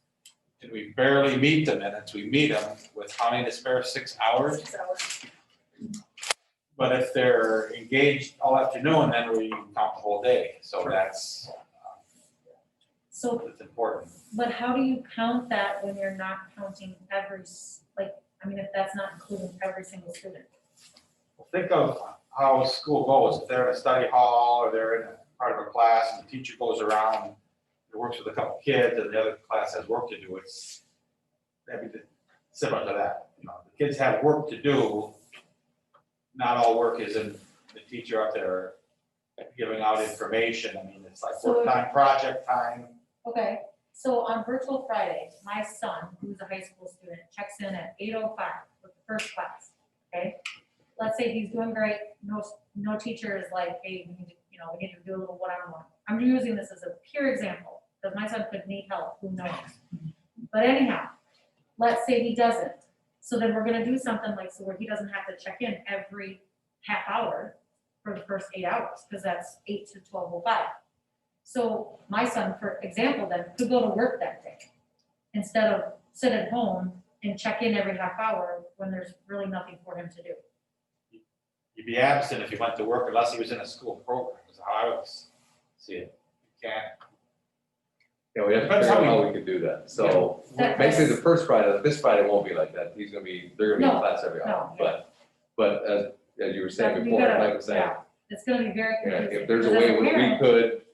And we barely meet the minutes. We meet them with how many to spare, 6 hours? 6 hours. But if they're engaged all afternoon, then we count the whole day. So that's, So, it's important. but how do you count that when you're not counting I mean, if that's not including every single student? Think of how school goes. If they're in a study hall or they're in a part of a class and the teacher goes around and works with a couple kids and the other class has work to do, it's maybe similar to that. You know, the kids have work to do. Not all work is in the teacher up there giving out information. I mean, it's like work time, project time. Okay, so on virtual Friday, my son, who's a high school student, checks in at 8:05 with the first class, okay? Let's say he's doing great, no teacher is like, hey, we need to do a little one-on-one. I'm using this as a pure example, because my son could need help, who knows? But anyhow, let's say he doesn't. So then we're gonna do something like, so where he doesn't have to check in every half hour for the first 8 hours, because that's 8 to 12:05. So my son, for example, then could go to work that day instead of sit at home and check in every half hour when there's really nothing for him to do. You'd be absent if he went to work unless he was in a school program, is how I would see it. You can't. yeah, we have to Depends figure out how how we- we can do that. So That- basically, the first Friday, this Friday won't be like that. They're gonna be in No, class every hour. no, But as you were saying But we before, gotta- Mike was saying, yeah, it's gonna be very yeah, confusing. if there's a because as way we parent- could,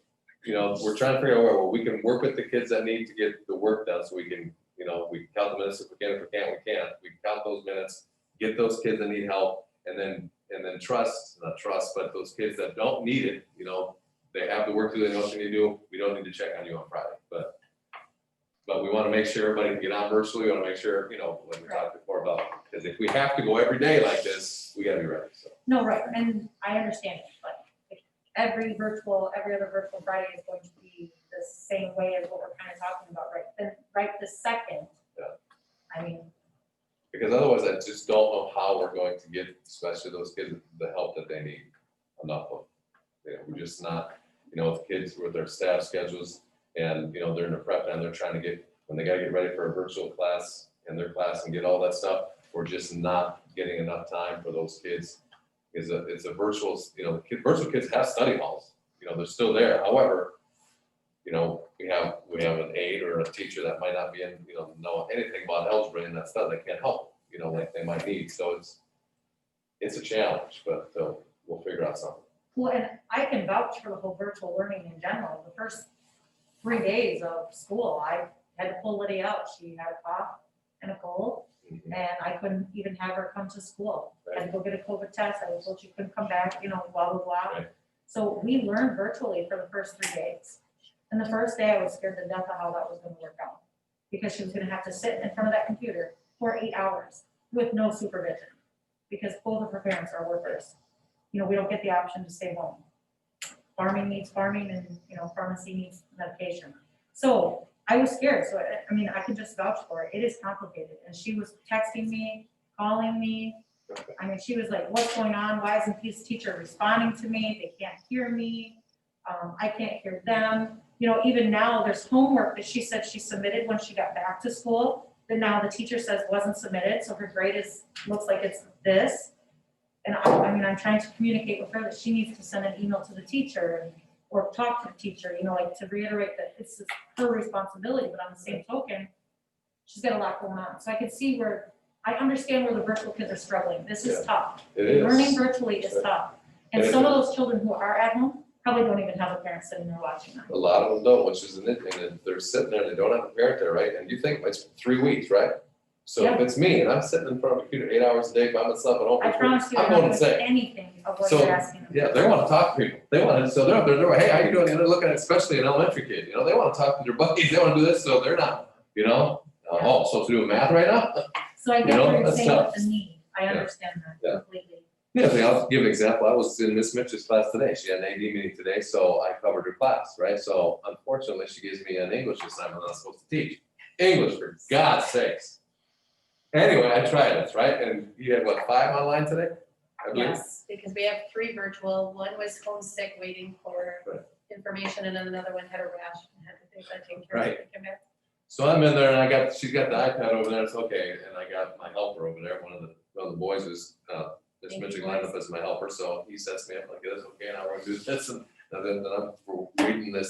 you know, we're trying to figure out where we can work with the kids that need to get the work done, so we can, you know, we can count the minutes if we can, if we can't, we can't. We can count those minutes, get those kids that need help, and then not trust, but those kids that don't need it, you know, they have the work to do, they know what they need to do, we don't need to check on you on Friday, but we wanna make sure everybody can get on virtually, we wanna make sure, you know, like we talked before about, because if we have to go every day like this, we gotta be ready, so. No, right, and I understand it, but if every other virtual Friday is going to be the same way as what we're kind of talking about, right? Then right this second. Yeah. I mean, Because Because otherwise I just don't know how we're going to get, especially those kids, the help that they need enough of. You know, we're just not, you know, with kids with their staff schedules and, you know, they're in the prep and they're trying to get, when they gotta get ready for a virtual class in their class and get all that stuff, we're just not getting enough time for those kids. It's a virtual, you know, virtual kids have study halls, you know, they're still there. However, you know, we have an aide or a teacher that might not be in, you know anything about algebra and that stuff, they can't help, you know, like they might need, so it's a challenge, but we'll figure out something. Well, and I can vouch for the whole virtual learning in general. The first 3 days of school, I had to pull Lydia out. She had a cough and a cold, Mhm. and I couldn't even have her come to school. I had to go get a COVID test. I was told she couldn't come back, you know, blah, blah, blah. Right. So we learned virtually for the first 3 days. And the first day I was scared to death of how that was gonna work out. Because she was gonna have to sit in front of that computer for 8 hours with no supervision. Because both of her parents are workers. You know, we don't get the option to stay home. Farming needs farming and, you know, pharmacy needs medication. So I was scared. So I mean, I can just vouch for it. It is complicated. And she was texting me, calling me. I mean, she was like, what's going on? Why isn't this teacher responding to me? They can't hear me. I can't hear them. You know, even now there's homework that she said she submitted when she got back to school, that now the teacher says wasn't submitted. So her grade looks like it's this. And I mean, I'm trying to communicate with her that she needs to send an email to the teacher or talk to the teacher, you know, like to reiterate that it's her responsibility, but on the same token, she's got a lot going on. So I can see I understand where the virtual kids are struggling. This is tough. It is. Learning virtually is tough. And And some of those children who are at home probably don't even have a parent sitting there watching them. A lot of them don't, which is an thing, and they're sitting there, they don't have a parent there, right? And you think it's 3 weeks, right? So if Yeah. it's me and I'm sitting in front of a computer 8 hours a day by myself at home, I promise you, I'm they're going not to doing say, anything of what So, you're asking them. yeah, they want to talk to people. They want to, so they're up there, hey, how you doing? And they're looking at, especially an elementary kid, you know, they want to talk to their buddies, they want to do this, so they're not, you know, oh, so to do math right now? So I You get know, what you're that's saying tough. with the need. I Yeah. understand Yeah. that completely. Yeah, I'll give an example. I was in Miss Mitchell's class today. She had an AD meeting today, so I covered her class, right? So unfortunately, she gives me an English assignment I'm supposed to teach. English, for God's sakes. Anyway, I tried it, right? And you had what, 5 online today? I believe? Yes, because we have 3 virtual. One was homesick waiting for Right. information and then another one had a rash and had to take that taken care of. Right. when they came back. So I'm in there and she's got the iPad over there, it's okay, and I got my helper over there, one of the boys is, Miss Thank you, Mitchell lined up as my helper, so he sets me up like this, okay, now we're gonna do this, and then I'm reading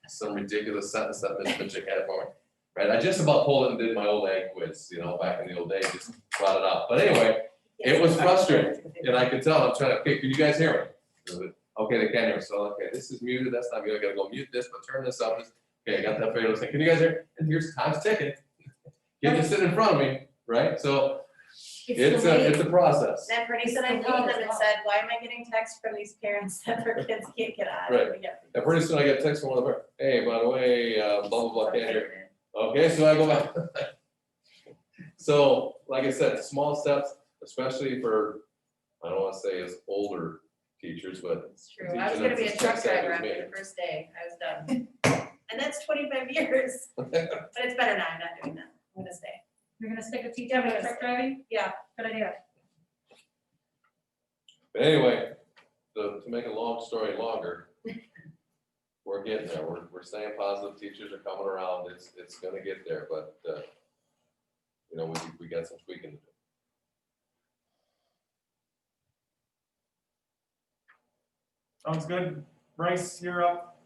some ridiculous sentence that Miss Mitchell had for me. Right, I just about pulled it and did my old ag quiz, you know, back in the old days, just brought it up, but anyway, it was frustrating, and I could tell, I'm trying to, okay, can you guys hear me? Okay, they can't hear, so, okay, this is muted, that's not muted, I gotta go mute this, but turn this up, okay, I got that figured, I was like, can you guys hear? And here's time's ticking. Kids are sitting in front of me, right, so it's a process. Then pretty soon I called them and said, why am I getting texts from these parents that their kids can't get on? Right. And pretty soon I get a text from one of them, hey, by the way, blah, blah, blah, can't hear. Okay, so I go back. So, like I said, small steps, especially for, I don't wanna say as older teachers, but. It's true. I was gonna be a truck driver after the first day. I was done. And that's 25 years. But it's better now. I'm not doing that. I'm gonna stay. You're gonna stick with teaching with truck driving? Yeah. Good idea. But anyway, to make a long story longer, we're getting there, we're staying positive, teachers are coming around, it's gonna get there, but, you know, we got some tweaking to do. Sounds good. Bryce, you're up.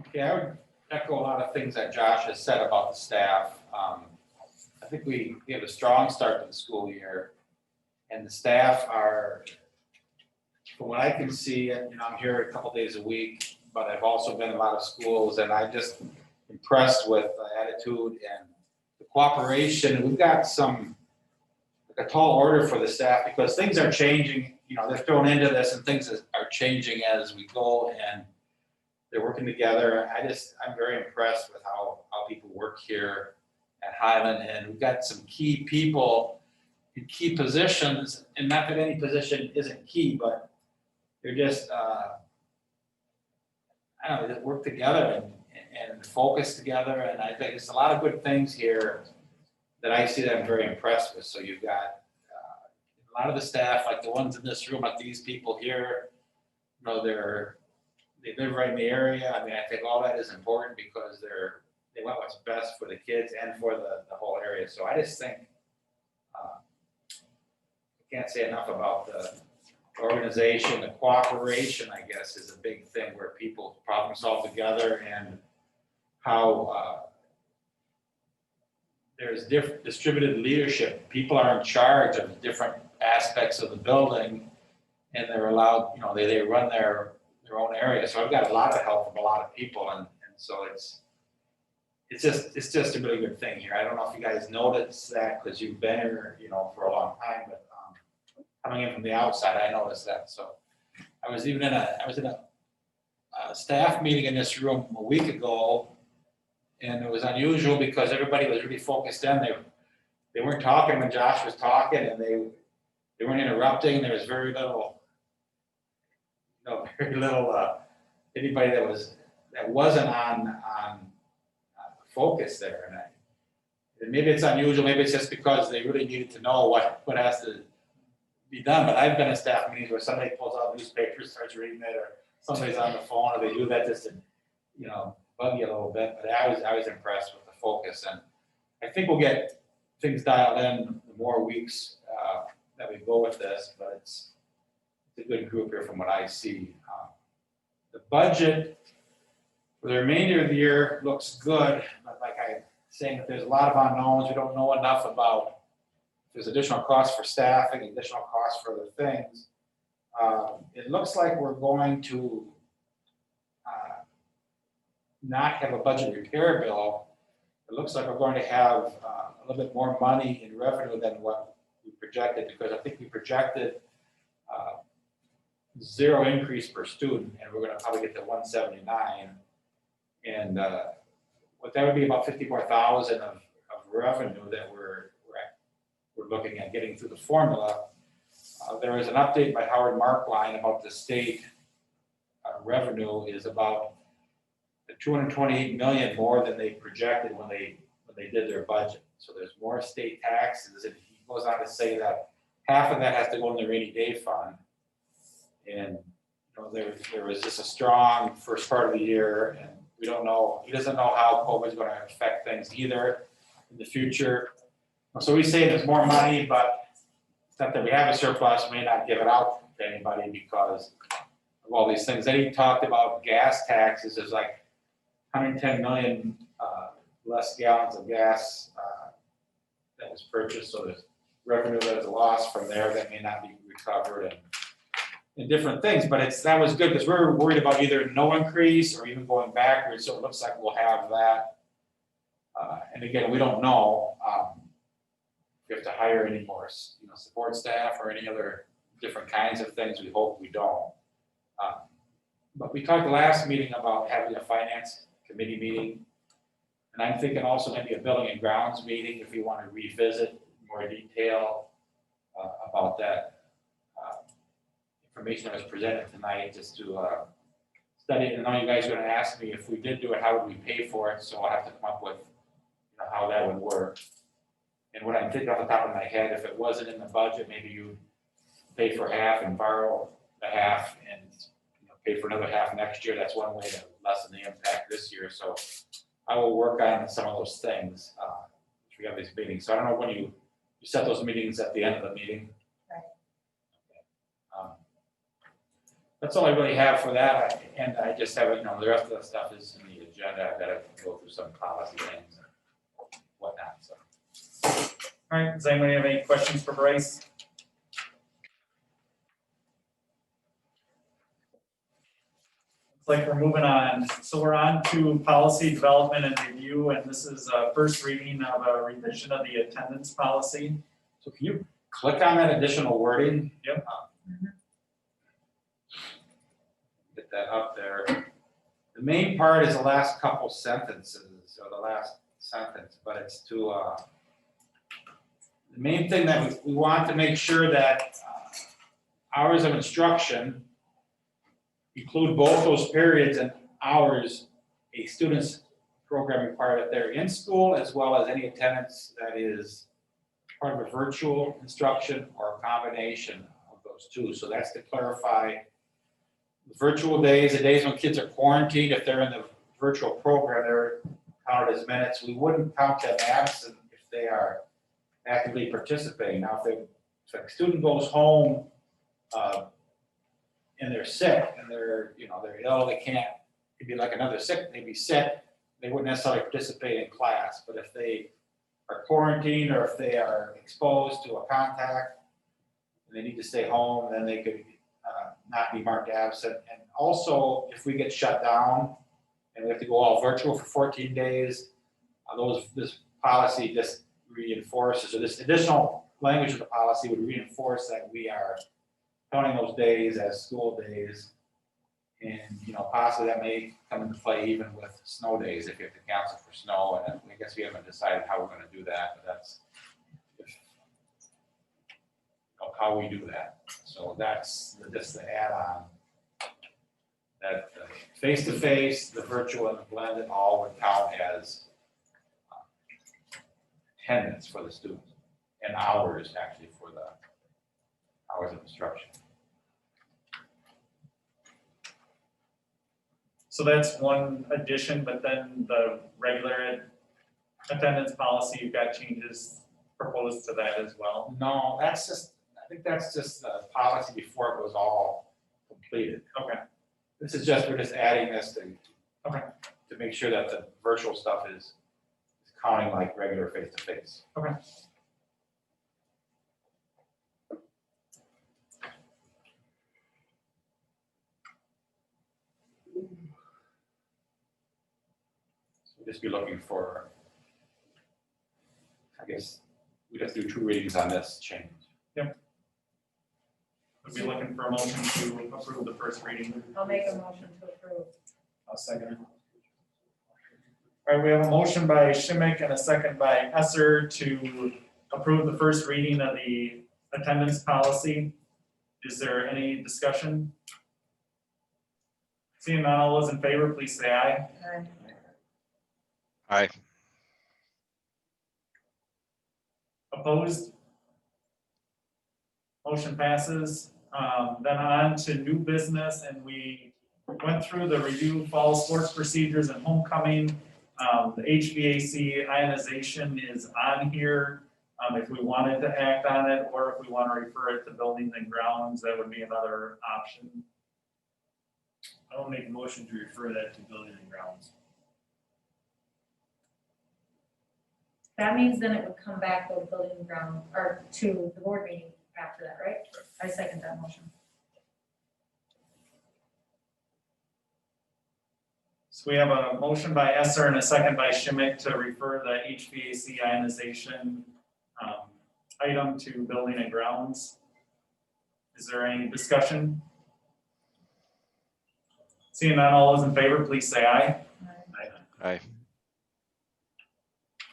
Okay, I would echo a lot of things that Josh has said about the staff. I think we have a strong start to the school year. And the staff are, from what I can see, you know, I'm here a couple days a week, but I've also been in a lot of schools and I'm just impressed with the attitude and the cooperation. We've got a tall order for the staff because things are changing, you know, they're thrown into this and things are changing as we go and they're working together. I'm very impressed with how people work here at Highland, and we've got some key people in key positions, and not that any position isn't key, but they're just, I don't know, they work together and focus together, and I think there's a lot of good things here. that I see that I'm very impressed with. So you've got a lot of the staff, like the ones in this room, like these people here, you know, they live right in the area. I mean, I think all that is important because they want what's best for the kids and for the whole area. So I just think, I can't say enough about the organization, the cooperation, I guess, is a big thing where people problem solve together, and how there's different distributed leadership. People are in charge of different aspects of the building, and they're allowed, you know, they run their own area. So I've got a lot of help from a lot of people, and so it's just a really good thing here. I don't know if you guys noticed that because you've been here, you know, for a long time, but coming in from the outside, I noticed that. So I was in a staff meeting in this room a week ago, and it was unusual because everybody was really focused in. They weren't talking when Josh was talking, and they weren't interrupting. There was very little anybody that wasn't on focus there. And maybe it's unusual. Maybe it's just because they really needed to know what has to be done. But I've been in staff meetings where somebody pulls out newspapers, starts reading it, or somebody's on the phone, or they do that just to, you know, bug you a little bit. But I was impressed with the focus, and I think we'll get things dialed in the more weeks that we go with this. But it's a good group here from what I see. The budget for the remainder of the year looks good, but like I'm saying, that there's a lot of unknowns. We don't know enough about if there's additional costs for staffing, additional costs for other things. It looks like we're going to not have a budget repair bill. It looks like we're going to have a little bit more money in revenue than what we projected, because I think we projected zero increase per student, and we're going to probably get to 179. And what that would be about 54,000 of revenue that we're looking at getting through the formula. There was an update by Howard Markline about the state revenue is about 228 million more than they projected when they did their budget. So there's more state taxes, and he goes on to say that half of that has to go in the rainy day fund. And you know, there was just a strong first part of the year, and we don't know, he doesn't know how COVID is going to affect things either in the future. So we say there's more money, but it's not that we have a surplus, we may not give it out to anybody because of all these things. Then he talked about gas taxes. There's like 110 million less gallons of gas that was purchased. So there's revenue that is lost from there that may not be recovered, and different things. But that was good because we're worried about either no increase or even going backwards. So it looks like we'll have that. And again, we don't know if we have to hire any more, you know, support staff or any other different kinds of things. We hope we don't. But we talked last meeting about having a finance committee meeting. And I'm thinking also maybe a building and grounds meeting if we want to revisit more detail about that information that was presented tonight, just to study it. And I know you guys are going to ask me if we did do it, how would we pay for it? So I'll have to come up with, you know, how that would work. And what I'm thinking off the top of my head, if it wasn't in the budget, maybe you pay for half and borrow the half, and you know, pay for another half next year. That's one way to lessen the impact this year. So I will work on some of those things. We have these meetings. So I don't know when you set those meetings at the end of the meeting. That's all I really have for that. And I just have, you know, the rest of the stuff is in the agenda. I've got to go through some policy things and whatnot. So. All right, does anybody have any questions for Bryce? Looks like we're moving on. So we're on to policy development and review, and this is a first reading of a revision of the attendance policy. So can you click on that additional wording? Yep. Get that up there. The main part is the last couple sentences, or the last sentence, but it's to, the main thing that we want to make sure that hours of instruction include both those periods and hours a student's program required that they're in school, as well as any attendance that is part of a virtual instruction or a combination of those two. So that's to clarify virtual days, the days when kids are quarantined, if they're in the virtual program, they're counted as minutes. We wouldn't count them absent if they are actively participating. Now, if a student goes home and they're sick and they're ill, they can't, it'd be like another sick, they'd be sick, they wouldn't necessarily participate in class. But if they are quarantined or if they are exposed to a contact and they need to stay home, then they could not be marked absent. And also, if we get shut down and we have to go all virtual for 14 days, this policy just reinforces, or this additional language of the policy would reinforce that we are counting those days as school days. And, possibly that may come into play even with snow days if you have to cancel for snow. And I guess we haven't decided how we're going to do that, but that's how we do that. So that's just the add-on. That face-to-face, the virtual, and the blended all would count as attendance for the students and hours actually for the hours of instruction. So that's one addition, but then the regular attendance policy, you've got changes proposed to that as well. No, I think that's just the policy before it was all completed. Okay. This is we're just adding this to make sure that the virtual stuff is counting like regular face-to-face. Okay. We'll just be looking for, I guess, we just do 2 readings on this change. We'll be looking for a motion to approve the first reading. I'll make a motion to approve. I'll second it. All right, we have a motion by Schimick and a second by Esser to approve the first reading of the attendance policy. Is there any discussion? Seeing none, all those in favor, please say aye. Aye. Opposed? Motion passes. Then on to new business, and we went through the review fall sports procedures and homecoming. The HVAC ionization is on here. If we wanted to act on it, or if we want to refer it to buildings and grounds, that would be another option. I will make a motion to refer that to building and grounds. That means then it would come back to the building and ground, or to the board meeting after that, right? I second that motion. So we have a motion by Esser and a second by Schimick to refer the HVAC ionization item to building and grounds. Is there any discussion? Seeing none, all those in favor, please say aye. Aye.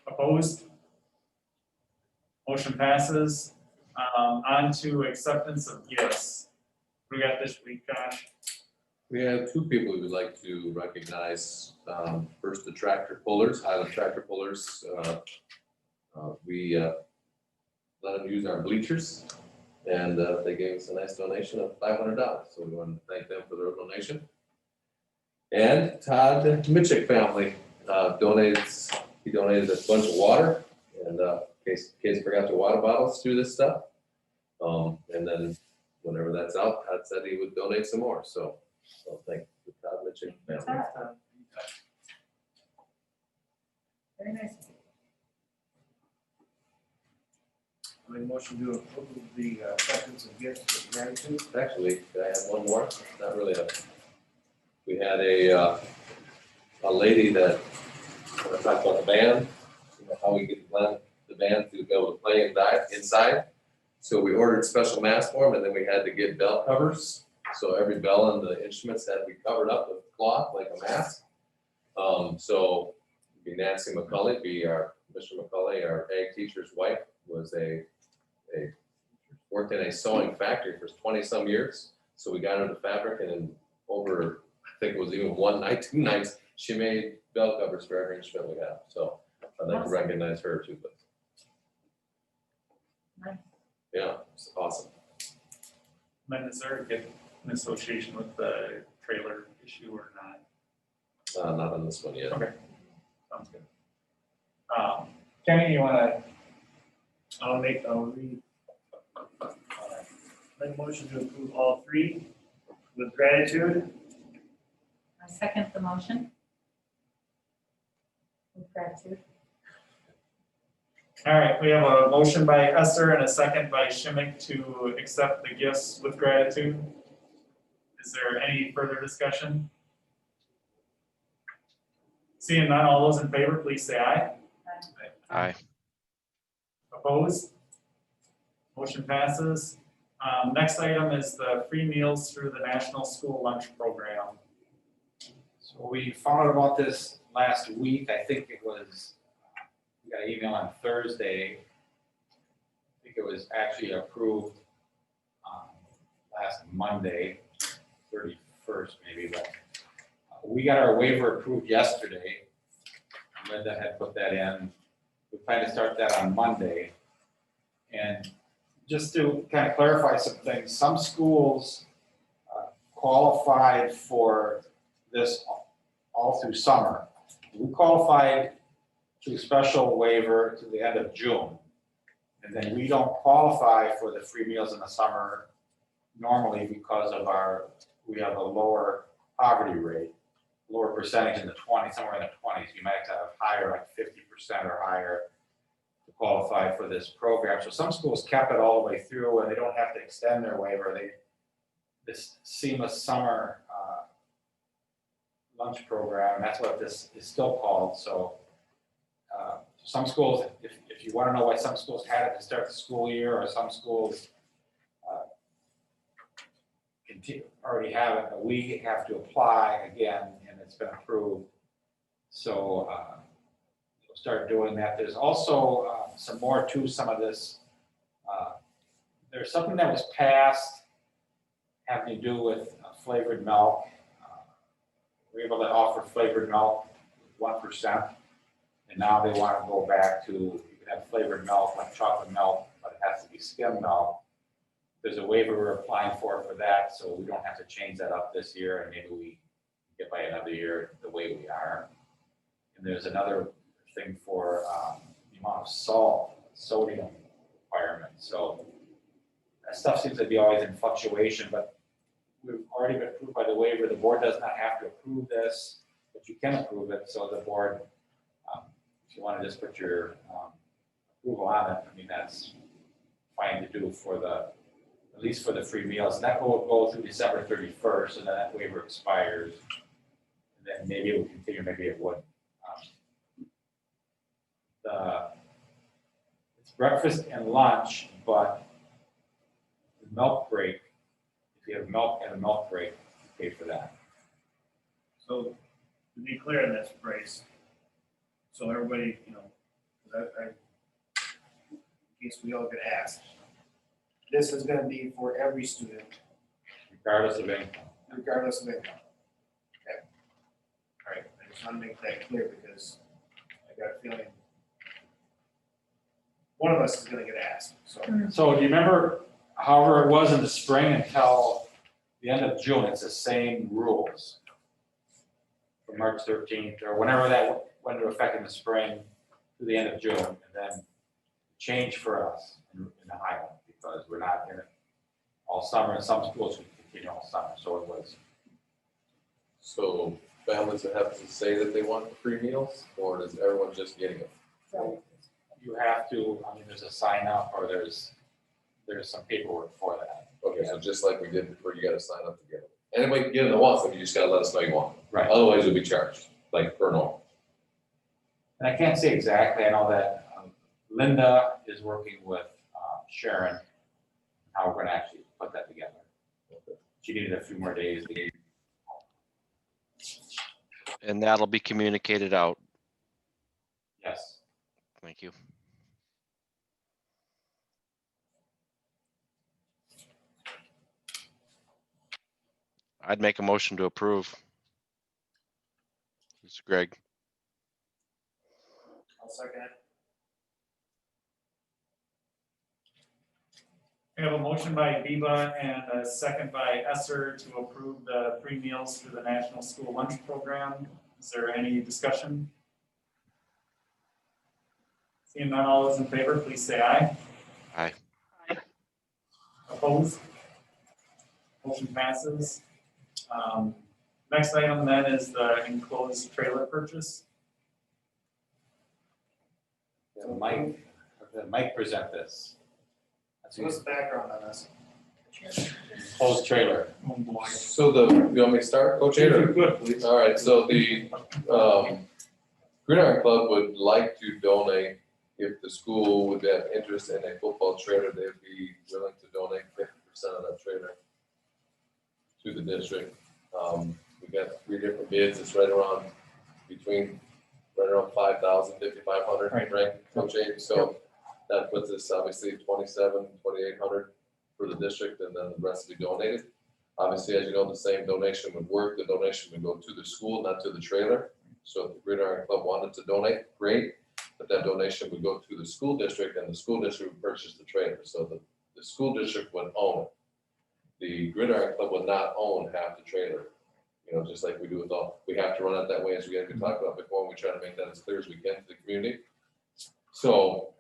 Opposed? Motion passes. On to acceptance of gifts. We got this week, Josh. We have 2 people we would like to recognize. First, the tractor pullers, Highland Tractor Pullers. We let them use our bleachers, and they gave us a nice donation of $500. So we want to thank them for their donation. And Todd Mitchell family he donated a bunch of water, and in case kids forgot their water bottles through this stuff. And then whenever that's out, Todd said he would donate some more. So thank you, Todd Mitchell family. Very nice. I make a motion to approve the acceptance of gifts with gratitude. Actually, I have one more. Not really we had a lady that, when I talked about the band, how we get the band to be able to play inside. So we ordered special masks for them, and then we had to get bell covers. So every bell and the instruments had to be covered up with cloth like a mask. So be Nancy McCulley, Mr. McCulley, our ag teacher's wife, was worked in a sewing factory for 20-some years. So we got her the fabric, and in over, I think it was even 1 night, 2 nights, she made bell covers for every instrument we have, so I'd like to Awesome. recognize her too, but. Nice. Yeah, it's awesome. Then is there an association with the trailer issue or not? Not on this one yet. Okay, sounds good. Kenny, you wanna, I'll make a motion to approve all three with gratitude. I second the motion. With gratitude. all right, we have a motion by Esther and a second by Schimick to accept the gifts with gratitude. Is there any further discussion? Seeing none, all those in favor, please say aye. Aye. Opposed? Motion passes. Next item is the free meals through the National School Lunch Program. So we found out about this last week. I think it was, we got an email on Thursday. I think it was actually approved last Monday, 31st maybe, but we got our waiver approved yesterday. Linda had put that in. We plan to start that on Monday. And just to kind of clarify some things, some schools qualified for this all through summer. We qualified through special waiver to the end of June. And then we don't qualify for the free meals in the summer normally because of we have a lower poverty rate, lower percentage in the 20s, somewhere in the 20s. You might have to have higher, like 50% or higher to qualify for this program. So some schools kept it all the way through and they don't have to extend their waiver. This seamless summer lunch program, that's what this is still called. So some schools, if you want to know why some schools had it to start the school year or some schools already have it, but we have to apply again and it's been approved. So we'll start doing that. There's also some more to some of this. There's something that was passed having to do with flavored milk. We're able to offer flavored milk 1%. And now they want to go back to, you can have flavored milk like chocolate milk, but it has to be skim milk. There's a waiver we're applying for that, so we don't have to change that up this year, and maybe we get by another year the way we are. And there's another thing for the amount of salt, sodium requirement. So that stuff seems to be always in fluctuation, but we've already been approved by the waiver. The board does not have to approve this, but you can approve it. So the board, if you want to just put your approval on it, I mean, that's fine to do for at least for the free meals. And that will go through December 31st, and then that waiver expires. And then maybe it will continue, maybe it wouldn't. It's breakfast and lunch, but the milk break, if you have milk and a milk break, you pay for that. So to be clear on this, Bryce, so everybody, you know, in case we all get asked, this is gonna be for every student, Regardless of income. regardless of income. Okay. All right, I just wanna make that clear because I got a feeling one of us is gonna get asked, so. So do you remember, however it was in the spring until the end of June, it's the same rules? From March 13th or whenever that went into effect in the spring to the end of June, and then change for us in the Highland because we're not in it all summer, and some schools can continue all summer, so it was. So families would have to say that they want free meals, or is everyone just getting them? You have to, I mean, there's a sign up or there's some paperwork for that. Okay, so just like we did before, you gotta sign up to get them. Anybody can get them that wants them, you just gotta let us know you want them. Right. Otherwise, you'll be charged, like per normal. And I can't say exactly, I know that Linda is working with Sharon, how we're gonna actually put that together. She needed a few more days to get. And that'll be communicated out. Yes. Thank you. I'd make a motion to approve. This is Greg. I'll second it. We have a motion by Biba and a second by Esser to approve the free meals through the National School Lunch Program. Is there any discussion? Seeing none, all those in favor, please say aye. Aye. Opposed? Motion passes. Next item then is the enclosed trailer purchase. Mike present this. That's So what's the background on this? Closed trailer. Oh boy. So you want me to start, Coach If Ader? you could, please. All right, so the Gridiron Club would like to donate, if the school would have interest in a football trailer, they'd be willing to donate 50% of that trailer to the district. We got 3 different bids, it's right around 5,000, 5,500, right, Coach Ader? So that puts us obviously 2,800 for the district, and then the rest will be donated. Obviously, as you know, the same donation would work. The donation would go to the school, not to the trailer. So if the Gridiron Club wanted to donate, great, but that donation would go to the school district, and the school district would purchase the trailer. So the school district would own it. The Gridiron Club would not own half the trailer. You know, just like we do with all, we have to run it that way, as we talked about before, and we try to make that as clear as we can to the community. So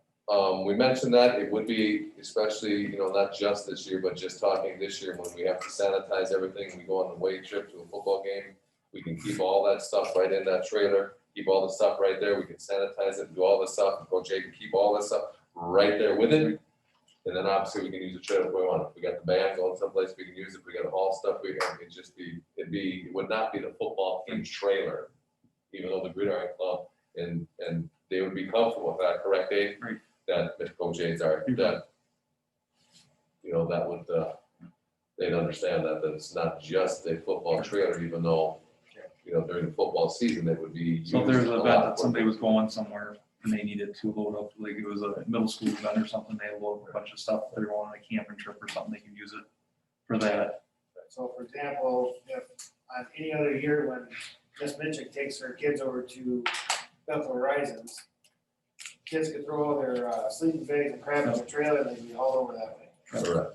we mentioned that it would be, especially, you know, not just this year, but just talking this year, when we have to sanitize everything, we go on the away trip to a football game, we can keep all that stuff right in that trailer, keep all the stuff right there, we can sanitize it, do all this stuff, and Coach A can keep all this stuff right there with it. And then obviously we can use the trailer if we want. If we got the band going someplace, we can use it. If we got all stuff, it would not be the football team trailer, even though the Gridiron Club and they would be comfortable with that, correct, Dave? Right. That Coach A's are, that, you know, that would, they'd understand that it's not just a football trailer, even though, you know, during the football season, it would be. So if there's used an a event lot that for- somebody was going somewhere and they needed to load up, like it was a middle school event or something, they load up a bunch of stuff, they're going on a camping trip or something, they can use it for that. So for example, if on any other year when Miss Mitchell takes her kids over to Bethel Horizons, kids could throw all their sleeping bags and crap in the trailer and they'd be all over that way. Correct.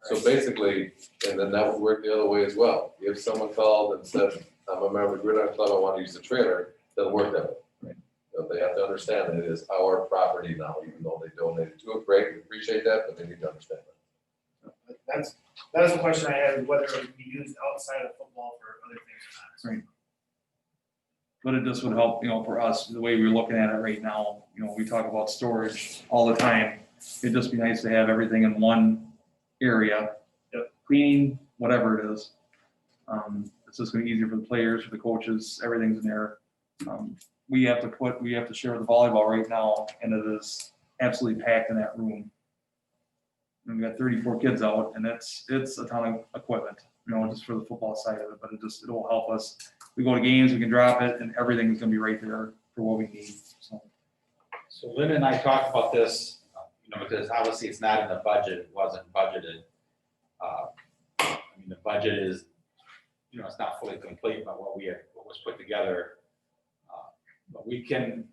So basically, and then that would work the other way as well. If someone called and said, I'm a member of the Gridiron Club, I want to use the trailer, doesn't work that way. Right. So they have to understand that it is our property now, even though they donated to it, great, we appreciate that, but they need to understand that. But that is a question I had, whether it would be used outside of football for other things or not. Right. But it just would help, you know, for us, the way we're looking at it right now, you know, we talk about storage all the time. It'd just be nice to have everything in one area. Yep. Cleaning, whatever it is. It's just gonna be easier for the players, for the coaches, everything's in there. We have to share the volleyball right now, and it is absolutely packed in that room. And we got 34 kids out, and it's a ton of equipment, you know, just for the football side of it, but it will help us. We go to games, we can drop it, and everything's gonna be right there for what we need, so. So Lynn and I talked about this, you know, because obviously it's not in the budget, it wasn't budgeted. I mean, the budget is, you know, it's not fully complete, but what was put together. But we can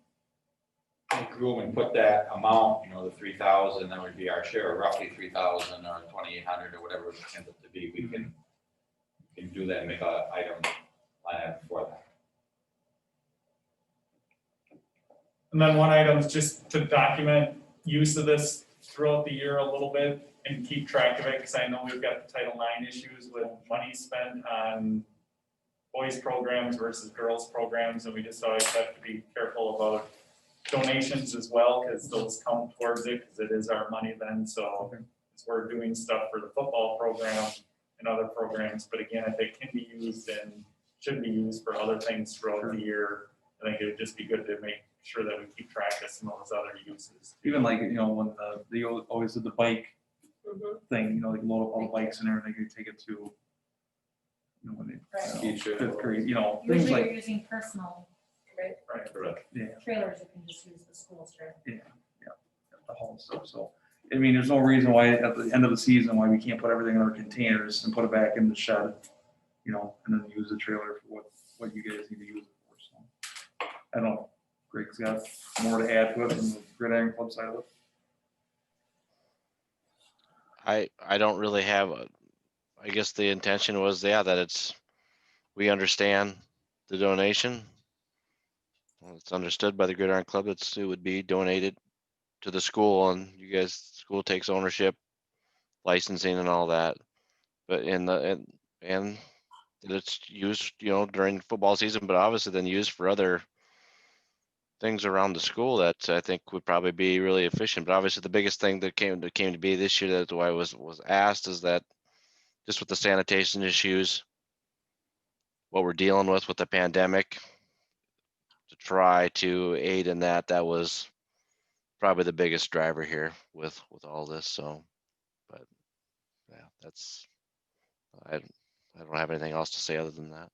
make room and put that amount, you know, the 3,000, that would be our share, roughly 3,000 or 2,800 or whatever it ends up to be. We can do that and make a line item for that. And then one item is just to document use of this throughout the year a little bit and keep track of it, because I know we've got the Title IX issues with money spent on boys programs versus girls programs, and we just always have to be careful about donations as well, because those count towards it, because it is our money then, so as we're doing stuff for the football program and other programs, but again, if it can be used and should be used for other things throughout the year, I think it would just be good to make sure that we keep track of some of those other uses. Even like, you know, when they always did the bike thing, you know, like load up all the bikes and everything, you take it to, you know, when they, Right. fifth grade, you know, things Usually like, you're using personal Right. yeah, trailers, you can just use the school's trailer. the whole stuff, so. I mean, there's no reason why at the end of the season, why we can't put everything in our containers and put it back in the shed, you know, and then use the trailer for what you guys need to use it for, so. I don't know, Greg's got more to add to it than the Gridiron Club side of it. I don't really have, I guess the intention was, yeah, that we understand the donation. Well, it's understood by the Gridiron Club, it would be donated to the school, and you guys, school takes ownership, licensing and all that. But and that it's used, during football season, but obviously then used for other things around the school that I think would probably be really efficient. But obviously the biggest thing that came to be this year, that's why was asked, is that just with the sanitation issues, what we're dealing with the pandemic, to try to aid in that was probably the biggest driver here with all this. So, but yeah, I don't have anything else to say other than that.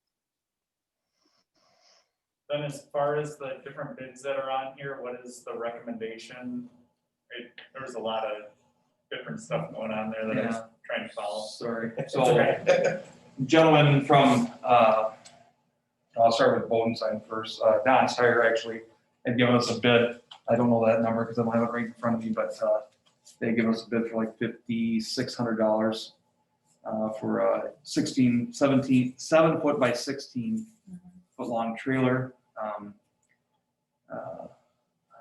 Then as far as the different bids that are on here, what is the recommendation? There's a lot of different stuff going on there that I was trying to follow. Sorry. It's So, okay. gentleman from, I'll start with Bodenside first. Don's Tire actually had given us a bid. I don't know that number because I don't have it right in front of me, but they give us a bid for like $5,600 for a 7 foot by 16 foot long trailer. I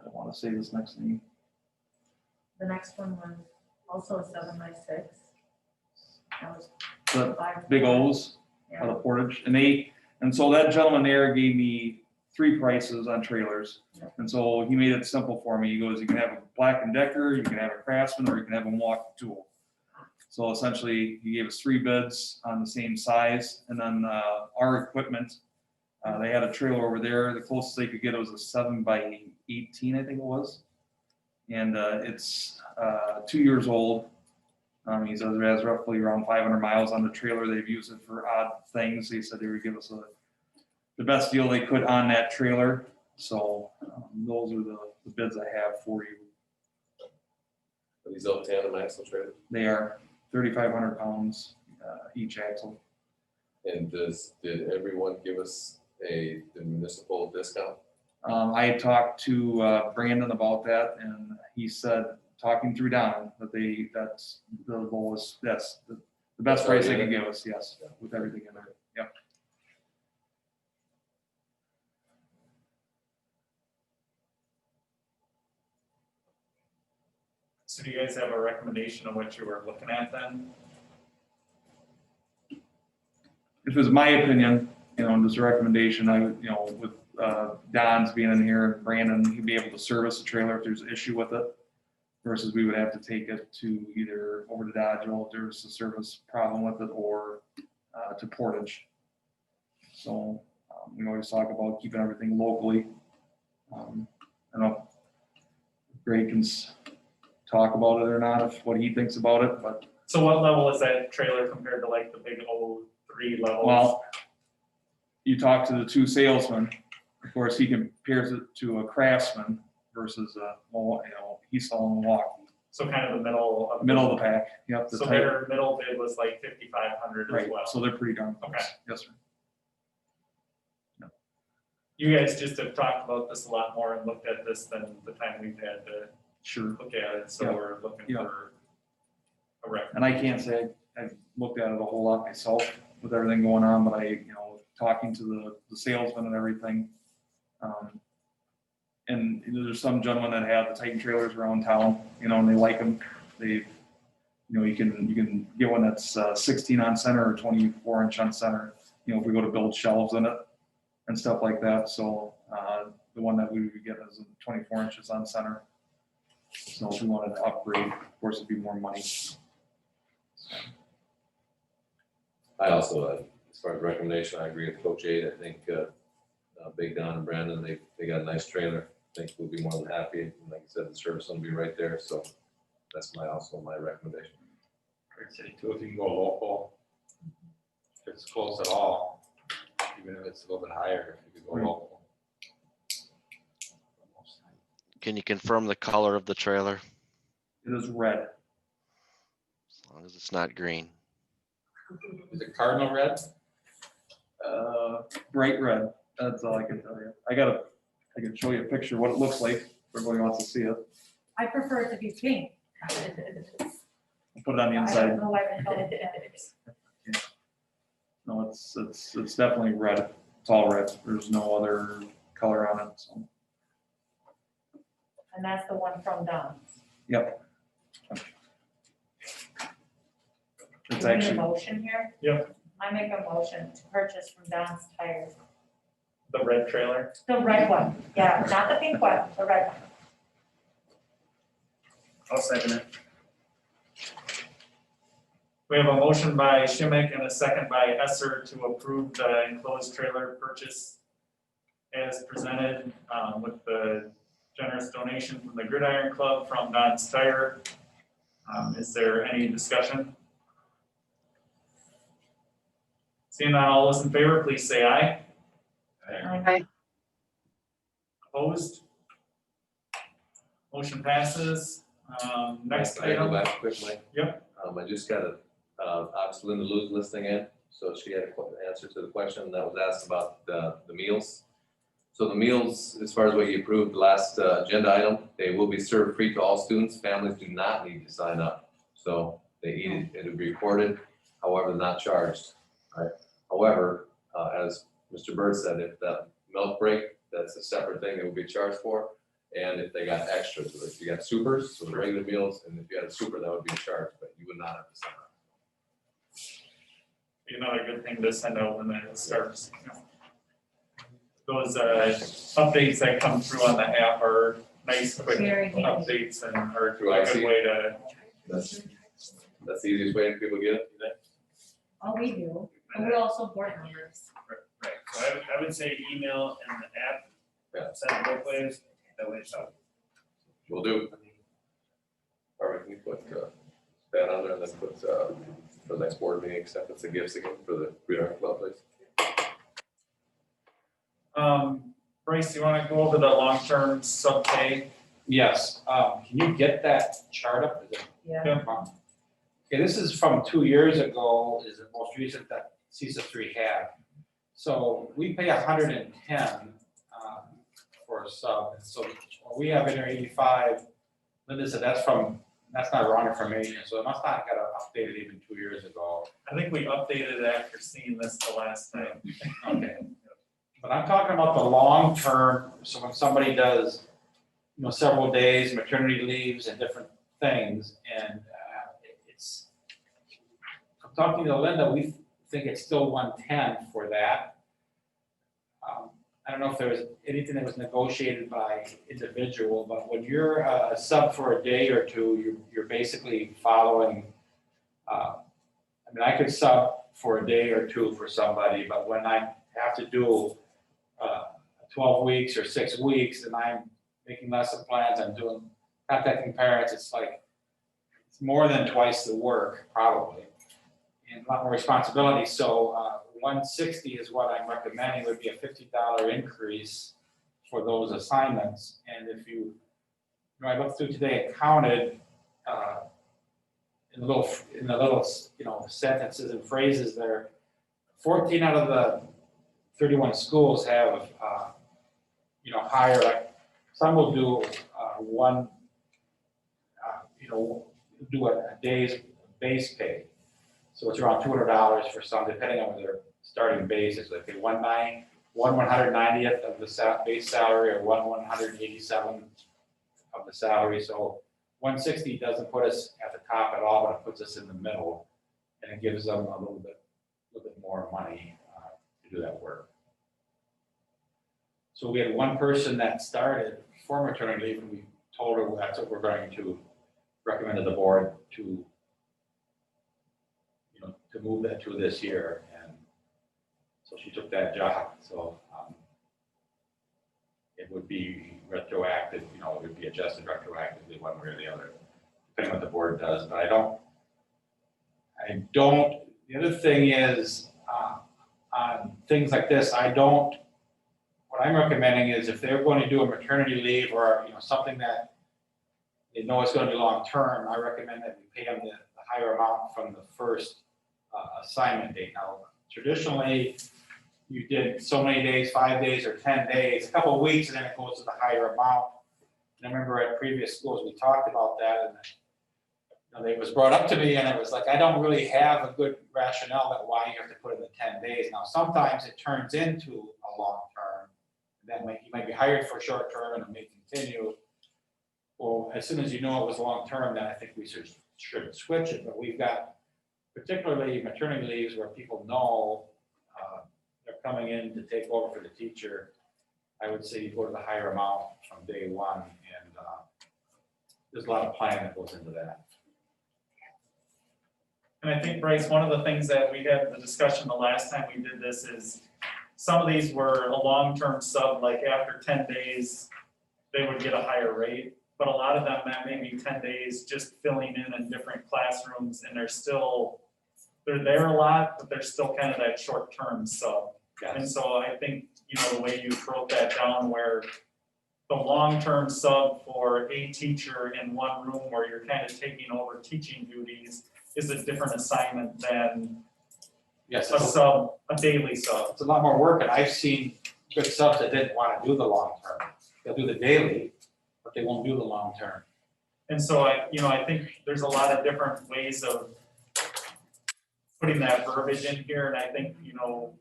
don't want to say this next thing. The next one was also a 7x6. That was The 5. big O's Yeah. of the Portage, and so that gentleman there gave me 3 prices on trailers. And so he made it simple for me. He goes, you can have a Black & Decker, you can have a Craftsman, or you can have a Milwaukee Tool. So essentially, he gave us 3 bids on the same size, and then our equipment, they had a trailer over there. The closest they could get was a 7 by 18, I think it was. And it's 2 years old. He says it has roughly around 500 miles on the trailer. They've used it for odd things. They said they would give us the best deal they could on that trailer. So those are the bids I have for you. Are these all tandem axle trailers? They are 3,500 pounds each axle. And did everyone give us the municipal discount? I had talked to Brandon about that, and he said, talking through Don, that that's the lowest, that's the best price they can give us, yes, with everything in there, yep. So do you guys have a recommendation of what you were looking at then? If it was my opinion, just a recommendation, I would, with Don's being in here, and Brandon, he'd be able to service the trailer if there's an issue with it, versus we would have to take it to either over to Dodgeville if there's a service problem with it, or to Portage. So we always talk about keeping everything locally. I don't know if Greg can talk about it or not, if what he thinks about it, but. So what level is that trailer compared to like the big O3 levels? Well, you talk to the 2 salesmen, of course, he compares it to a Craftsman versus he's selling Milwaukee. So kind of the middle of Middle of the pack, yep. So their middle bid was like 5,500 as Right, well. so they're pretty darn close. Okay. Yes, sir. You guys just have talked about this a lot more and looked at this than the time we've had to Sure. look at it, so Yeah. we're looking Yeah. for a rec. And I can't say I've looked at it a whole lot myself with everything going on, but talking to the salesman and everything. And there's some gentlemen that have the Titan trailers around town, and they like them. They, you can get one that's 16 on center or 24 inch on center, if we go to build shelves in it and stuff like that. So the one that we would get is 24 inches on center. So if we wanted to upgrade, of course, it'd be more money. I also, as far as recommendation, I agree with Coach Aid. I think Big Don and Brandon, they got a nice trailer. I think we'll be more than happy. And like you said, the service will be right there. So that's also my recommendation. I'd say too, if you can go local, if it's close at all, even if it's a little bit higher, if you could go Right. local. Can you confirm the color of the trailer? It is red. As long as it's not green. Is it cardinal red? Bright red. That's all I can tell you. I got a I can show you a picture of what it looks like, if everybody wants to see it. I prefer it to be pink. I'll put it on the I inside. don't know why the color it is. No, it's definitely red. It's all red. There's no other color on it, so. And that's the one from Don's. Yep. Do It's we need a actually, motion here? Yep. I make a motion to purchase from Don's Tires. The red trailer. The red one, yeah, not the pink one, the red one. I'll second it. We have a motion by Schimick and a second by Esser to approve the enclosed trailer purchase as presented, with the generous donation from the Gridiron Club from Don's Tire. Is there any discussion? Seeing none, all those in favor, please say aye. Aye. Opposed? Motion passes. Next I go item. back quick, Mike. Yep. I just got obviously Linda Lou's listening in, so she had an answer to the question that was asked about the meals. So the meals, as far as what you approved last agenda item, they will be served free to all students. Families do not need to sign up. So they eat it, it'll be recorded, however, not charged, right? However, as Mr. Bird said, if that milk break, that's a separate thing they will be charged for. And if they got extras, so if you got supers, so the regular meals, and if you had a super, that would be charged, but you would not have to sign up. Be another good thing to send out when it starts. Those updates that come through on the app are nice, quick Very handy. updates and are Through a IC. good way to. That's the easiest way people get it. Oh, we do, and we're also board members. Right, so I would say email and the app, Yeah. send it both ways, that way it's out. Will do. Or we can put that on there and then put for the next board meeting, acceptance of gifts again for the Gridiron Club, please. Bryce, you wanna go over the long-term sub pay? Yes, can you get that chart up? Is it- Yeah. Okay, this is from 2 years ago, is the most recent that CISA 3 had. So we pay 110 for a sub, so we have in there 85. Linda said that's not wrong information, so it must not have got updated even 2 years ago. I think we updated it after seeing this the last time. Okay. But I'm talking about the long term, so when somebody does, several days, maternity leaves and different things, and it's, I'm talking to Linda, we think it's still 110 for that. I don't know if there was anything that was negotiated by individual, but when you're a sub for a day or two, you're basically following, I could sub for a day or two for somebody, but when I have to do 12 weeks or 6 weeks and I'm making lesson plans, I'm contacting parents, it's more than twice the work probably, and a lot more responsibility. So 160 is what I'm recommending, would be a $50 increase for those assignments. And if I looked through today and counted in the little sentences and phrases there, 14 out of the 31 schools have higher, some will do do a day's base pay. So it's around $200 for some, depending on what their starting base is. They pay 190th of the base salary, or 187 of the salary. So 160 doesn't put us at the top at all, but it puts us in the middle, and it gives them a little bit more money to do that work. So we had one person that started for maternity leave, and we told her that's what we're going to recommend to the board to move that to this year. And so she took that job. So it would be retroactive, it would be adjusted retroactively one way or the other, depending on what the board does. But the other thing is, on things like this, what I'm recommending is if they're going to do a maternity leave or, something that they know it's going to be long-term, I recommend that we pay them the higher amount from the first assignment date. Now, traditionally, you did so many days, 5 days or 10 days, a couple of weeks, and then it goes to the higher amount. And I remember at previous schools, we talked about that, and it was brought up to me, and it was like, I don't really have a good rationale that why you have to put in the 10 days. Now, sometimes it turns into a long term, that you might be hired for short term and it may continue. Well, as soon as you know it was long term, then I think we should switch it, but we've got particularly maternity leaves where people know they're coming in to take over for the teacher. I would say you go to the higher amount from day one, and there's a lot of planning that goes into that. And I think, Bryce, one of the things that we had the discussion the last time we did this is some of these were a long-term sub, like after 10 days, they would get a higher rate. But a lot of them, that may be 10 days just filling in different classrooms, and they're there a lot, but they're still kind of that short-term sub. And so I think, the way you broke that down where the long-term sub for a teacher in one room where you're kind of taking over teaching duties is a different assignment than Yes, a daily sub. it's a lot more work, and I've seen good subs that didn't want to do the long term. They'll do the daily, but they won't do the long term. And so I think there's a lot of different ways of putting that verbiage in here, and I think,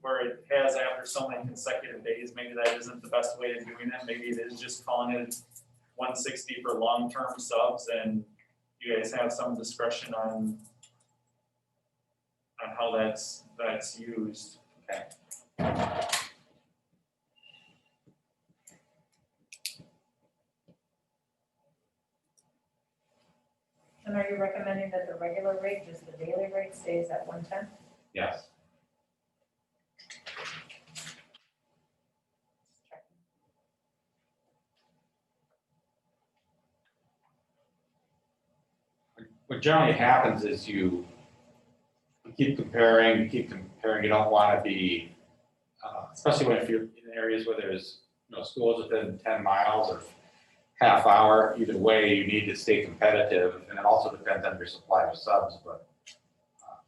where it has after so many consecutive days, maybe that isn't the best way of doing it. Maybe it is just calling it 160 for long-term subs, and you guys have some discretion on how that's used. Okay. And are you recommending that the regular rate, just the daily rate, stays at 110? Yes. What generally happens is you keep comparing, you don't want to be, especially if you're in areas where there's, schools within 10 miles or half hour, either way, you need to stay competitive, and it also depends on your supply of subs, but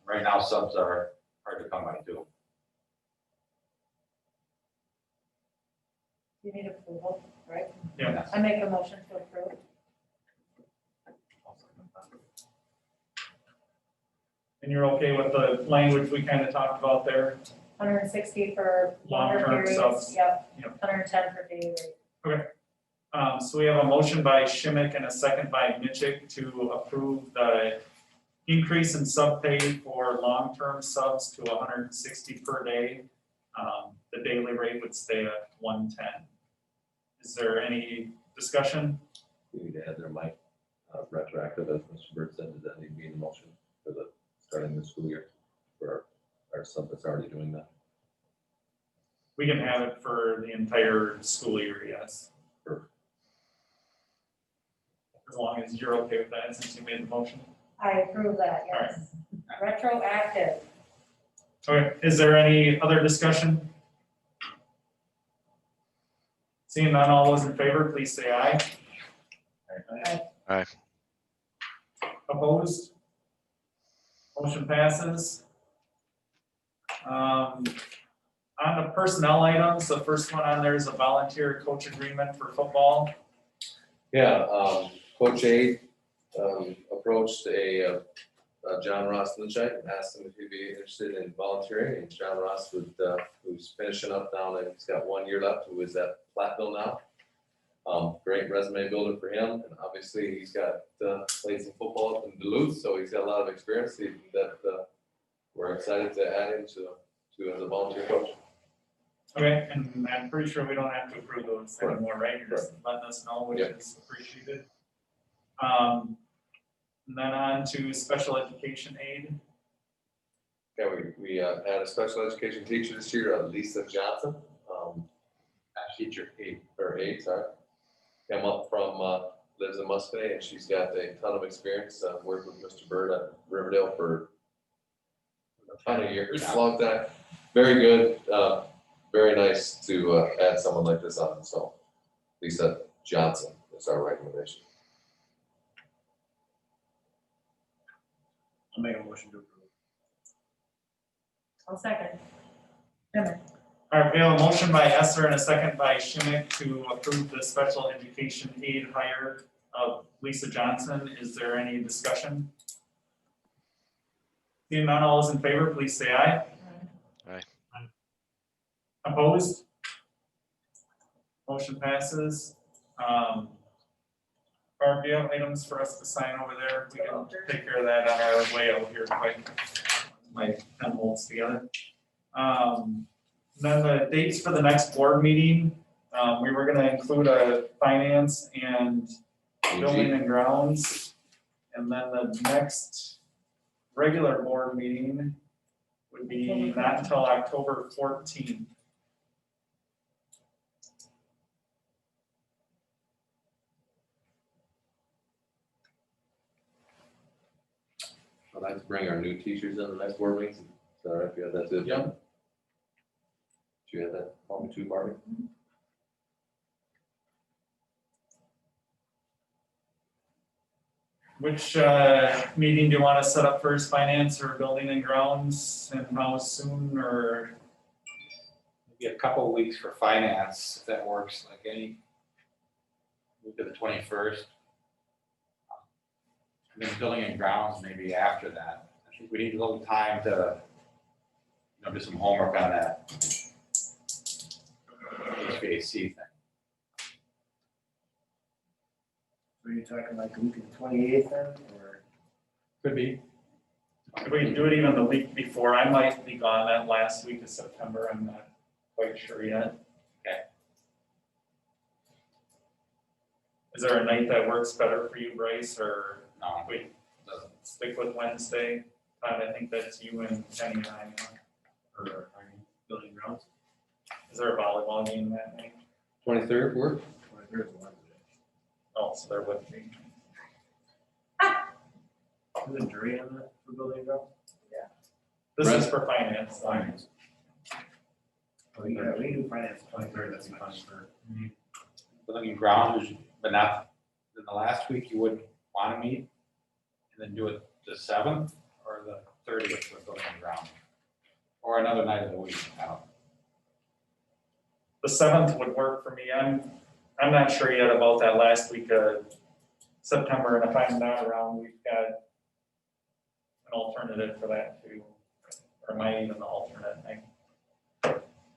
right now subs are hard to come by too. You need approval, right? Yeah. I make a motion to approve. And you're okay with the language we kind of talked about there? 160 for longer Long-term periods, subs. yep. Yep. 110 for daily rate. So we have a motion by Schimick and a second by Mitchick to approve the increase in sub pay for long-term subs to 160 per day. The daily rate would stay at 110. Is there any discussion? We need to add their mic retroactive, as Mr. Bird said, does that need to be in motion for the starting the school year for our sub that's already doing that? We can have it for the entire school year, yes. Perfect. As long as you're okay with that, since you made the motion. I approve that, yes. Retroactive. Okay, is there any other discussion? Seeing none, all those in favor, please say aye. Aye. Opposed? Motion passes. On the personnel items, the first one on there is a volunteer coach agreement for football. Yeah, Coach A approached John Ross Lynchite and asked him if he'd be interested in volunteering, and John Ross who's finishing up down, and he's got 1 year left, who is at Platteville now. Great resume builder for him, and obviously he's got played some football up in Duluth, so he's got a lot of experience that we're excited to add him to as a volunteer coach. Okay, and I'm pretty sure we don't have to approve those anymore, right? You're just letting us know, which Yep. is appreciated. And then on to special education aid. Yeah, we had a special education teacher this year, Lisa Johnson, teacher 8, sorry. Came up from, lives in Muscatine, and she's got a ton of experience, worked with Mr. Bird at Riverdale for a ton of years, long time. Very good, very nice to add someone like this on, so Lisa Johnson is our recommendation. I'll make a motion to approve. I'll second. Schimick. All right, we have a motion by Esser and a second by Schmidt to approve the special education aid hire of Lisa Johnson. Is there any discussion? Seeing none, all those in favor, please say aye. Aye. Opposed? Motion passes. Barb, do you have items for us to sign over there? We can take care of that on our way out here, quite my pen holds together. Then the dates for the next board meeting, we were gonna include a finance and building and grounds. And then the next regular board meeting would be not until October 14th. I'd like to bring our new teachers in the next board meeting. Is that all right if you have that to the agenda? Do you have that on me too, Barbie? Which meeting do you want to set up first, finance or building and grounds, and how soon, or? Maybe a couple of weeks for finance, if that works, like any, move to the 21st. And then building and grounds maybe after that. I think we need a little time to, do some homework on that HVAC thing. Are you talking like the week of the 28th then, or? Could be. If we can do it even the week before, I might be gone that last week of September, I'm not quite sure yet. Okay. Is there a night that works better for you, Bryce, or No, we stick with Wednesday? Todd, I think that's you and Jenny and I, Or building grounds? is there a volleyball game that night? 23rd work? 23rd is Wednesday. Oh, so they're with me. Is it jury on that for building grounds? This Brett? is for finance. Finance. Oh, yeah, we can do finance 23rd, that's fine for. building and grounds, but not, in the last week you wouldn't want to meet, and then do it the 7th or the 30th for building and grounds. Or another night of the week, I don't know. The 7th would work for me. I'm not sure yet about that last week of September, and if I'm not around, we've got an alternative for that too. Or am I even the alternate thing?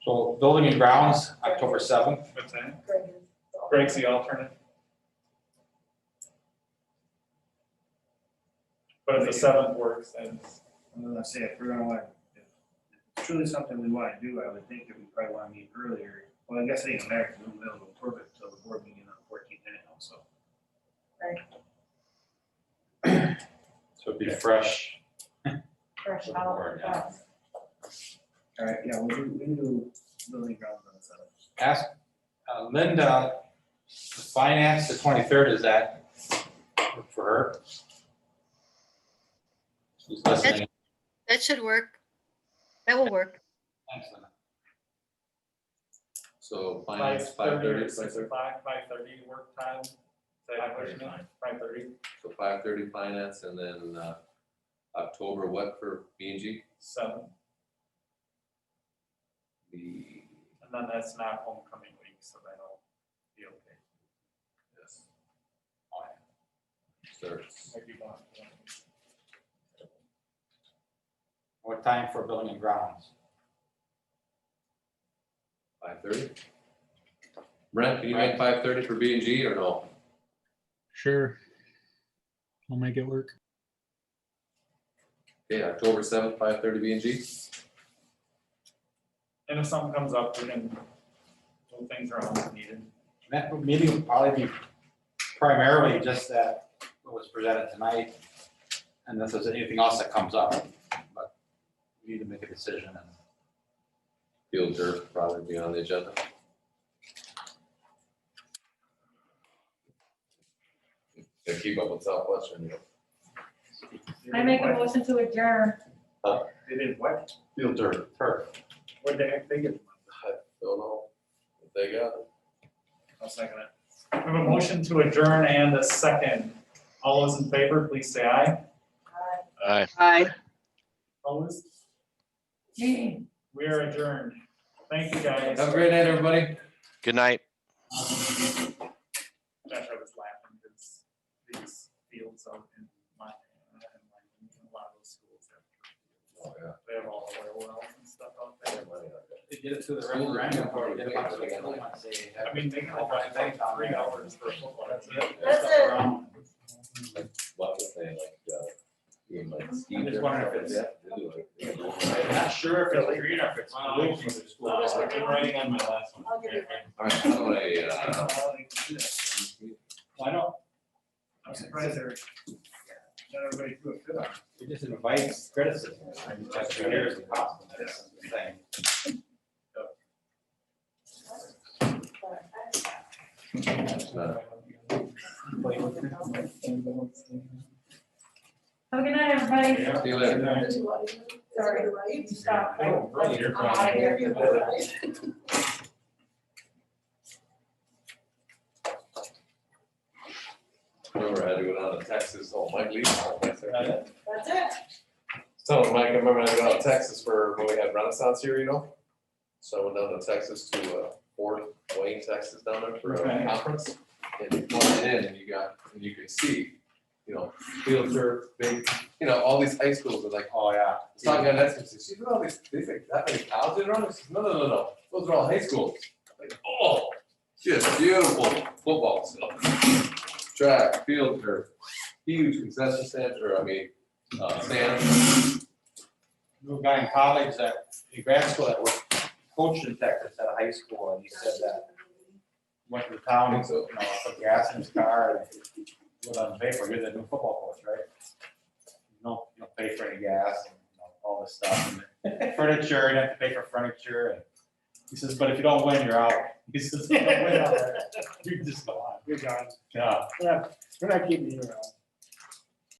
So building and grounds, October 7th. What's that? Greg's the alternate. But if the 7th works, then I'm gonna say, if we're gonna want, if it's truly something we wanna do, I would think that we probably wanna meet earlier. Well, I guess it ain't matter, because we'll be able to approve it until the board meeting on the 14th anyhow, so. So it'd be fresh. Fresh With the out board, of the yeah. box. All right, yeah, we can do building grounds on the 7th. Ask Linda, the finance, the 23rd, is that work for her? She's listening. That should work. That will work. Thanks, Linda. So finance, 5:30, or 6 o'clock, 5:30 work time. Is that pushing it? 5:30, so 5:30 finance, and then October, what for B and G? 7, The, and then that's not homecoming week, so that'll be okay. yes. Starts, Might be gone. What time for building and grounds? 5:30? Brent, can you make 5:30 for B and G or no? Sure. I'll make it work. Okay, October 7th, 5:30 B and G? And if something comes up, we can move things around if needed. That meeting would probably be primarily just that, what was presented tonight, and if there's anything else that comes up, but we need to make a decision. And Field turf probably be on the agenda. To keep up with Southwestern, you know. I make a motion to adjourn. They did what? Field turf. What the heck they get? I don't know if they got it. I'll second it. We have a motion to adjourn and a second. All those in favor, please say aye. Aye. Aye. Opposed? Gee. We are adjourned. Thank you, guys. Have a great night, everybody. Good night. Josh, I was laughing because these fields out in Montana and like a lot of those schools have. Oh, yeah. They have all the oil wells and stuff out there. They did it through the referendum, or they did it by the school once they had- I mean, they can drive like 3 hours for football, that's it. That's it. What was they like, doing like ski I'm just trips wondering if like it's- that? They do it. I'm not sure if it's green or if it's blue from the school. I've been writing on my last one. I'll give you All right, how do I know, I'm surprised they're, not everybody threw a fit on. it just invites criticism, and that's what it is, the cost, that's the thing. Have a good night, everybody. See you later. Sorry. Stop. Oh, really? You're I'm out of here. Remember, I had to go down to Texas, oh, Mike Lee. That's it. So Mike, I remember I had to go down to Texas for when we had Renaissance here, you know? So I went down to Texas to Fort Wayne, Texas, down there for a conference. And you come in and you can see, you know, field turf, big, you know, all these high schools are like, Oh, yeah. it's not gonna, that's, she's doing all these, like that many colleges around? I said, no, those are all high schools. Like, oh, just beautiful football stuff. Track, field turf, huge concession stand, or I mean, stand. Knew a guy in college that, in grad school that was coached in Texas at a high school, and he said that went to town, and, you know, put gas in his car, and went on paper, you're the new football coach, right? You don't pay for any gas, and, you know, all this stuff, and furniture, you have to pay for furniture, and he says, but if you don't win, you're out. He says, "You don't win out there, you just go on." You're gone. Yeah. Yeah, we're not keeping you around.